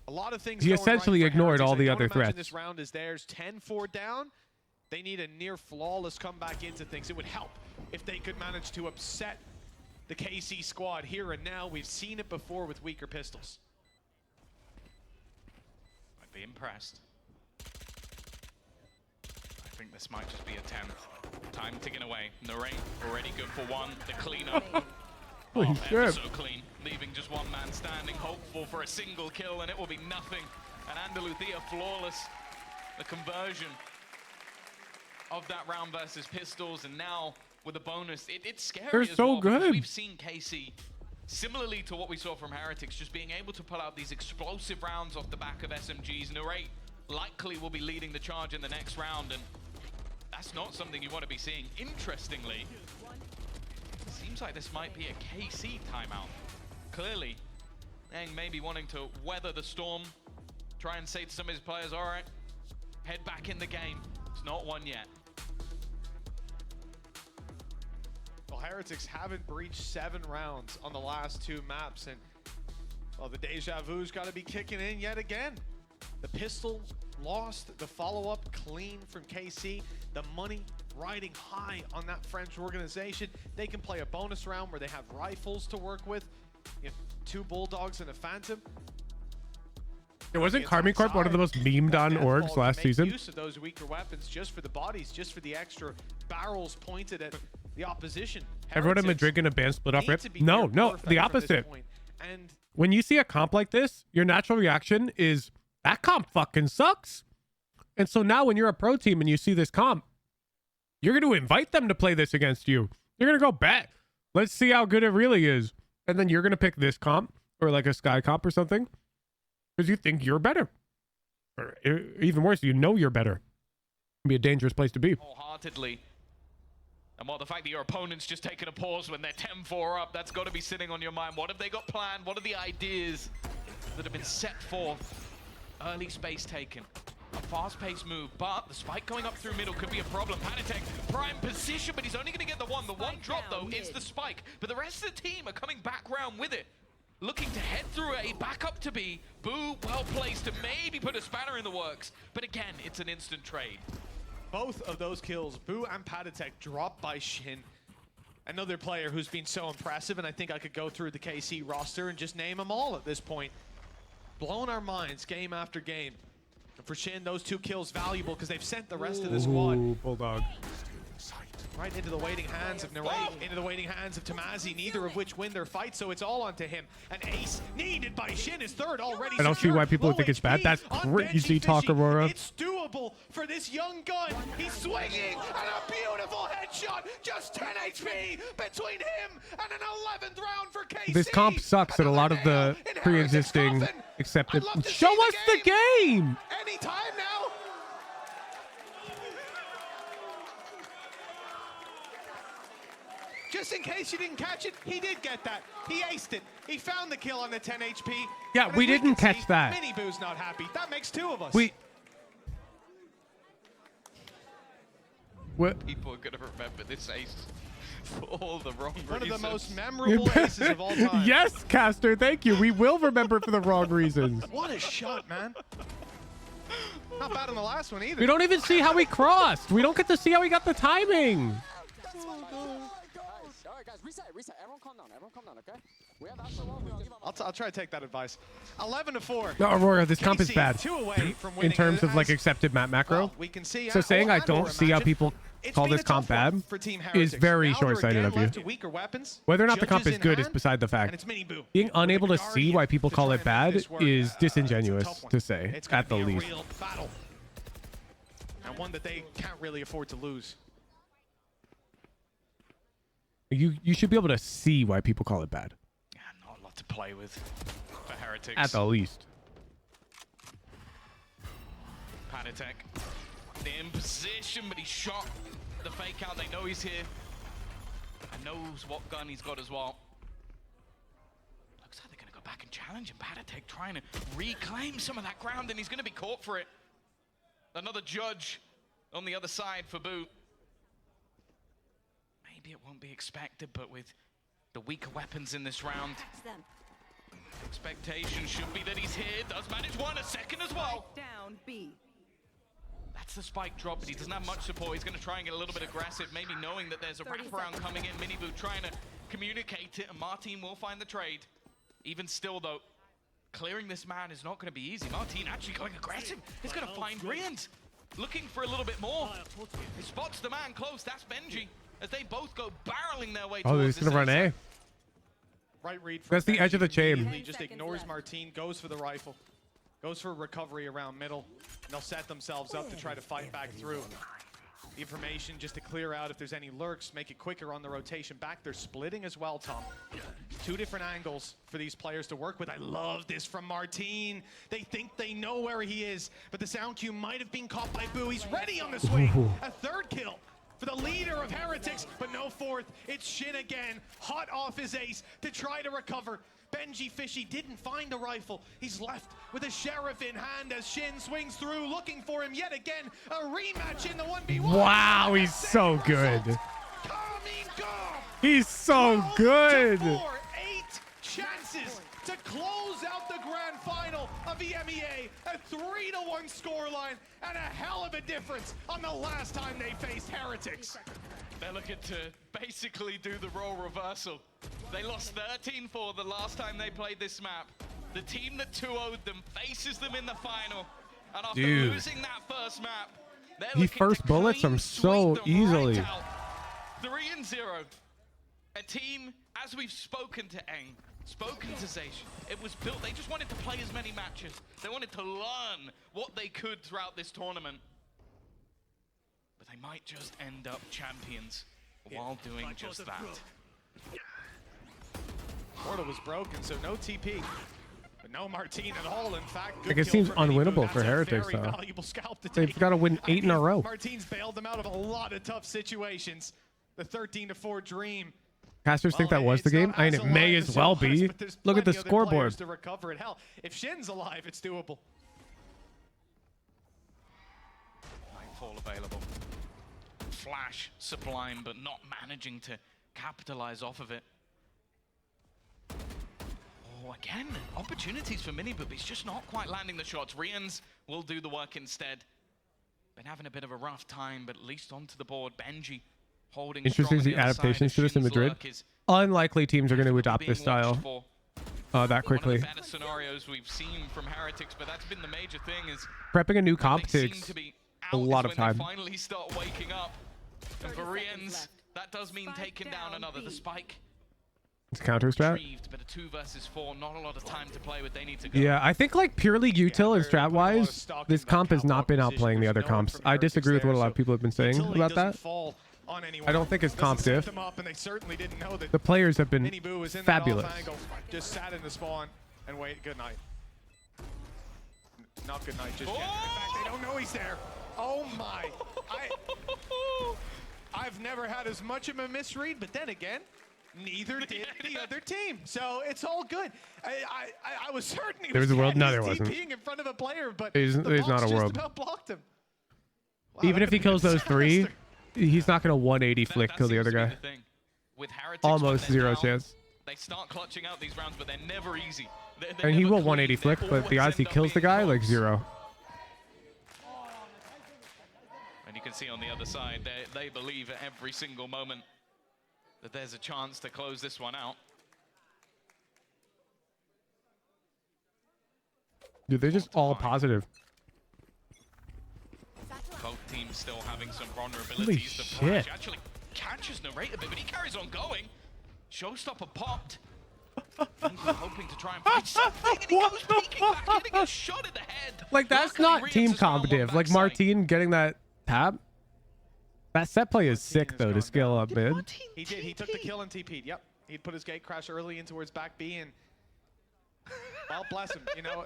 a lot of things. He essentially ignored all the other threats. This round is theirs. 10-4 down. They need a near flawless comeback into things. It would help if they could manage to upset the KC squad here and now. We've seen it before with weaker pistols. I'd be impressed. I think this might just be a 10th. Time ticking away. Narrate already good for 1. The cleanup. Holy shit. So clean. Leaving just 1 man standing, hopeful for a single kill, and it will be nothing. And Andaluthia flawless. The conversion of that round versus pistols, and now with a bonus, it's scary. They're as so well, because good. We've seen KC, similarly to what we saw from Heretics, just being able to pull out these explosive rounds off the back of SMGs. Narrate likely will be leading the charge in the next round, and that's not something you want to be seeing. Interestingly, seems like this might be a KC timeout. Clearly, Eng maybe wanting to weather the storm, try and say to some of his players, all right, head back in the game. It's not one yet. Well, Heretics haven't breached 7 rounds on the last 2 maps, and well, the deja vu's got to be kicking in yet again. The pistol lost, the follow-up clean from KC, the money riding high on that French organization. They can play a bonus round where they have rifles to work with, 2 Bulldogs and a Phantom. It wasn't Carmine Corp one of the most memed on orgs last season. Use of those weaker weapons just for the bodies, just for the extra barrels pointed at the opposition. Everyone in Madrid gonna ban split off rip? No, the opposite. And when you see a comp like this, your natural reaction is, that comp fucking sucks. And so now when you're a pro team and you see this comp, you're going to invite them to play this against you. You're going to go, bet. Let's see how good it really is. And then you're going to pick this comp or like a Sky comp or something because you think you're better. Or even worse, you know you're better. It'd be a dangerous place to be. Wholeheartedly. And while the fact that your opponent's just taking a pause when they're 10-4 up, that's got to be sitting on your mind. What have they got planned? What are the ideas that have been set forth? Early space taken. A fast-paced move, but the spike going up through middle could be a problem. Panatek, prime position, but he's only going to get the one. The one drop, though, is the spike. But the rest of the team are coming back round with it. Looking to head through A, back up to B. Boo, well placed to maybe put a spanner in the works. But again, it's an instant trade. Both of those kills, Boo and Patatek, dropped by Shin. Another player who's been so impressive, and I think I could go through the KC roster and just name them all at this point. Blown our minds game after game. And for Shin, those 2 kills valuable because they've sent the rest of the squad Bulldog. right into the waiting hands of Narate, into the waiting hands of Tamazi, neither of which win their fight, so it's all onto him. An ace needed by Shin is third already. I don't see why people think it's bad. That's crazy talk, Aurora. It's doable for this young gun. He's swinging, and a beautiful headshot. Just 10 HP between him and an 11th round for KC. This comp sucks at a lot of the pre-existing accepted. Show us the game! Anytime now. Just in case you didn't catch it, he did get that. He aced it. He found the kill on the 10 HP. Yeah, And we as didn't can catch see, that. Mini Boo's not happy. That makes 2 of us. What? People are going to remember this ace for all the wrong reasons. One of the most memorable aces of all time. Yes, Caster, thank you. We will remember for the wrong reasons. What a shot, man. Not bad on the last one either. We don't even see how he crossed. We don't get to see how he got the timing. I'll try to take that advice. 11-4. No, Aurora, this comp is KC, bad 2 away from in winning terms of like as- accepted map macro. Well, we can see So saying I don't see how people call been this a comp tough one bad for Team is Heretics. very Now they're short-sighted again of you. left to weaker weapons, Whether or not the comp judges is in good is hand, beside the and fact. it's Mini Boo. Being unable to see Guardian why people to call try it and make bad this work. is It's a disingenuous tough one. to say, It's gonna at the be a least. real battle. And one that they can't really afford to lose. You should be able to see why people call it bad, Yeah, not a lot to play with for Heretics. at the least. Patatek in position, but he shot the fake out. They know he's here. And knows what gun he's got as well. Looks like they're going to go back and challenge him. Patatek trying to reclaim some of that ground, and he's going to be caught for it. Another judge on the other side for Boo. Maybe it won't be expected, but with the weaker weapons in this round, expectation should be that he's here. Does manage one, a second as well. Down B. That's the spike drop, but he doesn't have much support. He's going to try and get a little bit aggressive, maybe knowing that there's a wraparound coming in. Miniboo trying to communicate it, and Martin will find the trade. Even still, though, clearing this man is not going to be easy. Martin actually going aggressive. He's going to find Rians, looking for a little bit more. He spots the man close. That's Benji, as they both go barreling their way Oh, towards he's gonna this run ace. A. Right read from That's the edge of the Benji. chain. Immediately just ignores Martine, goes for the rifle, goes for recovery around middle, and they'll set themselves up to try to fight back through. The information just to clear out if there's any lurks, make it quicker on the rotation back. They're splitting as well, Tom. 2 different angles for these players to work with. I love this from Martine. They think they know where he is, but the sound cue might have been caught by Boo. He's ready on the swing. Ooh. A 3rd kill for the leader of Heretics, but no 4th. It's Shin again, hot off his ace to try to recover. Benji Fishy didn't find the rifle. He's left with a sheriff in hand as Shin swings through, looking for him yet again. A rematch in the 1v1. Wow, he's so good. He's so good. 8 chances to close out the grand final of the MEA. A 3-1 scoreline and a hell of a difference on the last time they faced Heretics. They're looking to basically do the role reversal. They lost 13-4 the last time they played this map. The team that 2-0'd them faces them in the final. And after Dude. losing that first map, they're He looking first to bullets clean him so sweep them easily. right out. 3-0. A team, as we've spoken to Eng, spoken to Zation, it was built, they just wanted to play as many matches. They wanted to learn what they could throughout this tournament. But they might just end up champions while doing just that. Portal was broken, so no TP. But no Martine at all, in fact. Like, Good it kill seems for Mini Boo. unwinnable That's for a Heretics, very though. valuable scalp to They've take. got to win 8 in a row. Martine's bailed them out of a lot of tough situations. The 13-4 dream. Casters think Well, that was the it's game? not I mean, as it may alive as as well it was, be. but there's Look at the plenty other scoreboard. players to recover it. Hell, if Shin's alive, it's doable. Nightfall available. Flash, Sublime, but not managing to capitalize off of it. Oh, again, opportunities for Mini, but he's just not quite landing the shots. Rians will do the work instead. been having a bit of a rough time, but at least onto the board. Benji holding Interesting strong the on the other side. adaptations to this in Shin's Madrid. lurk is Unlikely teams are going to adopt this being watched style for. that quickly. One of the better scenarios we've seen from Heretics, but that's been the major thing is Prepping a new when comp they seem takes to be a out lot is of when time. they finally start waking up. And for Riens, that does mean taking down another. The spike It's counter strat. retrieved, but a 2 versus 4, not a lot of time to play with. They need to go. Yeah, I think like purely util and strat wise, this comp has not been outplaying the other comps. I disagree with what a lot of people have been saying about that. I don't think it's comp diff. The players have been fabulous. Just sat in the spawn and wait. Good night. Not good night, just yet. In fact, they don't know he's there. Oh my. I've never had as much of a misread, but then again, neither did the other team. So it's all good. I was certain he There's was a world. No, dead. there He's wasn't. TPing in front of a player, but There's the not box a just world. about blocked him. Wow, Even that if he could've been kills those 3, disaster. he's not going to 180 flick kill the other guy. With Heretics, Almost when they're 0 down, chance. They start clutching out these rounds, but they're never easy. And he will 180 flick, but the odds he kills the guy, like 0. And you can see on the other side, they believe at every single moment that there's a chance to close this one out. Dude, they're just all positive. Both teams still having some vulnerabilities. Holy The shit. Flash actually catches Narrate a bit, but he carries on going. Showstopper popped. Hoping to try and find something, and he goes peeking back in and gets shot in the head. Like, that's Luckily, not Riens team has found one competitive. Like, backside. Martine getting that tap. That set play is sick, though, to scale up mid. He did. He took the kill and TP'd. Yep. He'd put his gate crash early in towards back B, and well, bless him. You know,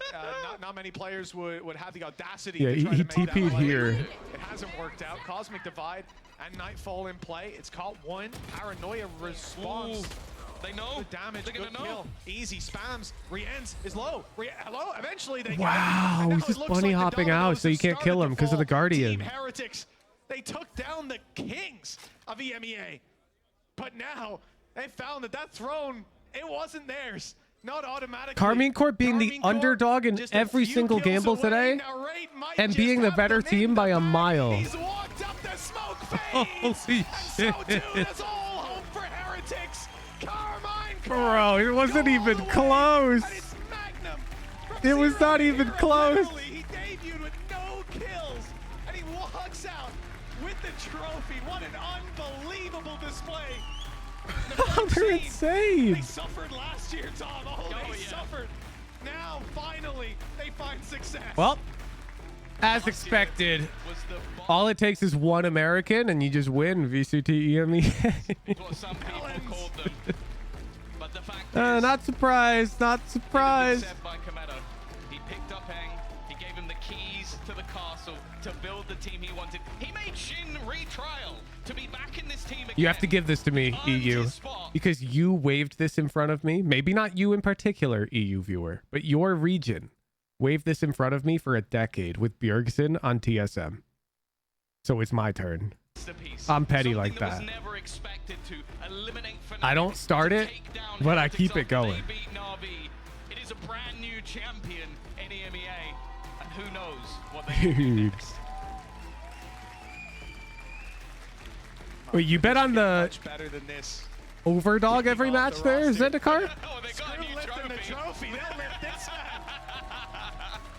not many players would have the audacity Yeah, to try he to make that TP'd play. here. It hasn't worked out. Cosmic Divide and Nightfall in play. It's caught one. Paranoia response. Ooh, they know. The damage, They're good gonna know. kill. Easy spams. Riens is low. Hello? Eventually they Wow, get him. And he's now just it looks bunny like the hopping out, dominoes so you have can't kill started him to because of the fall. Guardian. Team Heretics, they took down the kings of EMEA. But now they found that throne, it wasn't theirs. Not automatically. Carmine Corp being the underdog in every single gamble today and being the better team by a mile. He's walked up the smoke phase. Holy shit. That's all hope for Heretics. Carmine Corp. Bro, it wasn't even close. It was not even close. He debuted with no kills, and he walks out with the trophy. What an unbelievable display. They're insane. They suffered last year, Tom. They suffered. Now, finally, they find success. Well, as expected, all it takes is one American and you just win VCT EMEA. What some people called them. But the fact Not surprised, not surprised. said by Kometo, he picked up Eng, he gave him the keys to the castle to build the team he wanted. He made Shin retrial to be back in this team again. You have to give this to me, EU, because you waved this in front of me. Maybe not you in particular, EU viewer, but your region waved this in front of me for a decade with Bjergsen on TSM. So it's my turn. I'm petty like that. I don't start it, but I keep it going. It is a brand new champion in EMEA, and who knows what they Dude. can do next. Wait, you bet on the Much better than this. overdog every match there, Zendikar? Screw lifting the trophy. They'll lift this.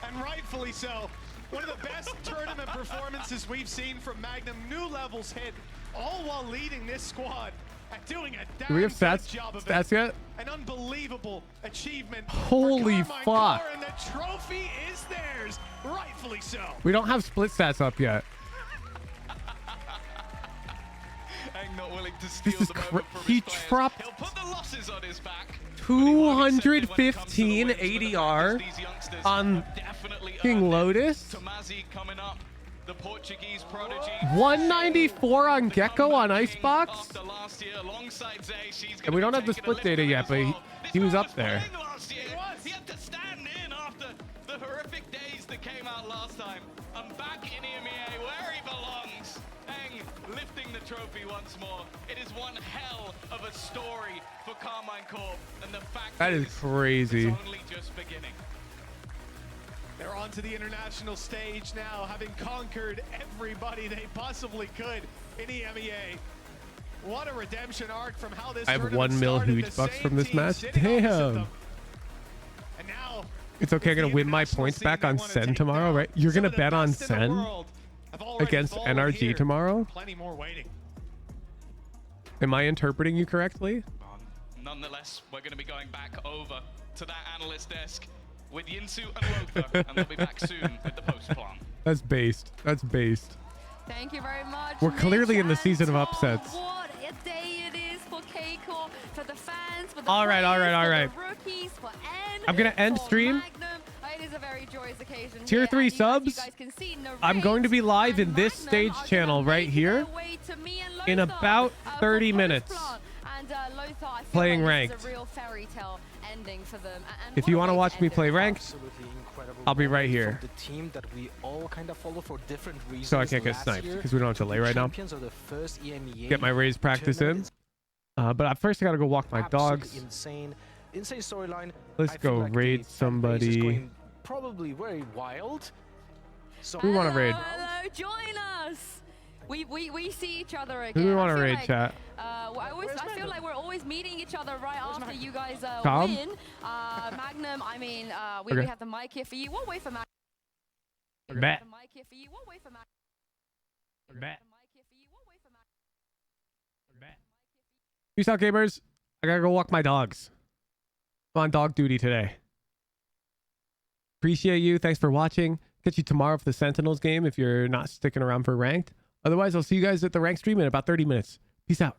And rightfully so. One of the best tournament performances we've seen from Magnum. New levels hit, all while leading this squad and doing a damn Do we have good stats job of stats it. yet? An unbelievable achievement. Holy for Carmine fuck. Corp, and the trophy is theirs, rightfully so. We don't have split stats up yet. Eng not willing to steal This is the moment from he his players. dropped He'll put the losses on his back. 215 ADR on King Lotus. Tomazi coming up. The Portuguese prodigy. 194 on Gecko on Icebox. After last year, alongside Zay, she's And we don't have the split data yet, but he was up there. last year. He had to stand in after the horrific days that came out last time. I'm back in EMEA where he belongs. Eng lifting the trophy once more. It is one hell of a story for Carmine Corp, and the fact That is crazy. it's only just beginning. They're onto the international stage now, having conquered everybody they possibly could in EMEA. What a redemption arc from how this I have tournament 1 mil started. huge The bucks same from this team match. sitting opposite Damn. them. And now It's okay. I'm gonna win my points back on Sen tomorrow, right? You're gonna bet on Sen against NRG tomorrow? Plenty more waiting. Am I interpreting you correctly? Nonetheless, we're going to be going back over to that analyst desk with Yinsu and Lothar, and they'll be back soon with the post plan. That's based. That's based. Thank you very much. We're clearly Mitch in the season of and upsets. Tom. What a day it is for K-Core, for the fans, for the All right, all right, all right. for the rookies, for N, I'm gonna end for stream. Magnum. It is a very joyous occasion. Tier here, 3 and subs. You guys can see I'm going to be live in this Magnum stage are channel gonna right make here their way to me and in Lothar, about for 30 post minutes. plan. And Lothar, I feel Playing like this ranked. is a real fairy tale ending for them. And If what you a want to way watch me end play it. ranked, Absolutely incredible I'll be right from here. the team that we all kind of follow for different reasons. So I can't get last sniped year, because we don't have to delay be right now. champions of the first EMEA Get my raised practice in. tournament. But at first I gotta go walk my Absolutely dogs. insane storyline. Let's I feel go like the raid fan base is somebody. going probably very wild. So Who we want to raid? Hello, join us. We see each other again. Who do we want I to feel raid, like, chat? I feel like we're always meeting each other right after you guys Tom? win. Magnum, I mean, we Okay. have the mic here for you. We'll wait for Magnum. Bet. The mic here for you. We'll wait for Magnum. Bet. Peace out, gamers. I gotta go walk my dogs. I'm on dog duty today. Appreciate you. Thanks for watching. Catch you tomorrow for the Sentinels game if you're not sticking around for ranked. Otherwise, I'll see you guys at the ranked stream in about 30 minutes. Peace out.